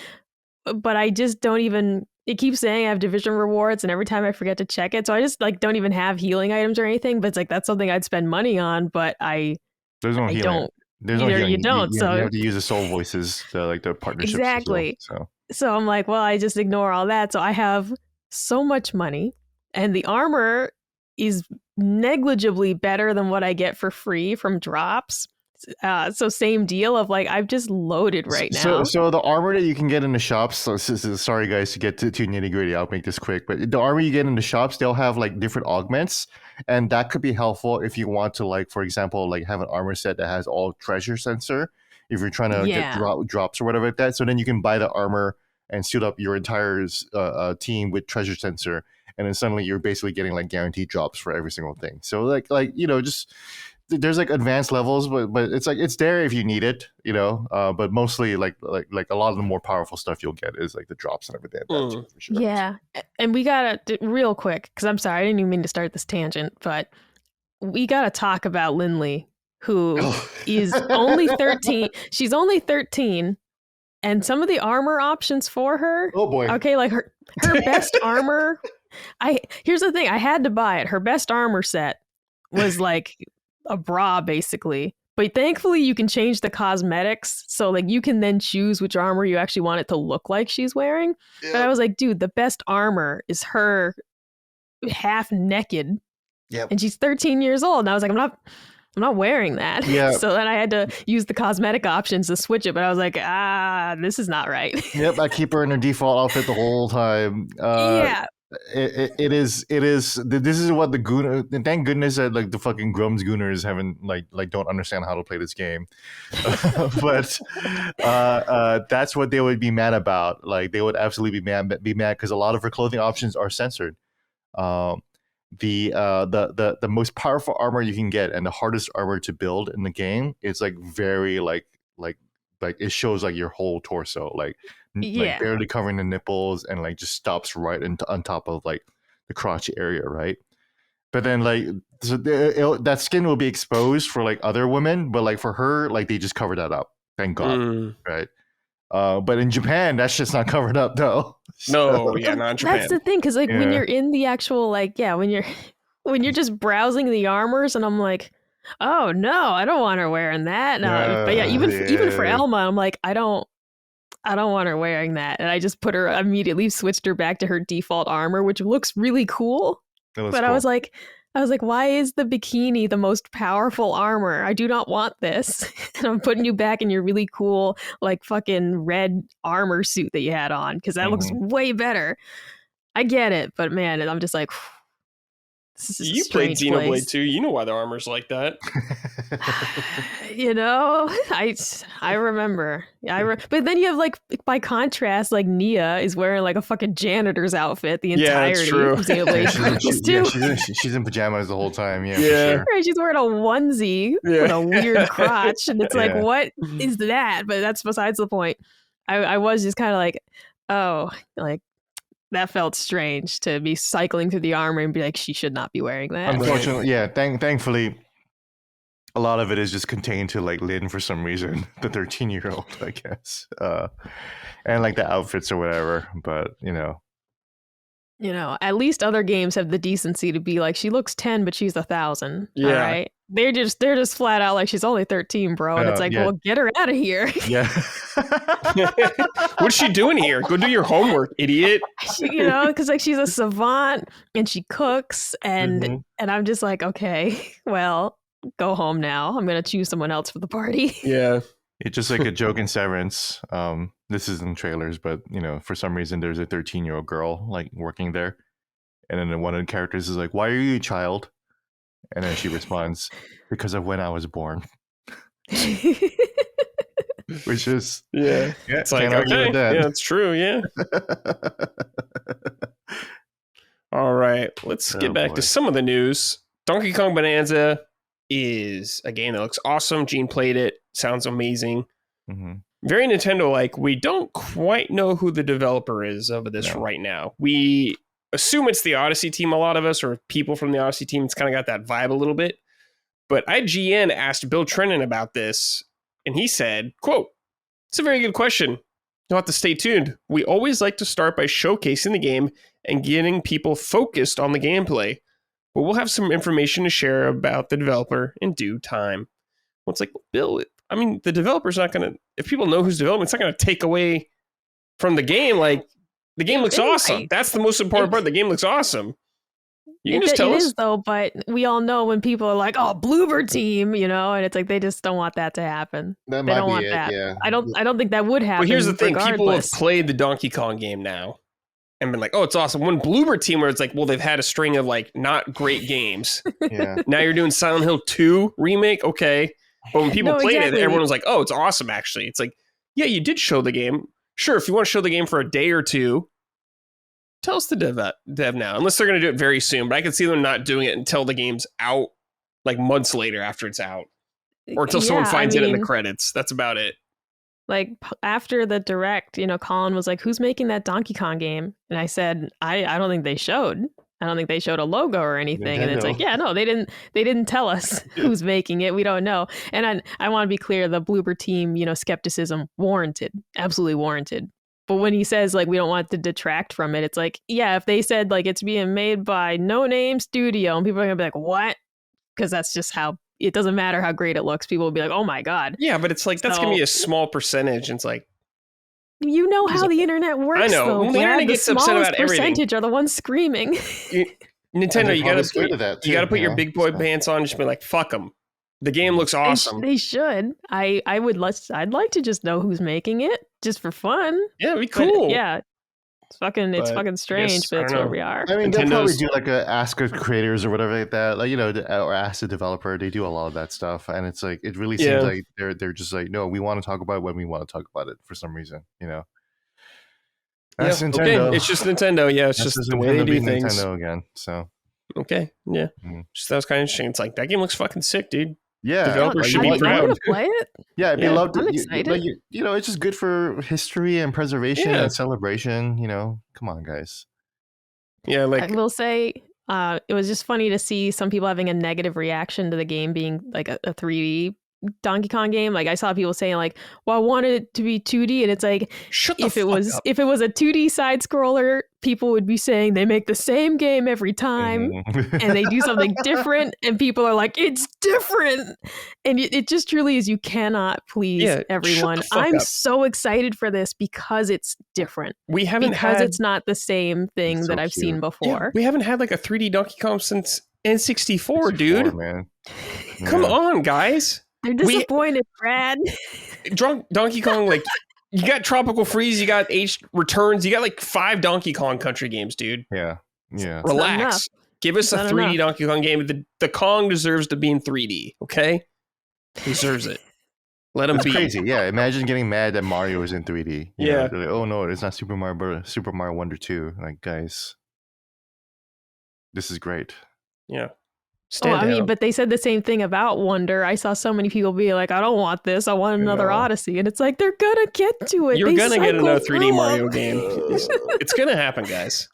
But I just don't even. It keeps saying I have division rewards, and every time I forget to check it, so I just like don't even have healing items or anything. But it's like that's something I'd spend money on, but there's no I healing. don't. There's no healing. You don't. You so have to use the soul voices, the partnerships. Exactly. Well, so I'm like, well, I just ignore all that. So I have so much money, and the armor is negligibly better than what I get for free from drops. So same deal of like I've just loaded right now. So the armor that you can get in the shops. So sorry guys to get too nitty gritty. I'll make this quick. But the armor you get in the shops, they'll have like different augments, and that could be helpful if you want to, like, for example, like have an armor set that has all treasure sensor. If you're trying to get drops or whatever like that, so then you can buy the armor and suit up your entire team with treasure sensor, and then suddenly you're basically getting like guaranteed drops for every single thing. So like you know, just. There's like advanced levels, but it's like it's there if you need it, you know. But mostly like a lot of the more powerful stuff you'll get is like the drops and everything. For sure. Yeah, and we gotta real quick because I'm sorry I didn't even mean to start this tangent, but we gotta talk about Lindley, who is only 13. She's only 13, and some of the armor options for her. Oh boy. Okay, like her best armor. Here's the thing. I had to buy it. Her best armor set was like a bra basically, but thankfully you can change the cosmetics, so like you can then choose which armor you actually want it to look like she's wearing. But I was like, dude, the best armor is her half naked, and she's 13 years old, and I was like, I'm not wearing that. Yeah. So then I had to use the cosmetic options to switch it, but I was like, this is not right. Yep, I keep her in her default outfit the whole time. Yeah. It is. This is what the Gooner. Thank goodness that like the fucking Grums Gooners haven't like don't understand how to play this game. But that's what they would be mad about. Like they would absolutely be mad because a lot of her clothing options are censored. The most powerful armor you can get and the hardest armor to build in the game, it's like very like it shows like your whole torso, like barely covering the nipples, and like just stops right on top of like the crotch area, right? But then like that skin will be exposed for like other women, but like for her, like they just cover that up. Thank God, right? But in Japan, that shit's not covered up though. No, yeah, not in Japan. That's the thing, because like when you're in the actual when you're just browsing the armors, and I'm like, oh no, I don't want her wearing that. No, but even for Elma, I'm like, I don't want her wearing that, and I just immediately switched her back to her default armor, which looks really cool. But cool. I was like, why is the bikini the most powerful armor? I do not want this. And I'm putting you back in your really cool, like fucking red armor suit that you had on, because that looks way better. I get it, but man, I'm just like, this is you played Xenoblade 2. You know why the armor's like that. I remember. But then you have like, by contrast, like Nia is wearing like a fucking janitor's outfit the entirety of Xenoblade. She's in pajamas the whole time. Yeah. For sure. Right, she's wearing a onesie with a weird crotch, and it's like, what is that? But that's besides the point. I was just kind of like, oh, like, that felt strange to be cycling through the armor and be like, she should not be wearing that. Unfortunately, thankfully, a lot of it is just contained to like Lynn for some reason, the 13-year-old, I guess, and like the outfits or whatever. But at least other games have the decency to be like, she looks 10, but she's 1,000. Yeah. All right. They're just flat out like, she's only 13, bro. And it's like, well, get her out of here. Yeah. What's she doing here? Go do your homework, idiot. Because like she's a savant and she cooks, and I'm just like, okay, well, go home now. I'm gonna choose someone else for the party. Yeah. It's just like a joke in Severance. This is in trailers, but for some reason there's a 13-year-old girl like working there, and then one of the characters is like, "Why are you a child?" And then she responds, "Because of when I was born." Which is it's like, okay, yeah, it's true, yeah. All right, let's get back to some of the news. Donkey Kong Bananza is a game that looks awesome. Gene played it, sounds amazing. Very Nintendo like. We don't quite know who the developer is of this right now. We assume it's the Odyssey team, a lot of us, or people from the Odyssey team. It's kind of got that vibe a little bit. But IGN asked Bill Trennan about this, and he said, quote, "It's a very good question. You'll have to stay tuned. We always like to start by showcasing the game and getting people focused on the gameplay. But we'll have some information to share about the developer in due time." Well, it's like, Bill, I mean, the developer's not going to, if people know who's developing, it's not going to take away from the game. Like, the game looks awesome. That's the most important part. The game looks awesome. You can just tell us. It is, though, but we all know when people are like, "Oh, Bloober Team," and it's like they just don't want that to happen. They don't want that. Yeah. I don't think that would happen. But here's the thing: people have played the Donkey Kong game now and been like, "Oh, it's awesome." When Bloober Team, where it's like, well, they've had a string of like not great games. Now you're doing Silent Hill 2 remake, okay. But when people played it, everyone was like, "Oh, it's awesome." Actually, it's like, yeah, you did show the game. Sure, if you want to show the game for a day or two, tell us the dev now, unless they're going to do it very soon. But I can see them not doing it until the game's out, like months later after it's out, or until someone finds it in the credits. That's about it. Like after the direct, Colin was like, "Who's making that Donkey Kong game?" And I said, "I don't think they showed. I don't think they showed a logo or anything." Nintendo. And it's like, yeah, no, they didn't tell us who's making it. We don't know. And I want to be clear, the Bloober Team, skepticism warranted, absolutely warranted. But when he says like we don't want to detract from it, it's like, yeah, if they said like it's being made by No Name Studio, and people are gonna be like, what? Because that's just how it doesn't matter how great it looks. People will be like, oh my god. Yeah, but it's like that's gonna be a small percentage. And it's like, you know how the internet works. I know. Though, the internet gets upset about everything. Percentage are the ones screaming. Nintendo, you gotta put your big boy pants on and just be like, fuck them. The game looks awesome. They should. I'd like to just know who's making it, just for fun. Yeah, it'd be cool. But yeah, it's fucking strange, but it's where we are. I mean, they'll probably do like a ask the creators or whatever like that, like or ask the developer. They do a lot of that stuff, and it's like it really seems like they're just like, no, we want to talk about it when we want to talk about it for some reason, That's Nintendo. Okay. It's just Nintendo. Yeah, it's just the way they do things. Nintendo again. So okay, yeah, that was kind of interesting. It's like that game looks fucking sick, dude. Yeah, developers should be proud. I'm gonna play it. Yeah, I'd be loved. I'm excited. It's just good for history and preservation and celebration. Come on, guys. Yeah, like I will say, it was just funny to see some people having a negative reaction to the game being like a 3D Donkey Kong game. Like I saw people saying like, well, I wanted it to be 2D, and it's like, if it was a 2D side scroller, people would be saying they make the same game every time and they do something different, and people are like, it's different, and it just truly is. You cannot please everyone. I'm so excited for this because it's different. We haven't because it's not the same thing that I've seen before. Yeah, we haven't had like a 3D Donkey Kong since N64, dude. Man. Come on, guys. They're disappointed, Brad. Donkey Kong, like, you got Tropical Freeze, you got H Returns, you got like 5 Donkey Kong Country games, dude. Yeah. Relax. Give us a 3D Donkey Kong game. The Kong deserves to be in 3D, okay? Deserves it. Let him be. Crazy. Yeah, imagine getting mad that Mario is in 3D. Yeah. They're like, oh no, it's not Super Mario Wonder 2. Like, guys, this is great. Yeah. But they said the same thing about Wonder. I saw so many people be like, I don't want this. I want another Odyssey. And it's like, they're going to get to it. You're going to get another 3D Mario game. It's going to happen, guys.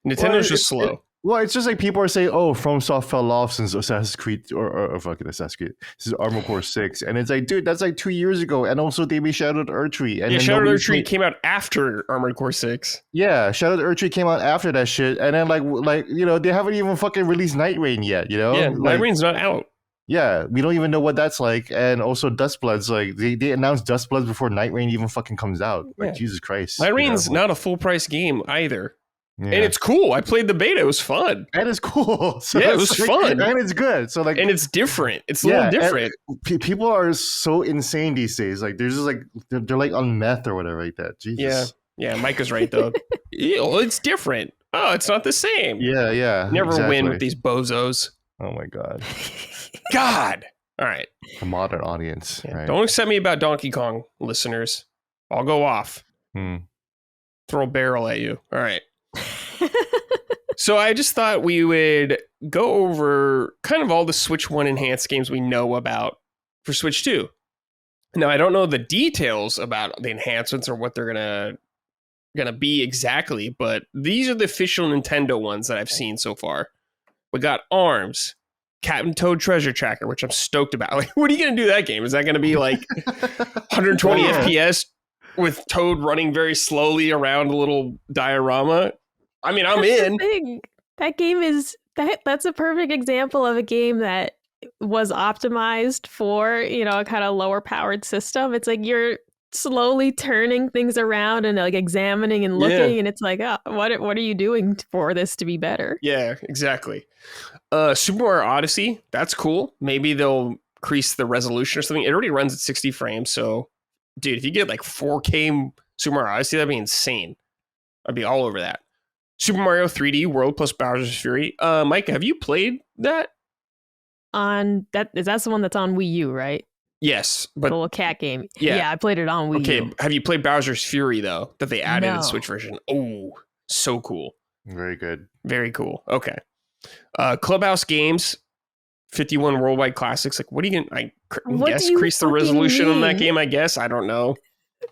Nintendo's just slow. Well, it's just like people are saying, oh, FromSoft fell off since Assassin's Creed or fucking Assassin's Creed. This is Armored Core 6. And it's like, dude, that's like 2 years ago. And also they made Shadow Earthtree. And Shadow Earthtree came out after Armored Core 6. Yeah, Shadow Earthtree came out after that shit. And then they haven't even fucking released Night Rain yet, Yeah, Night Rain's not out. Yeah, we don't even know what that's like. And also Dustbloods, like they announced Dustbloods before Night Rain even fucking comes out. Like, Jesus Christ. Night Rain's not a full price game either. Yeah. And it's cool. I played the beta. It was fun. And it's cool. So it was fun. And it's good. So like, and it's different. It's a little different. People are so insane these days. Like they're just like they're like on meth or whatever like that. Jesus. Yeah. Micah's right though. It's different. Oh, it's not the same. Yeah. Never win with these bozos. Oh my god. God. All right. The modern audience. Yeah. Right? Don't accept me about Donkey Kong, listeners. I'll go off. Throw a barrel at you. All right. So I just thought we would go over kind of all the Switch 1 enhanced games we know about for Switch 2. Now, I don't know the details about the enhancements or what they're gonna be exactly, but these are the official Nintendo ones that I've seen so far. We got ARMS, Captain Toad Treasure Tracker, which I'm stoked about. Like, what are you gonna do that game? Is that gonna be like 120 FPS with Toad running very slowly around a little diorama? I mean, I'm in. That game is that's a perfect example of a game that was optimized for, a kind of lower powered system. It's like you're slowly turning things around and like examining and looking, and it's like, oh, what are you doing for this to be better? Yeah, exactly. Super Mario Odyssey, that's cool. Maybe they'll increase the resolution or something. It already runs at 60 frames, so dude, if you get like 4K Super Mario Odyssey, that'd be insane. I'd be all over that. Super Mario 3D World plus Bowser's Fury. Mike, have you played that? That's the one that's on Wii U, right? Yes, but the little cat game. Yeah, I played it on Wii U. Okay, have you played Bowser's Fury though? That they added in the Switch version. Oh, so cool. Very good. Very cool. Okay. Clubhouse Games, 51 Worldwide Classics. Like, what are you gonna? Increase the resolution on that game. I guess I don't know.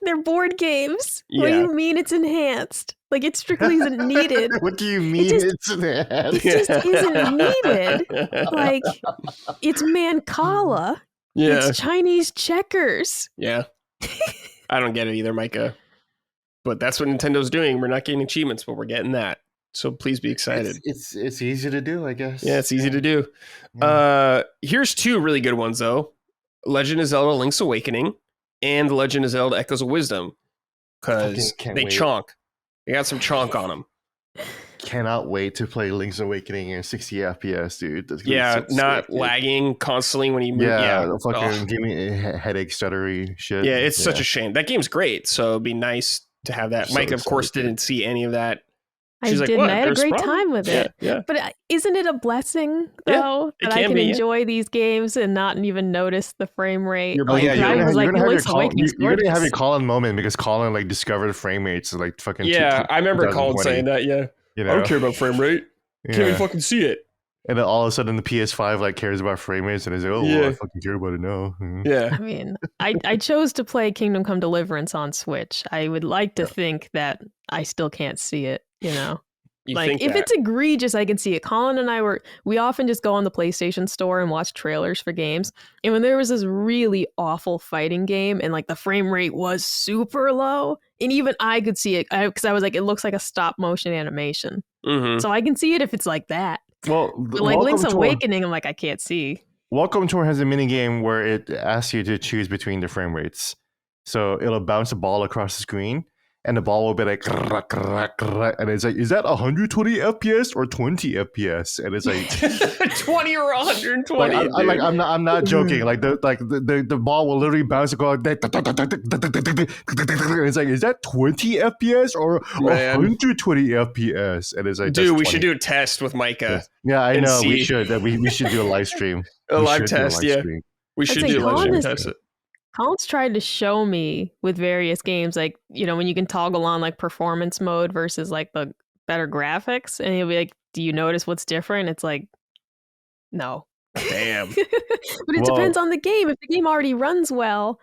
They're board games. Yeah. What do you mean it's enhanced? Like, it strictly isn't needed. What do you mean it's enhanced? It just isn't needed. Like, it's Mancala. Yeah. It's Chinese checkers. Yeah. I don't get it either, Micah. But that's what Nintendo's doing. We're not getting achievements, but we're getting that. So please be excited. It's easy to do, I guess. Yeah, it's easy to do. Yeah. Here's 2 really good ones, though. Legend of Zelda Link's Awakening and The Legend of Zelda Echoes of Wisdom. Because they chonk. They got some chonk on them. cannot wait to play Link's Awakening in 60 FPS, dude. That's gonna be Yeah, so not sick, dude. lagging constantly when you move. Yeah, Yeah, fucking give me headache, stuttery shit. Yeah, it's such a shame. That game's great, so it'd be nice to have that. So Mike, of course, excited, didn't see any of that. I She's like, didn't. what? I had a There's great problem? time with it. Yeah. But isn't it a blessing, Yeah, though, it that I can can be, yeah. enjoy these games and not even notice the frame rate? You're Oh yeah, playing you're I gonna have Link's Awakening's you're gonna have your gorgeous. Colin moment because Colin like discovered frame rates like fucking Yeah, I remember Colin 2020, saying that. Yeah, you I know? don't care about frame rate. Can't even fucking see it. And then all of a sudden the PS5 like cares about frame rates and is like, oh well, I fucking care about it now. Yeah, I mean, I chose to play Kingdom Come Deliverance on Switch. I would like to think that I still can't see it, you know? you Like, think if that. it's egregious, I can see it. Colin and we often just go on the PlayStation Store and watch trailers for games. And when there was this really awful fighting game and like the frame rate was super low, and even I could see it because I was like, it looks like a stop motion animation. Mhm. So I can see it if it's like that. Well, But like Link's Awakening, I'm like, I can't see. Welcome Tour has a mini game where it asks you to choose between the frame rates. So it'll bounce a ball across the screen, and the ball will be like, and it's like, is that 120 FPS or 20 FPS? And it's like 20 or 120. I'm not joking. Like the ball will literally bounce and go. And it's like, is that 20 FPS or 120 FPS? And it's like, dude, we should do a test with Micah. Yeah, I know. see. We should. We should do a live stream. A live test. Yeah, we should do a live stream test. Colin's tried to show me with various games, like, you know, when you can toggle on like performance mode versus like the better graphics, and he'll be like, do you notice what's different? It's like, no. Damn. But it depends on the game. If the game already runs well,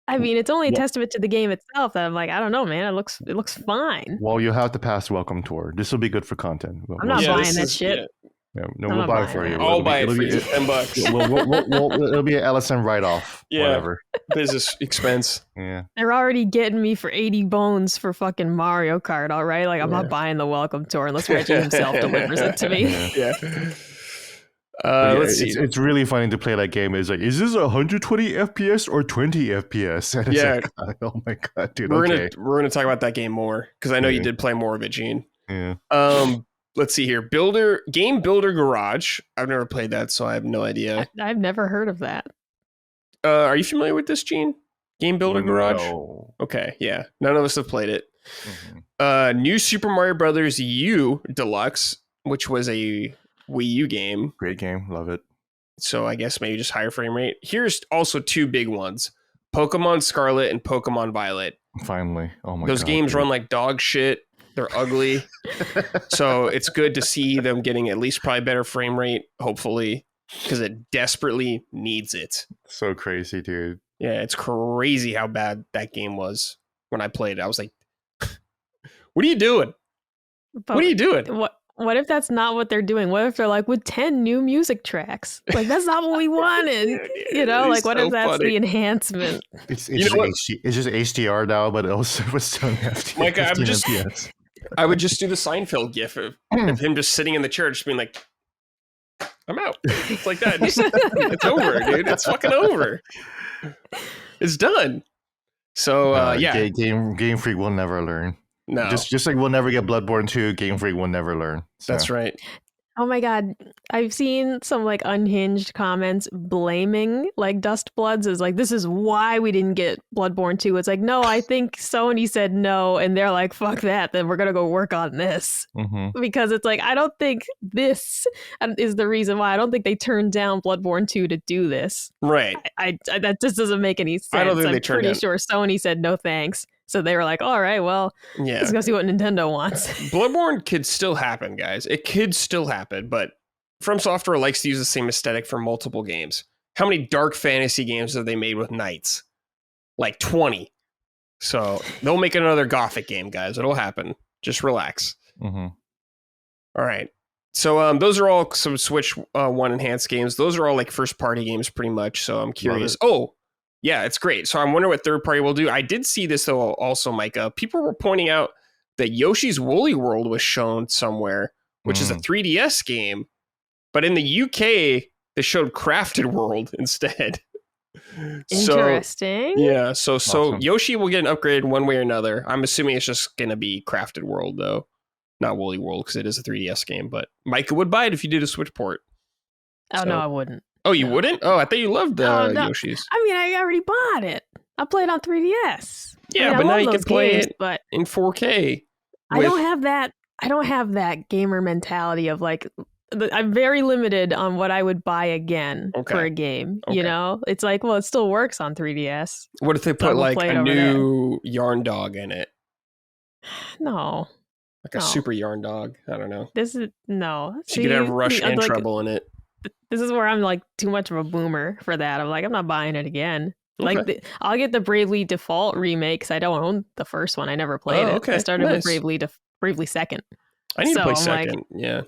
I mean, it's only a testament to the game itself that I'm like, I don't know, man. It looks fine. Well, you have to pass Welcome Tour. This will be good for content. I'm not buying that shit. Yeah. Yeah, no, we'll buy it for you. I'll buy it for you. $10. It'll be an LSM write-off. Yeah. Whatever. Business expense. Yeah. They're already getting me for 80 bones for fucking Mario Kart, all right? Like, I'm not buying the Welcome Tour unless Reggie himself delivers it to me. Yeah. Let's see. It's really funny to play that game. It's like, is this 120 FPS or 20 FPS? And it's like, oh my god, dude. We're gonna talk about that game more because I know you did play more of it, Gene. Yeah. Let's see here. Game Builder Garage. I've never played that, so I have no idea. I've never heard of that. Are you familiar with this, Gene? Game Builder Garage? No. Okay, yeah. None of us have played it. Mm-hmm. New Super Mario Brothers U Deluxe, which was a Wii U game. Great game. Love it. So I guess maybe just higher frame rate. Here's also two big ones. Pokemon Scarlet and Pokemon Violet. Finally. Oh my god. Those games run like dog shit. They're ugly. So it's good to see them getting at least probably better frame rate, hopefully, because it desperately needs it. So crazy, dude. Yeah, it's crazy how bad that game was when I played it. I was like, what are you doing? But what are you doing? What if that's not what they're doing? What if they're like, with 10 new music tracks? Like, that's not what we wanted. You know, like, what if that's the enhancement? It's just HDR now, but it also was still hefty. Micah, I would just do the Seinfeld gif of him just sitting in the church being like, I'm out. It's like that. It's over, dude. It's fucking over. It's done. So, yeah. Game Freak will never learn. No. Just like we'll never get Bloodborne 2, Game Freak will never learn. So. That's right. Oh my god, I've seen some like unhinged comments blaming like Dust Bloods as like, this is why we didn't get Bloodborne 2. It's like, no, I think Sony said no, and they're like, fuck that, then we're gonna go work on this. Because it's like, I don't think this is the reason why. I don't think they turned down Bloodborne 2 to do this. Right. I that just doesn't make any sense. I don't think I'm they turned pretty down. sure Sony said no thanks. So they were like, all right, well, let's go see what Nintendo wants. Bloodborne could still happen, guys. It could still happen, but From Software likes to use the same aesthetic for multiple games. How many dark fantasy games have they made with knights? Like 20. So they'll make another Gothic game, guys. It'll happen. Just relax. All right. So those are all some Switch One enhanced games. Those are all like first party games pretty much. So I'm curious. Oh, yeah, it's great. So I'm wondering what third party will do. I did see this though also, Micah. People were pointing out that Yoshi's Woolly World was shown somewhere, which is a 3DS game. But in the UK, they showed Crafted World instead. Interesting. Yeah, so awesome. Yoshi will get an upgrade one way or another. I'm assuming it's just going to be Crafted World, though. not Woolly World because it is a 3DS game, but Micah would buy it if you did a Switch port. Oh, no, I wouldn't. Oh, you wouldn't? Oh, I thought you loved the Yoshis. I mean, I already bought it. I played on 3DS. Yeah, but now you can play it in 4K. I don't have that gamer mentality of like, I'm very limited on what I would buy again for a game. Okay. You know, it's like, well, it still works on 3DS. What if they put like a new Yarn Dog in it? No. Like a super Yarn Dog. I don't know. No. So you could have Rush and Treble in it. This is where I'm like too much of a boomer for that. I'm like, I'm not buying it again. Okay. Like, I'll get the Bravely Default remake because I don't own the first one. I never played it. Okay. I started with Bravely Second. I need to play Second. Yeah.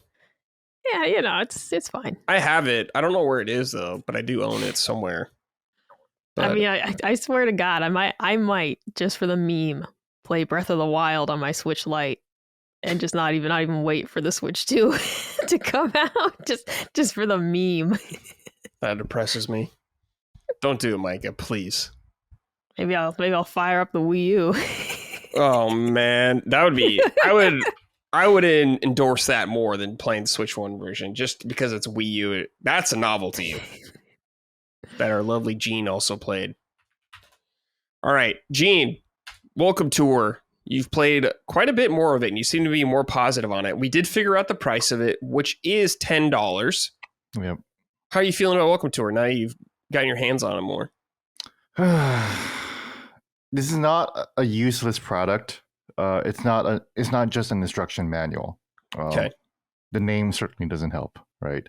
Yeah, you know, it's fine. I have it. I don't know where it is though, but I do own it somewhere. But... I mean, I swear to God, I might just for the meme play Breath of the Wild on my Switch Lite and just not even wait for the Switch 2 to come out just for the meme. That depresses me. Don't do it, Micah, please. Maybe I'll fire up the Wii U. Oh man, that would be. I would endorse that more than playing the Switch 1 version, just because it's Wii U. That's a novelty that our lovely Gene also played. All right, Gene, welcome tour. You've played quite a bit more of it, and you seem to be more positive on it. We did figure out the price of it, which is $10. Yep. How are you feeling about Welcome Tour now you've gotten your hands on it more? This is not a useless product. It's not just an instruction manual. Okay. The name certainly doesn't help, right?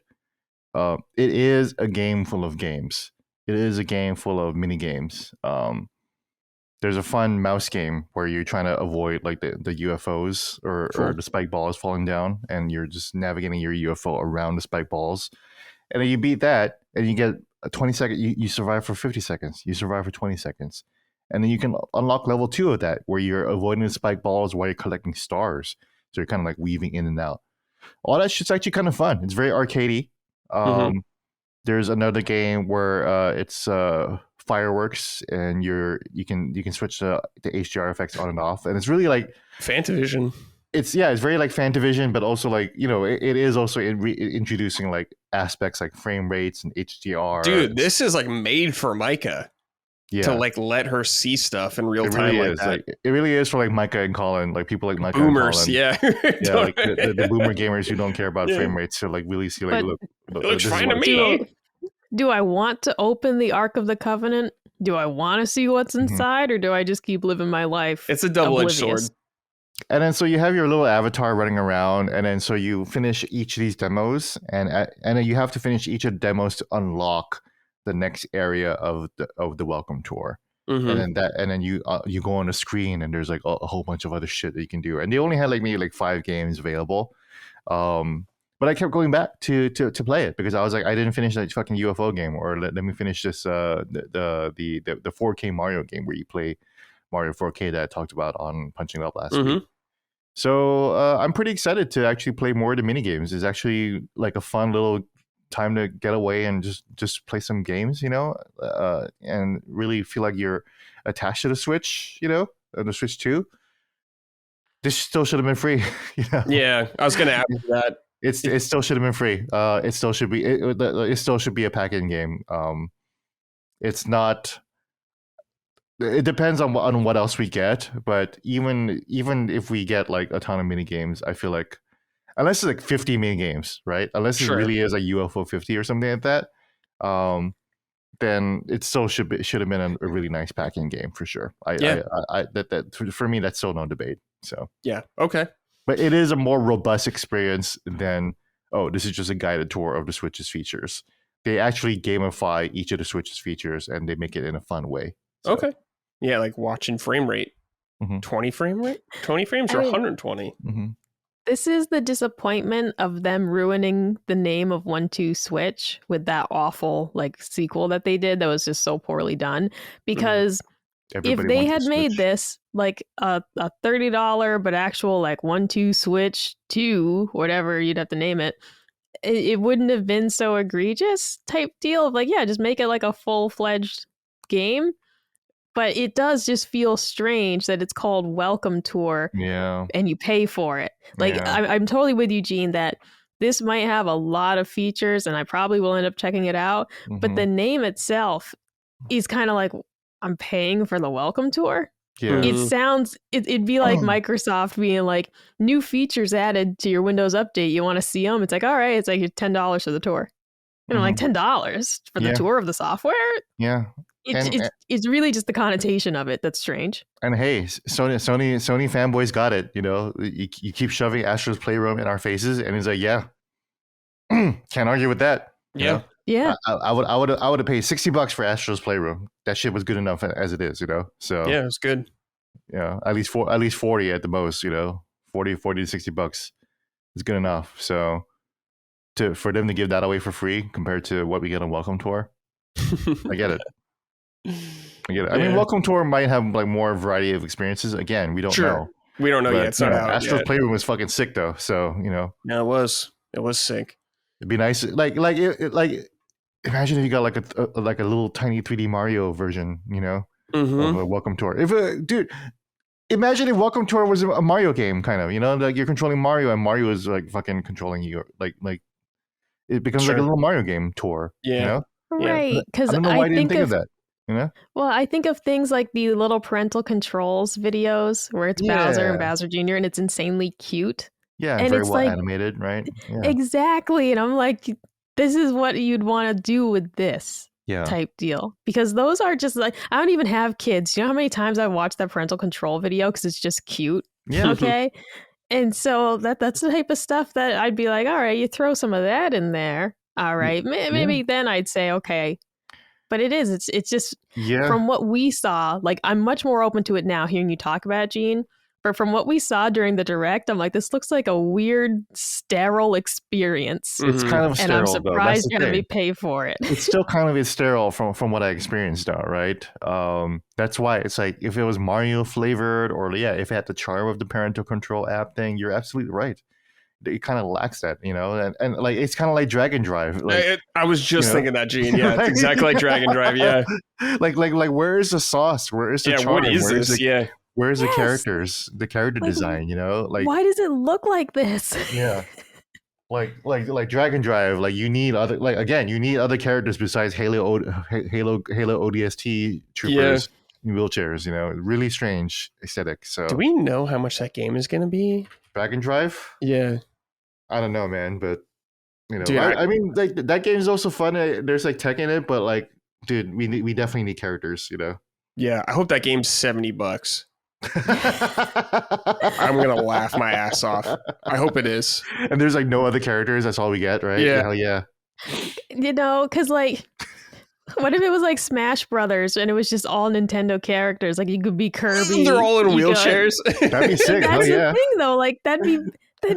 It is a game full of games. It is a game full of mini games. There's a fun mouse game where you're trying to avoid like the UFOs or the spike balls falling down, and you're just navigating your UFO around the spike balls. And then you beat that, and you get a 20-second. You survive for 50 seconds. You survive for 20 seconds. And then you can unlock level 2 of that, where you're avoiding the spike balls while you're collecting stars. So you're kind of like weaving in and out. All that shit's actually kind of fun. It's very arcadey. There's another game where it's fireworks, and you can switch the HDR effects on and off, and it's really like Fantavision. It's very like Fantavision, but also like, you know, it is also introducing like aspects like frame rates and HDR. Dude, this is like made for Micah. Yeah. To like let her see stuff in real time like that. Like, it really is for like Micah and Colin, like people like Micah boomers, and Colin. Yeah, like the boomer gamers who don't care about frame rates to like really see like look looks fine to me. Do I want to open the Ark of the Covenant? Do I want to see what's inside, or do I just keep living my life? It's a double-edged sword. And then so you have your little avatar running around, and then so you finish each of these demos, and then you have to finish each of the demos to unlock the next area of the welcome tour. And then you go on the screen, and there's like a whole bunch of other shit that you can do. And they only had like maybe like 5 games available. But I kept going back to play it because I was like, I didn't finish that fucking UFO game, or let me finish this the 4K Mario game where you play Mario 4K that I talked about on Punching Up last week. So I'm pretty excited to actually play more of the mini games. It's actually like a fun little time to get away and just play some games, you know, and really feel like you're attached to the Switch, you know, the Switch 2. This still should have been free. You know? Yeah, I was going to ask that. It still should have been free. It still should be. It still should be a pack-in game. It's not. It depends on what else we get, but even if we get like a ton of mini games, I feel like unless it's like 50 mini games, right? Unless it really is a UFO 50 or something like that, then it still should have been a really nice pack-in game for sure. That for me, that's still no debate. So yeah, okay. But it is a more robust experience than, oh, this is just a guided tour of the Switch's features. They actually gamify each of the Switch's features, and they make it in a fun way. So. Okay. Yeah, like watching frame rate. 20 frame rate? 20 frames or 120? This is the disappointment of them ruining the name of 1-2 Switch with that awful like sequel that they did that was just so poorly done. Because... Everybody if they had made this like a $30 but actual like 1-2 Switch 2, whatever you'd have to name it, it wouldn't have been so egregious type deal of like, yeah, just make it like a full-fledged game. But it does just feel strange that it's called Welcome Tour. Yeah. And you pay for it. Like, Yeah. I'm totally with you, Gene, that this might have a lot of features and I probably will end up checking it out. But the name itself is kind of like, I'm paying for the Welcome Tour. Yeah. It sounds, it'd be like Microsoft being like, new features added to your Windows update. You want to see them? It's like, all right, it's like $10 for the tour. And I'm like, $10 for the tour of the software? Yeah. It's really just the connotation of it that's strange. And hey, Sony fanboys got it. You know, you keep shoving Astro's Playroom in our faces, and he's like, yeah, can't argue with that. Yeah. You know? Yeah. I would have paid $60 for Astro's Playroom. That shit was good enough as it is, you know. So yeah, it's good. Yeah, at least 40 at the most, you know, 40 to $60 is good enough. So for them to give that away for free compared to what we get on Welcome Tour, I get it. I get it. I mean, Welcome Tour might have like more variety of experiences. Again, we don't know. We don't know yet. It's not out Astro's yet. Playroom was fucking sick though. So you know. Yeah, it was. It was sick. It'd be nice, like imagine if you got like a little tiny 3D Mario version, you know, of a Welcome Tour. Dude, imagine if Welcome Tour was a Mario game, kind of, you know, like you're controlling Mario and Mario is like fucking controlling you, like it becomes like a little Mario game tour. Yeah. You know? Right. Because I don't know why I didn't think of that. You know? Well, I think of things like the little parental controls videos where it's Bowser and Bowser Jr. and it's insanely cute. Yeah, and very well animated, right? Yeah. Exactly. And I'm like, this is what you'd want to do with this type deal. Because those are just like, I don't even have kids. You know how many times I've watched that parental control video because it's just cute? Yeah. Okay. And so that's the type of stuff that I'd be like, all right, you throw some of that in there. All right. Maybe then I'd say, okay. But it's just from what we saw, like I'm much more open to it now hearing you talk about it, Gene. But from what we saw during the direct, I'm like, this looks like a weird, sterile experience. It's kind of sterile, and I'm surprised you're going to be paid for it. It's still kind of sterile from what I experienced, though, right? That's why it's like if it was Mario flavored, or if it had the charm of the parental control app thing, you're absolutely right. It kind of lacks that, you know, and like it's kind of like Drag and Drive. Like, I was just thinking that, Gene. Yeah, it's exactly like Drag and Drive. Yeah, like where is the sauce? Where is the charm? What is this? Where's the characters, the character design, you know? Like, why does it look like this? Yeah. Like Drag and Drive, like you need other, like again, you need other characters besides Halo ODST troopers in wheelchairs, you know? Really strange aesthetic. So do we know how much that game is going to be? Drag and Drive? Yeah. I don't know, man, but you know, dude, I mean, like that game is also fun. There's like tech in it, but like, dude, we definitely need characters, you know? Yeah, I hope that game's $70. I'm gonna laugh my ass off. I hope it is. And there's like no other characters. That's all we get, right? Yeah. Hell yeah. You know, because like, what if it was like Smash Brothers and it was just all Nintendo characters? Like you could be Kirby. They're all in wheelchairs. That'd be sick. That's the thing, though. Like that'd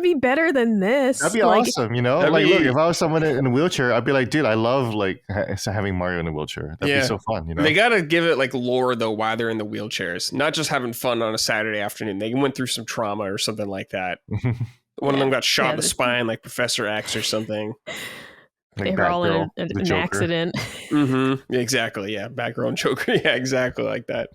be better than this. That'd be awesome, you know? Like, look, if I was someone in a wheelchair, I'd be like, dude, I love like having Mario in a wheelchair. That'd be so fun, you know? They gotta give it like lore though while they're in the wheelchairs, not just having fun on a Saturday afternoon. They went through some trauma or something like that. One of them got shot in the spine, like Professor X or something. Like they were all in an accident. Mm-hmm. Exactly. Yeah, Batgirl and Joker. Yeah, exactly like that.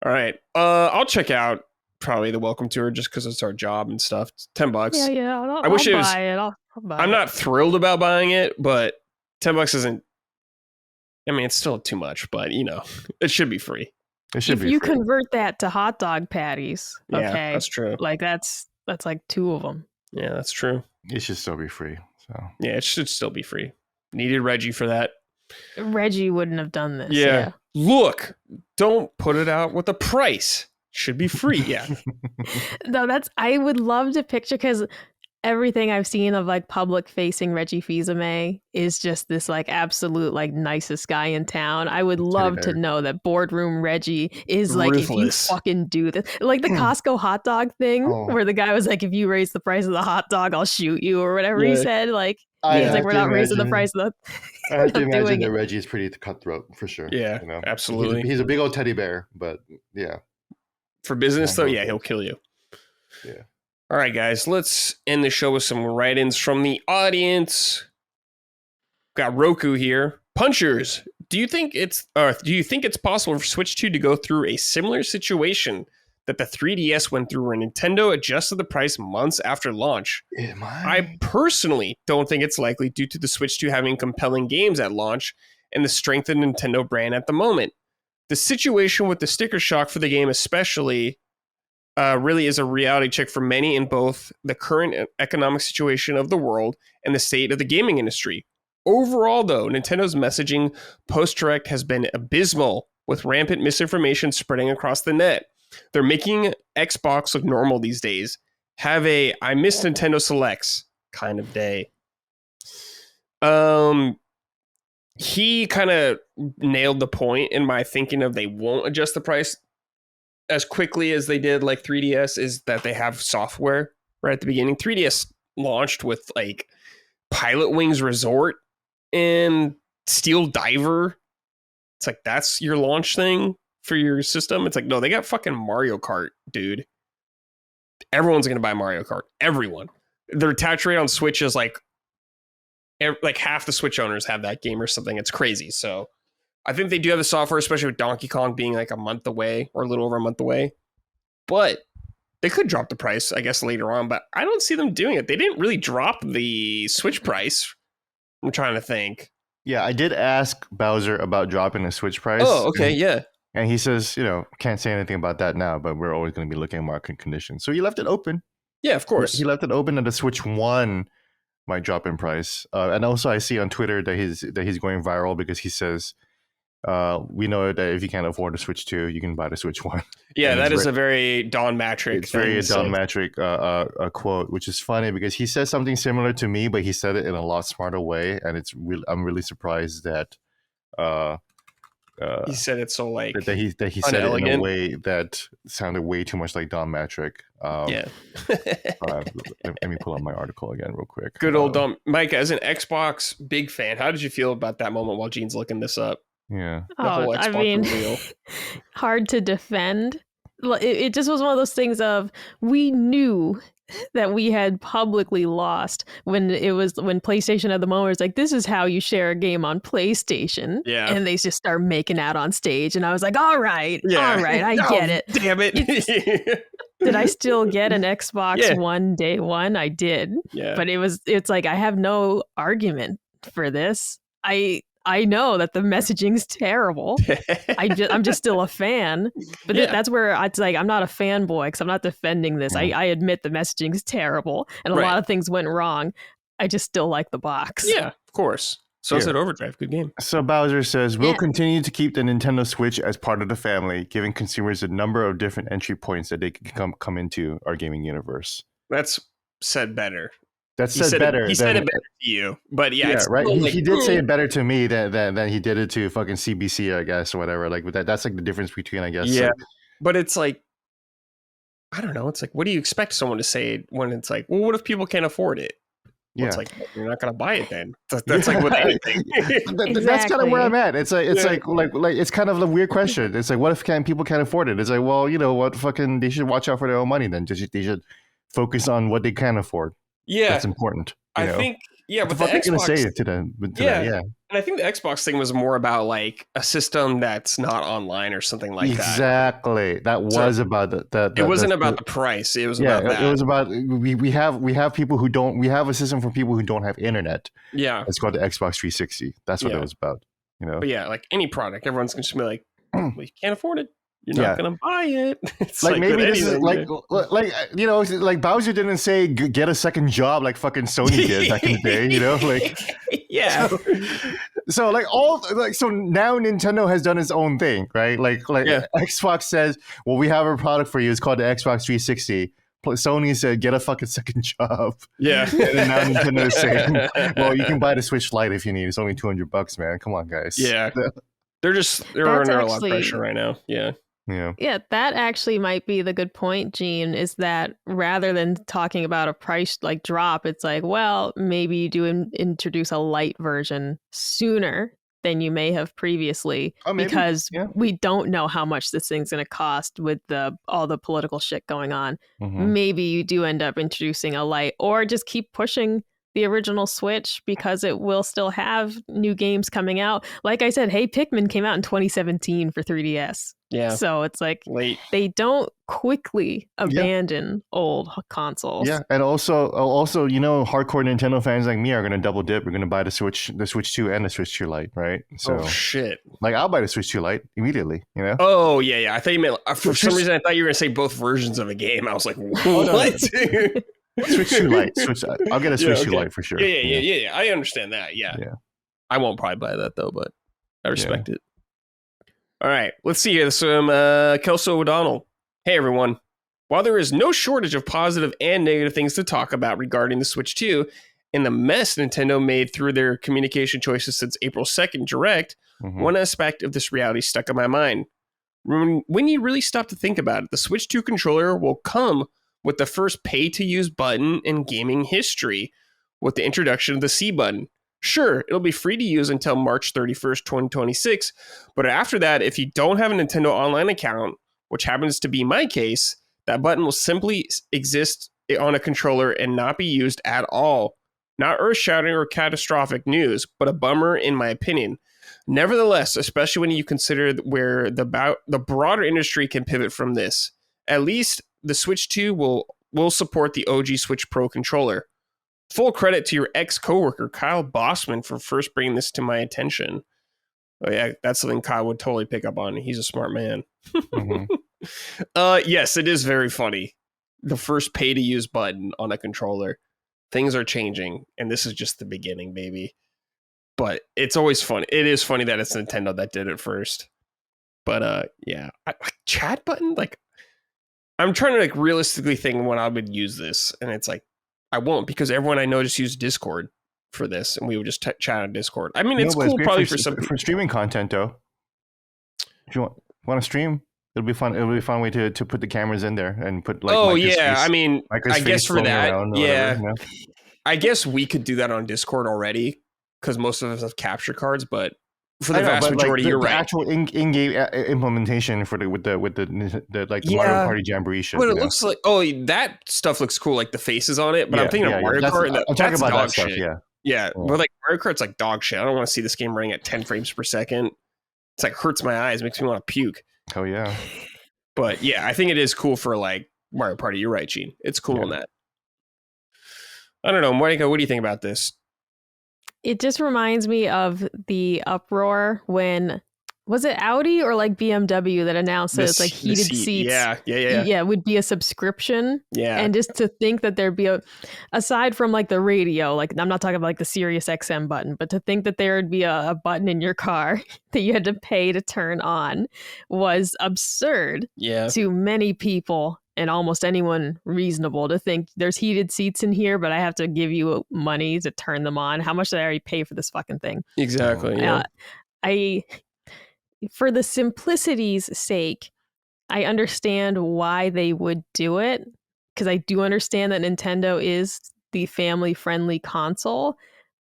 All right, I'll check out probably the Welcome Tour just because it's our job and stuff. It's $10. Yeah. I wish it was. Buy it. I'll buy I'm not thrilled about buying it, but $10 isn't. I mean, it's still too much, but you know, it should be free. It should be. If you free. convert that to hot dog patties, okay, yeah, that's true. Like that's like 2 of them. Yeah, that's true. It should still be free. So yeah, it should still be free. Needed Reggie for that. Reggie wouldn't have done this. Yeah. Look, don't put it out with a price. Should be free. Yeah. No, I would love to picture, because everything I've seen of like public facing Reggie Fils-Aimé is just this like absolute like nicest guy in town. I would love to know that boardroom Reggie is like, if you fucking do this, like the Costco hot dog thing where the guy was like, if you raise the price of the hot dog, I'll shoot you or whatever he said. Like, he's like, we're not raising the price of the. I have to imagine that Reggie is pretty cutthroat for sure. Yeah, you know? Absolutely. He's a big old teddy bear, but yeah. For business though, yeah, he'll kill you. Yeah. All right, guys, let's end the show with some write-ins from the audience. Got Roku here. Punchers, do you think it's possible for Switch 2 to go through a similar situation that the 3DS went through, where Nintendo adjusted the price months after launch? I personally don't think it's likely, due to the Switch 2 having compelling games at launch and the strength of the Nintendo brand at the moment. The situation with the sticker shock for the game especially really is a reality check for many in both the current economic situation of the world and the state of the gaming industry. Overall, though, Nintendo's messaging post-direct has been abysmal, with rampant misinformation spreading across the net. They're making Xbox look normal these days. Have a "I miss Nintendo Selects" kind of day. He kind of nailed the point in my thinking of they won't adjust the price as quickly as they did like 3DS, is that they have software right at the beginning. 3DS launched with like Pilot Wings Resort and Steel Diver. It's like, that's your launch thing for your system? It's like, no, they got fucking Mario Kart, dude. Everyone's going to buy Mario Kart. Everyone. Their attach rate on Switch is like half the Switch owners have that game or something. It's crazy. So I think they do have the software, especially with Donkey Kong being like a month away or a little over a month away. But they could drop the price, I guess, later on. But I don't see them doing it. They didn't really drop the Switch price. I'm trying to think. Yeah, I did ask Bowser about dropping the Switch price. Oh, okay, yeah. And he says, can't say anything about that now, but we're always going to be looking at market conditions. So he left it open. Yeah, of course. He left it open that the Switch 1 might drop in price. And also I see on Twitter that he's going viral because he says, we know that if you can't afford a Switch 2, you can buy the Switch 1. Yeah, that is a very Don Matrick thing. Very Don Matrick quote, which is funny because he says something similar to me, but he said it in a lot smarter way. And I'm really surprised that he said it so like that he said it in a way that sounded way too much like Don Matrick. Yeah. Let me pull up my article again real quick. Good old Don. Mike, as an Xbox big fan, how did you feel about that moment while Gene's looking this up? Yeah. I mean, hard to defend. It just was one of those things of, we knew that we had publicly lost when PlayStation at the moment was like, this is how you share a game on PlayStation. Yeah. And they just start making out on stage. And I was like, all right, I get it. Damn it. Did I still get an Xbox One day one? I did. Yeah. But it's like, I have no argument for this. I know that the messaging's terrible. I'm just still a fan. But that's where it's like, I'm not a fanboy because I'm not defending this. I admit the messaging's terrible and a lot of things went wrong. I just still like the box. Yeah, of course. Sunset Overdrive, good game. So Bowser says, we'll continue to keep the Nintendo Switch as part of the family, giving consumers a number of different entry points that they can come into our gaming universe. That's said better. He said it better to you, but it's right. He did say it better to me than he did it to fucking CBC, I guess, or whatever. Like that's like the difference between, I guess. Yeah, but it's like, I don't know. It's like, what do you expect someone to say when it's like, well, what if people can't afford it? Well, it's like, you're not gonna buy it then. That's like with anything. That's kind of where I'm at. It's like it's kind of a weird question. It's like, what if people can't afford it? It's like, well, you know what? Fucking, they should watch out for their own money then. They should focus on what they can afford. Yeah, that's important. I think. Yeah, but the Xbox gonna say it to them. And I think the Xbox thing was more about like a system that's not online or something like that. Exactly. That was about that. It wasn't about the price. It was about that. It was about we have people who don't. We have a system for people who don't have internet. Yeah, it's called the Xbox 360. That's what it was about. But like any product, everyone's gonna just be like, well, you can't afford it. You're not gonna buy it. It's like maybe this is like like Bowser didn't say get a second job like fucking Sony did back in the day, like So now Nintendo has done its own thing, right? Like Xbox says, well, we have a product for you. It's called the Xbox 360. Sony said, get a fucking second job. Yeah. And now Nintendo is saying, well, you can buy the Switch Lite if you need. It's only $200, man. Come on, guys. Yeah. They're under a lot of pressure right now. Yeah. Yeah, that actually might be the good point, Gene, is that rather than talking about a price like drop, it's like, well, maybe you do introduce a light version sooner than you may have previously, because we don't know how much this thing's going to cost with all the political shit going on. Mm-hmm. Maybe you do end up introducing a light, or just keep pushing the original Switch because it will still have new games coming out. Like I said, Hey Pikmin came out in 2017 for 3DS. Yeah. So it's like late. They don't quickly abandon old consoles. Yeah, and also, hardcore Nintendo fans like me are gonna double dip. We're gonna buy the Switch 2 and the Switch 2 Lite, right? So, shit! Like, I'll buy the Switch 2 Lite immediately. You know? Oh yeah. I thought you meant for some reason I thought you were gonna say both versions of a game. I was like, what? Switch 2 Lite. I'll get a Switch 2 Lite for sure. Yeah. I understand that. Yeah. I won't probably buy that though, but I respect it. All right, let's see here. Some Kelso O'Donnell. Hey, everyone. While there is no shortage of positive and negative things to talk about regarding the Switch 2 and the mess Nintendo made through their communication choices since April 2nd Direct, one aspect of this reality stuck in my mind. When you really stop to think about it, the Switch 2 controller will come with the first pay-to-use button in gaming history with the introduction of the C button. Sure, it'll be free to use until March 31st, 2026, but after that, if you don't have a Nintendo Online account, which happens to be my case, that button will simply exist on a controller and not be used at all. Not earth-shattering or catastrophic news, but a bummer in my opinion. Nevertheless, especially when you consider where the broader industry can pivot from this, at least the Switch 2 will support the OG Switch Pro controller. Full credit to your ex-coworker, Kyle Bossman, for first bringing this to my attention. Oh yeah, that's something Kyle would totally pick up on. He's a smart man. Yes, it is very funny. The first pay-to-use button on a controller. Things are changing, and this is just the beginning, baby. But it's always fun. It is funny that it's Nintendo that did it first. But yeah, chat button. Like, I'm trying to like realistically think when I would use this, and it's like I won't because everyone I know just used Discord for this, and we would just chat on Discord. I mean, it's cool probably for some for streaming content though. If you want to stream, it'll be fun. It'll be a fun way to put the cameras in there and put like. Oh yeah, I mean, I guess for that, yeah. Whatever, you know? I guess we could do that on Discord already because most of us have capture cards, but for the vast majority, you're right. The actual in-game implementation for with the Mario Party Jamboree shit. But it looks like that stuff looks cool, like the faces on it. But I'm thinking of Mario Kart. I'm talking about dog that stuff. shit. Yeah. But like Mario Kart's like dog shit. I don't want to see this game running at 10 frames per second. It's like hurts my eyes, makes me want to puke. Oh yeah. But yeah, I think it is cool for like Mario Party. You're right, Gene. It's cool in that. I don't know, Monica, what do you think about this? It just reminds me of the uproar when, was it Audi or like BMW that announced that it's like heated seats? Yeah, would be a subscription. Yeah. And just to think that there'd be aside from like the radio, like I'm not talking about like the Sirius XM button, but to think that there would be a button in your car that you had to pay to turn on was absurd to many people. And almost anyone reasonable to think there's heated seats in here, but I have to give you money to turn them on. How much did I already pay for this fucking thing? Exactly. For the simplicity's sake, I understand why they would do it because I do understand that Nintendo is the family-friendly console,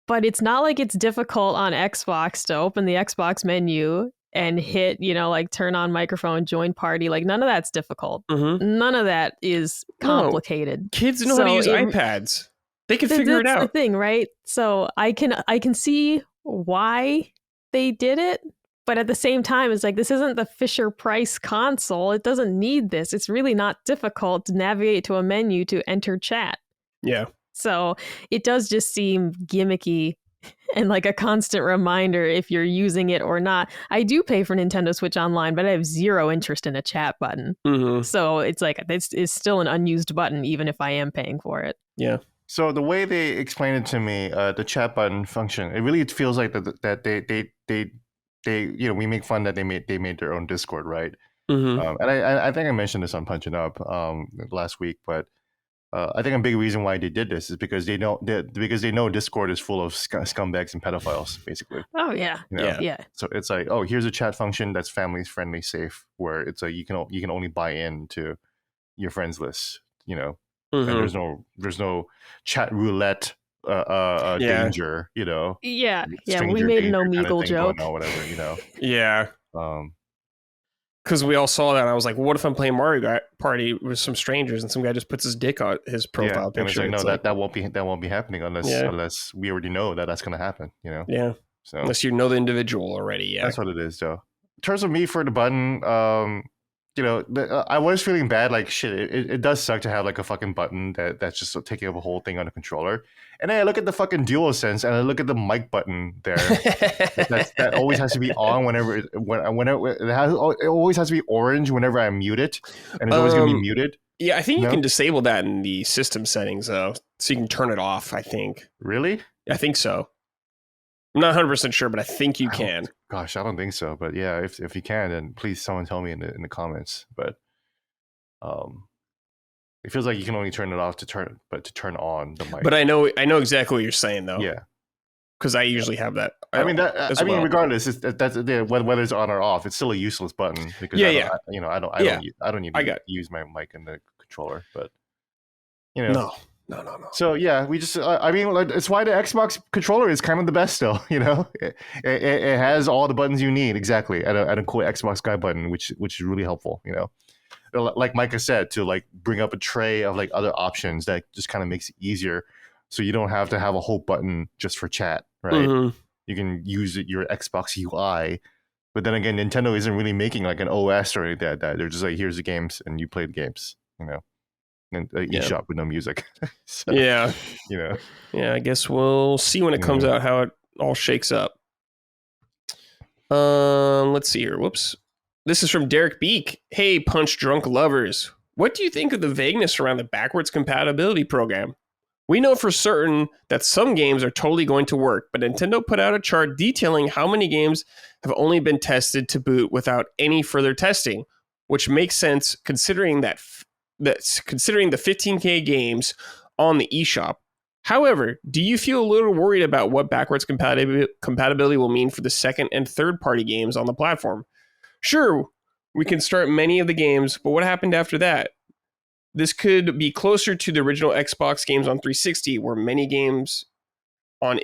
but it's not like it's difficult on Xbox to open the Xbox menu and hit, like turn on microphone, join party. Like none of that's difficult. None of that is complicated. No. Kids know how to use iPads. They can figure it out. That's the thing, right? So I can see why they did it, but at the same time, it's like this isn't the Fisher Price console. It doesn't need this. It's really not difficult to navigate to a menu to enter chat. Yeah. So it does just seem gimmicky and like a constant reminder if you're using it or not. I do pay for Nintendo Switch Online, but I have zero interest in a chat button. So it's like it's still an unused button, even if I am paying for it. Yeah. So the way they explained it to me, the chat button function, it really feels like that they we make fun that they made their own Discord, right? And I think I mentioned this on Punching Up last week, but I think a big reason why they did this is because they know Discord is full of scumbags and pedophiles, basically. Oh yeah, yeah. So it's like, oh, here's a chat function that's family friendly, safe, where it's like you can only buy into your friends list, and there's no chat roulette danger, Yeah, we made an Omegle joke or whatever, Yeah. because we all saw that. And I was like, well, what if I'm playing Mario Party with some strangers and some guy just puts his dick on his profile picture? And it's like, no, that won't be happening unless we already know that that's going to happen. Yeah. So unless you know the individual already. Yeah, that's what it is, though. In terms of me for the button, I was feeling bad. Like shit, it does suck to have like a fucking button that's just taking up a whole thing on the controller. And then I look at the fucking DualSense and I look at the mic button there. that always has to be on whenever it always has to be orange whenever I mute it, and it's always gonna be muted. Yeah, I think you can disable that in the system settings though, so you can turn it off. I think. Really? I think so. I'm not 100% sure, but I think you can. Gosh, I don't think so. But yeah, if you can, then please someone tell me in the comments. But it feels like you can only turn it off to turn on the mic. But I know exactly what you're saying though. Yeah. Because I usually have that. Regardless, whether it's on or off, it's still a useless button because I don't need to use my mic in the controller. But No. So yeah, we just it's why the Xbox controller is kind of the best still. It has all the buttons you need exactly at a cool Xbox guy button, which is really helpful. Like Micah said, to like bring up a tray of like other options that just kind of makes it easier, so you don't have to have a whole button just for chat, right? Mm-hmm. You can use your Xbox UI, but then again, Nintendo isn't really making like an OS or anything like that. They're just like, here's the games, and you play the games, and eShop with no music. So, yeah, I guess we'll see when it comes out how it all shakes up. Let's see here. Whoops. This is from Derek Beek. Hey, punch drunk lovers. What do you think of the vagueness around the backwards compatibility program? We know for certain that some games are totally going to work, but Nintendo put out a chart detailing how many games have only been tested to boot without any further testing, which makes sense considering considering the 15K games on the eShop. However, do you feel a little worried about what backwards compatibility will mean for the second and third party games on the platform? Sure, we can start many of the games, but what happened after that? This could be closer to the original Xbox games on 360, where many games had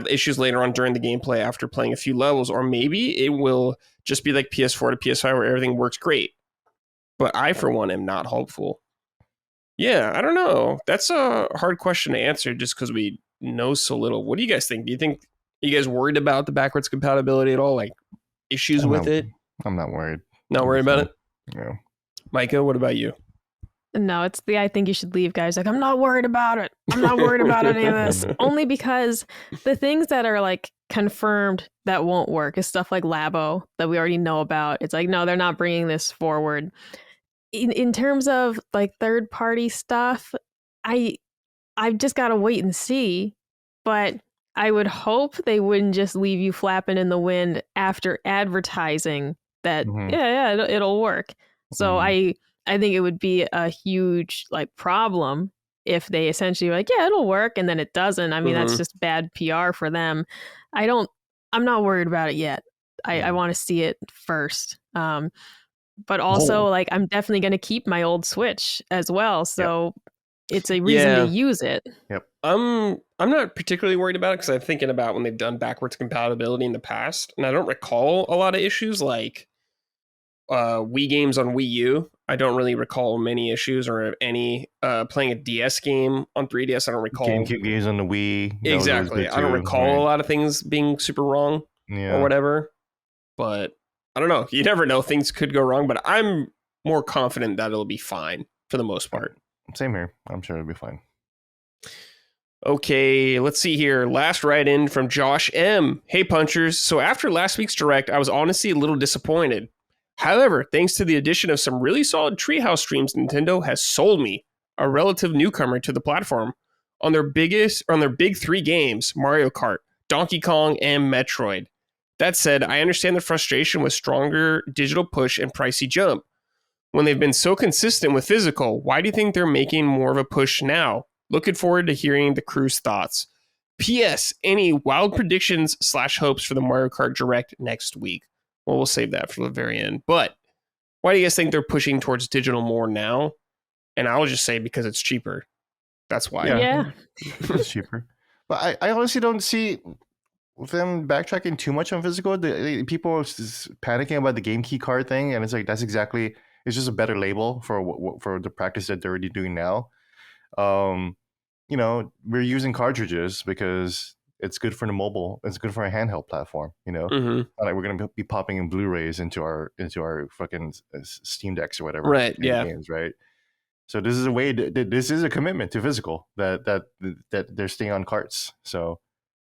issues later on during the gameplay after playing a few levels, or maybe it will just be like PS4 to PS5 where everything works great. But I, for one, am not hopeful. Yeah, I don't know. That's a hard question to answer just because we know so little. What do you guys think? Are you guys worried about the backwards compatibility at all? Like issues with it? I'm not worried. Not worried about it? No. Micah, what about you? No, it's the I think you should leave, guys. Like, I'm not worried about it. I'm not worried about any of this. Only because the things that are like confirmed that won't work is stuff like Labo that we already know about. It's like, no, they're not bringing this forward. In terms of like third party stuff, I've just got to wait and see. But I would hope they wouldn't just leave you flapping in the wind after advertising that, it'll work. So I think it would be a huge like problem if they essentially were like, yeah, it'll work, and then it doesn't. I mean, that's just bad PR for them. I'm not worried about it yet. I want to see it first. But also, like, I'm definitely going to keep my old Switch as well. So it's a reason to use it. Yep. I'm not particularly worried about it because I'm thinking about when they've done backwards compatibility in the past, and I don't recall a lot of issues like Wii games on Wii U. I don't really recall many issues or any playing a DS game on 3DS. I don't recall GameCube games on the Wii. Exactly. I don't recall a lot of things being super wrong or whatever. But I don't know. You never know. Things could go wrong, but I'm more confident that it'll be fine for the most part. Same here. I'm sure it'll be fine. Okay, let's see here. Last write-in from Josh M. Hey, Punchers. So after last week's Direct, I was honestly a little disappointed. However, thanks to the addition of some really solid Treehouse streams, Nintendo has sold me, a relative newcomer to the platform, on their big three games, Mario Kart, Donkey Kong, and Metroid. That said, I understand the frustration with stronger digital push and pricey jump. When they've been so consistent with physical, why do you think they're making more of a push now? Looking forward to hearing the crew's thoughts. P.S. Any wild predictions / hopes for the Mario Kart Direct next week? Well, we'll save that for the very end. But why do you guys think they're pushing towards digital more now? And I'll just say because it's cheaper. That's why. Yeah. It's cheaper. But I honestly don't see with them backtracking too much on physical. People are panicking about the game key card thing, and it's like it's just a better label for the practice that they're already doing now. We're using cartridges because it's good for the mobile. It's good for a handheld platform. Mm-hmm. Like we're gonna be popping in Blu-rays into our fucking Steam Decks or whatever. Right. Yeah. Games, right. So this is a way. This is a commitment to physical that they're staying on carts. So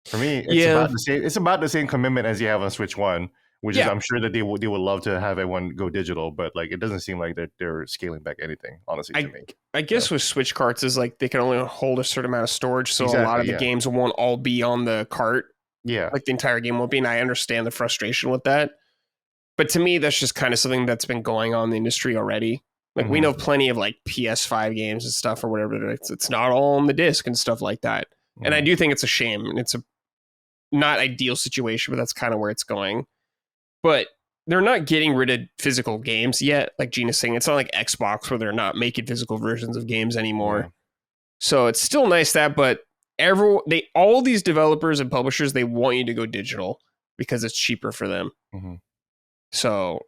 for me, it's about the same. It's about the same commitment as you have on Switch One, which is I'm sure that they would love to have everyone go digital, but like it doesn't seem like they're scaling back anything. Honestly, to me, I guess with Switch carts is like they can only hold a certain amount of storage, so a lot of the games won't all be on the cart. Yeah, like the entire game won't be, and I understand the frustration with that. But to me, that's just kind of something that's been going on in the industry already. Like we know plenty of like PS5 games and stuff or whatever. It's not all on the disc and stuff like that. And I do think it's a shame, and it's a not ideal situation, but that's kind of where it's going. But they're not getting rid of physical games yet. Like Gina's saying, it's not like Xbox where they're not making physical versions of games anymore. Yeah. So it's still nice but all these developers and publishers, they want you to go digital because it's cheaper for them. Mm-hmm. So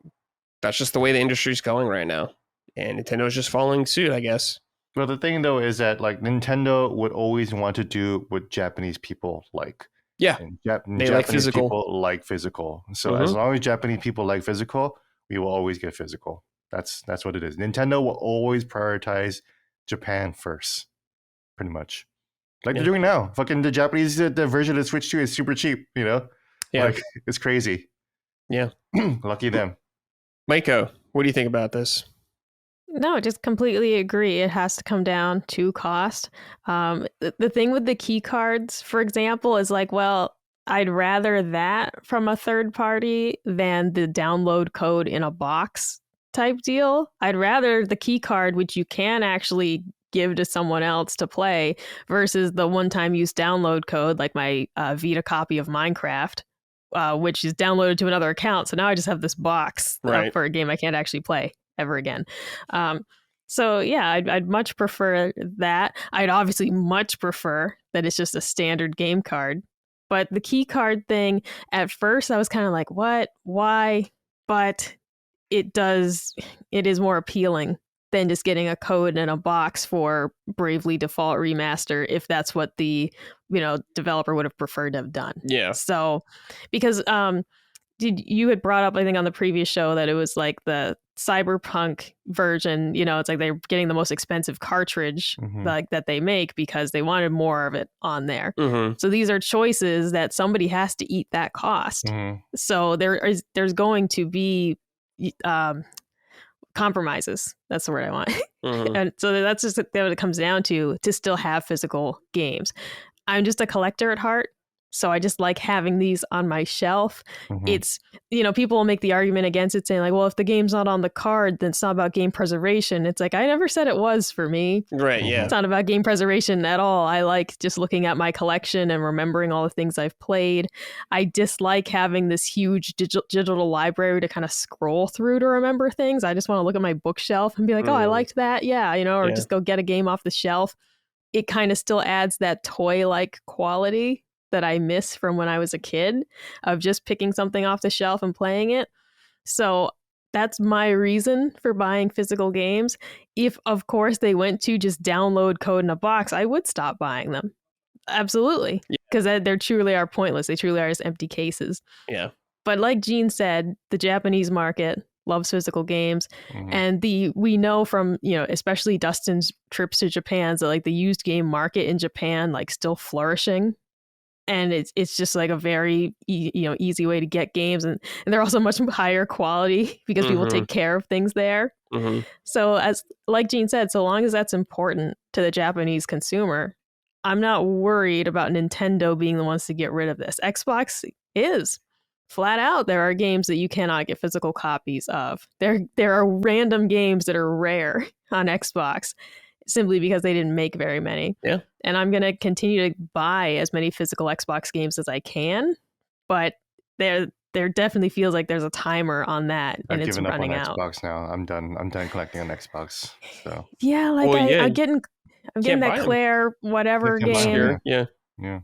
that's just the way the industry's going right now. And Nintendo's just following suit, I guess. Well, the thing though is that like Nintendo would always want to do what Japanese people like. Yeah, they Japanese like physical. People like physical. So as long as Japanese people like physical, we will always get physical. That's what it is. Nintendo will always prioritize Japan first, pretty much. Like they're doing now. Fucking the Japanese the version of Switch 2 is super cheap, Yeah. Like it's crazy. Yeah. Lucky them. Maiko, what do you think about this? No, just completely agree. It has to come down to cost. The thing with the key cards, for example, is like, well, I'd rather that from a third party than the download code in a box type deal. I'd rather the key card, which you can actually give to someone else to play, versus the one-time use download code, like my Vita copy of Minecraft, which is downloaded to another account. So now I just have this box for a game I can't actually play ever again. So yeah, I'd much prefer that. I'd obviously much prefer that it's just a standard game card. But the key card thing, at first I was kind of like, what? Why? But it is more appealing than just getting a code in a box for Bravely Default Remaster, if that's what the developer would have preferred to have done. Yeah. So because you had brought up, I think, on the previous show that it was like the Cyberpunk version, it's like they're getting the most expensive cartridge like that they make because they wanted more of it on there. So these are choices that somebody has to eat that cost. So there's going to be compromises. That's the word I want. And so that's just what it comes down to still have physical games. I'm just a collector at heart. So I just like having these on my shelf. It's, people will make the argument against it saying like, well, if the game's not on the card, then it's not about game preservation. It's like, I never said it was for me. Right, yeah. It's not about game preservation at all. I like just looking at my collection and remembering all the things I've played. I dislike having this huge digital library to kind of scroll through to remember things. I just want to look at my bookshelf and be like, oh, I liked that. Yeah, or just go get a game off the shelf. It kind of still adds that toy-like quality that I miss from when I was a kid of just picking something off the shelf and playing it. So that's my reason for buying physical games. If, of course, they went to just download code in a box, I would stop buying them. Absolutely. Because they truly are pointless. They truly are just empty cases. Yeah. But like Gene said, the Japanese market loves physical games. And we know from, especially Dustin's trips to Japan, that like the used game market in Japan, like still flourishing. And it's just like a very easy way to get games, and they're also much higher quality because people take care of things there. So as like Gene said, so long as that's important to the Japanese consumer, I'm not worried about Nintendo being the ones to get rid of this. Xbox is flat out. There are games that you cannot get physical copies of. There are random games that are rare on Xbox, simply because they didn't make very many. Yeah. And I'm going to continue to buy as many physical Xbox games as I can, but there definitely feels like there's a timer on that, and it's running out. Xbox now. I'm done collecting on Xbox. So yeah, like I'm getting that Claire whatever game. Yeah.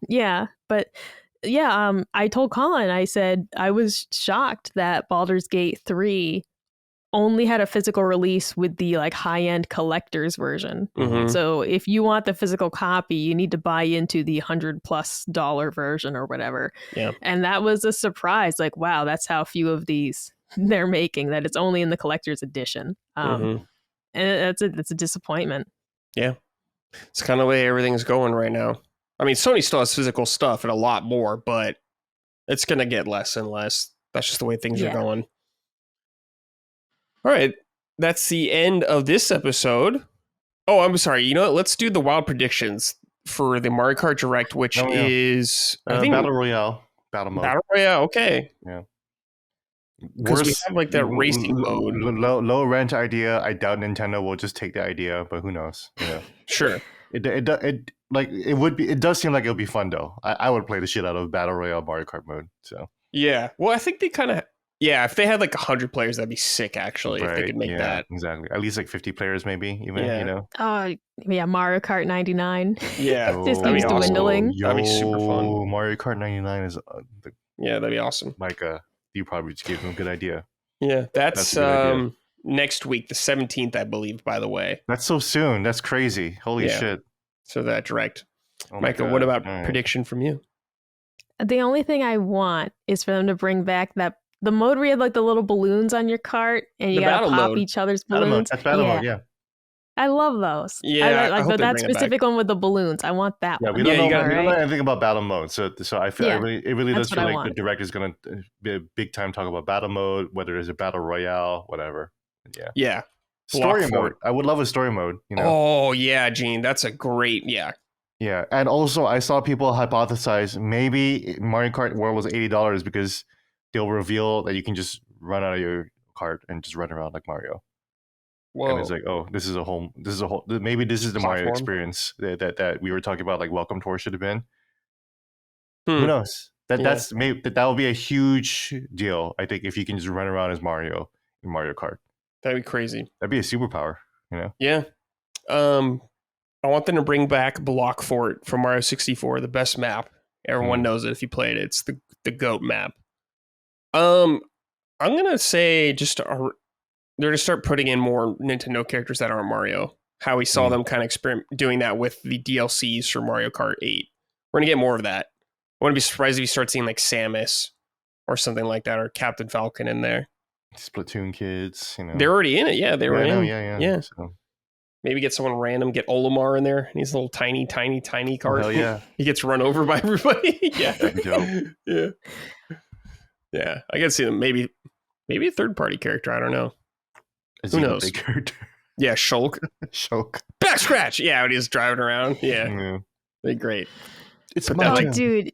Yeah, but Yeah, I told Colin, I said I was shocked that Baldur's Gate 3 only had a physical release with the like high-end collector's version. Mm-hmm. So if you want the physical copy, you need to buy into the $100+ version or whatever. Yeah. And that was a surprise. Like, wow, that's how few of these they're making, that it's only in the collector's edition. And that's a disappointment. Yeah. It's kind of the way everything's going right now. I mean, Sony still has physical stuff and a lot more, but it's going to get less and less. That's just the way things are going. All right. That's the end of this episode. Oh, I'm sorry. You know what? Let's do the wild predictions for the Mario Kart Direct, which is I think Battle Royale. Battle mode. Battle Royale, okay. Yeah. Because we have like that racing mode. Low rent idea. I doubt Nintendo will just take the idea, but who knows? Yeah. Sure. It does seem like it'll be fun though. I would play the shit out of Battle Royale Mario Kart mode. So yeah. Well, I think they kind of if they had like 100 players, that'd be sick actually. If they could make that. Exactly. At least like 50 players maybe, even, you know. Oh yeah, Mario Kart 99. Yeah. Just keeps dwindling. That'd be super fun. Mario Kart 99 is that'd be awesome. Micah, you probably just gave them a good idea. Yeah, that's next week, the 17th, I believe, by the way. That's so soon. That's crazy. Holy shit. So that Direct. Micah, what about prediction from you? The only thing I want is for them to bring back the mode where you have like the little balloons on your cart and you gotta pop each other's balloons. That's battle mode, yeah. I love those. Yeah, I like that specific one with the balloons. I want that one. We don't know anything about battle mode, so I feel it really does feel like the Direct is going to be a big time talk about battle mode, whether it's a battle royale, whatever. Yeah. Story mode. I would love a story mode. You know? Oh yeah, Gene, that's a great Yeah, and also I saw people hypothesize maybe Mario Kart World was $80 because they'll reveal that you can just run out of your cart and just run around like Mario. Whoa. And it's like, oh, maybe this is the Mario experience that we were talking about, like Welcome Tour should have been. Who knows? That will be a huge deal, I think, if you can just run around as Mario in Mario Kart. That'd be crazy. That'd be a superpower, you know? Yeah. I want them to bring back Block Fort from Mario 64, the best map. Everyone knows it if you played it. It's the GOAT map. I'm gonna say they're to start putting in more Nintendo characters that aren't Mario. How we saw them kind of doing that with the DLCs for Mario Kart 8. We're gonna get more of that. I wouldn't be surprised if you start seeing like Samus or something like that, or Captain Falcon in there. Splatoon kids, you know. They're already in it. Yeah, they were in. Yeah. So. Maybe get someone random, get Olimar in there, and he's a little tiny cart. Hell yeah. He gets run over by everybody. Yeah. Yeah. I can see them. Maybe a third-party character. I don't know. Who knows? Big character. Yeah, Shulk. Back scratch. Yeah, when he's driving around. Yeah. They're great. It's dude.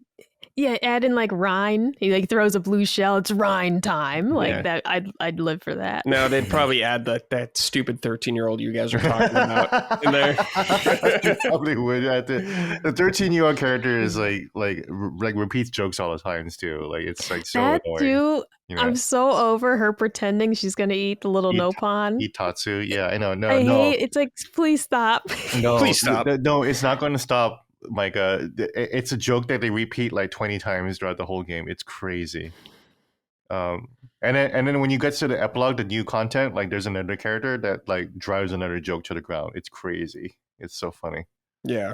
Yeah, add in like Rhine. He like throws a blue shell. It's Rhine time. Like that. I'd live for that. No, they'd probably add that stupid 13-year-old you guys are talking about in there. They probably would. The 13-year-old character is like repeats jokes all the times too. Like it's like so that annoying. Dude, you know? I'm so over her pretending she's gonna eat the little Nopon. Eat Tatsu. Yeah, I know. No, I hate. It's like, please stop. No, please stop. No, it's not going to stop. Micah, it's a joke that they repeat like 20 times throughout the whole game. It's crazy. And then when you get to the epilogue, the new content, like there's another character that like drives another joke to the ground. It's crazy. It's so funny. Yeah.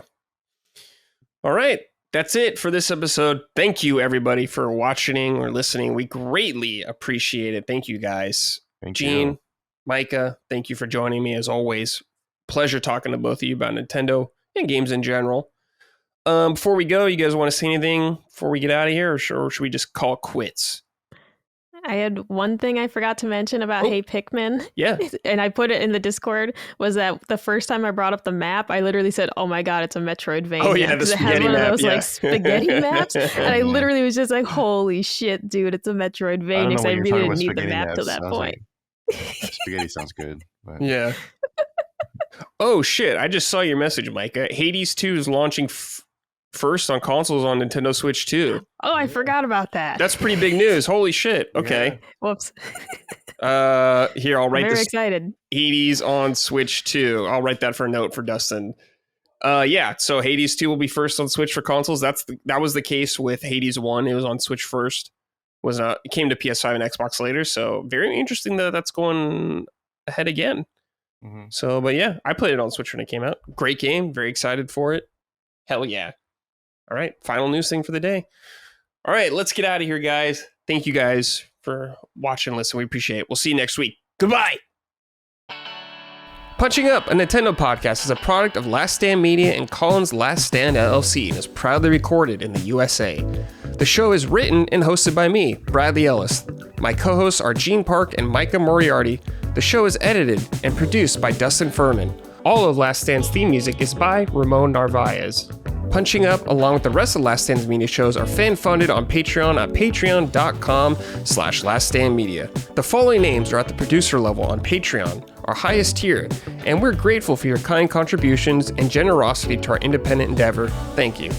All right. That's it for this episode. Thank you everybody for watching or listening. We greatly appreciate it. Thank you guys. Gene, Micah, thank you for joining me as always. Pleasure talking to both of you about Nintendo and games in general. Before we go, you guys want to say anything before we get out of here, or should we just call it quits? I had one thing I forgot to mention about Hey Pikmin. Yeah. And I put it in the Discord, was that the first time I brought up the map, I literally said, oh my God, it's a Metroidvania. Oh yeah, because it has one of those like spaghetti maps. And I literally was just like, holy shit, dude, it's a Metroidvania. Because I really didn't need the map till that point. Spaghetti sounds good. But. Yeah. Oh shit, I just saw your message, Micah. Hades 2 is launching first on consoles on Nintendo Switch 2. Oh, I forgot about that. That's pretty big news. Holy shit. Okay. Yeah. Whoops. Here, I'll write this. Very excited. Hades on Switch 2. I'll write that for a note for Dustin. Yeah, so Hades 2 will be first on Switch for consoles. That was the case with Hades 1. It was on Switch first. It came to PS5 and Xbox later. So very interesting that that's going ahead again. Mm-hmm. So, but yeah, I played it on Switch when it came out. Great game. Very excited for it. Hell yeah. All right, final news thing for the day. All right, let's get out of here, guys. Thank you guys for watching and listening. We appreciate it. We'll see you next week. Goodbye. Punching Up, a Nintendo podcast, is a product of Last Stand Media and Collins Last Stand LLC and is proudly recorded in the USA. The show is written and hosted by me, Bradley Ellis. My co-hosts are Gene Park and Micah Moriarty. The show is edited and produced by Dustin Furman. All of Last Stand's theme music is by Ramon Narvaez. Punching Up, along with the rest of Last Stand's media shows, are fan-funded on Patreon at patreon.com/laststandmedia. The following names are at the producer level on Patreon, our highest tier, and we're grateful for your kind contributions and generosity to our independent endeavor. Thank you.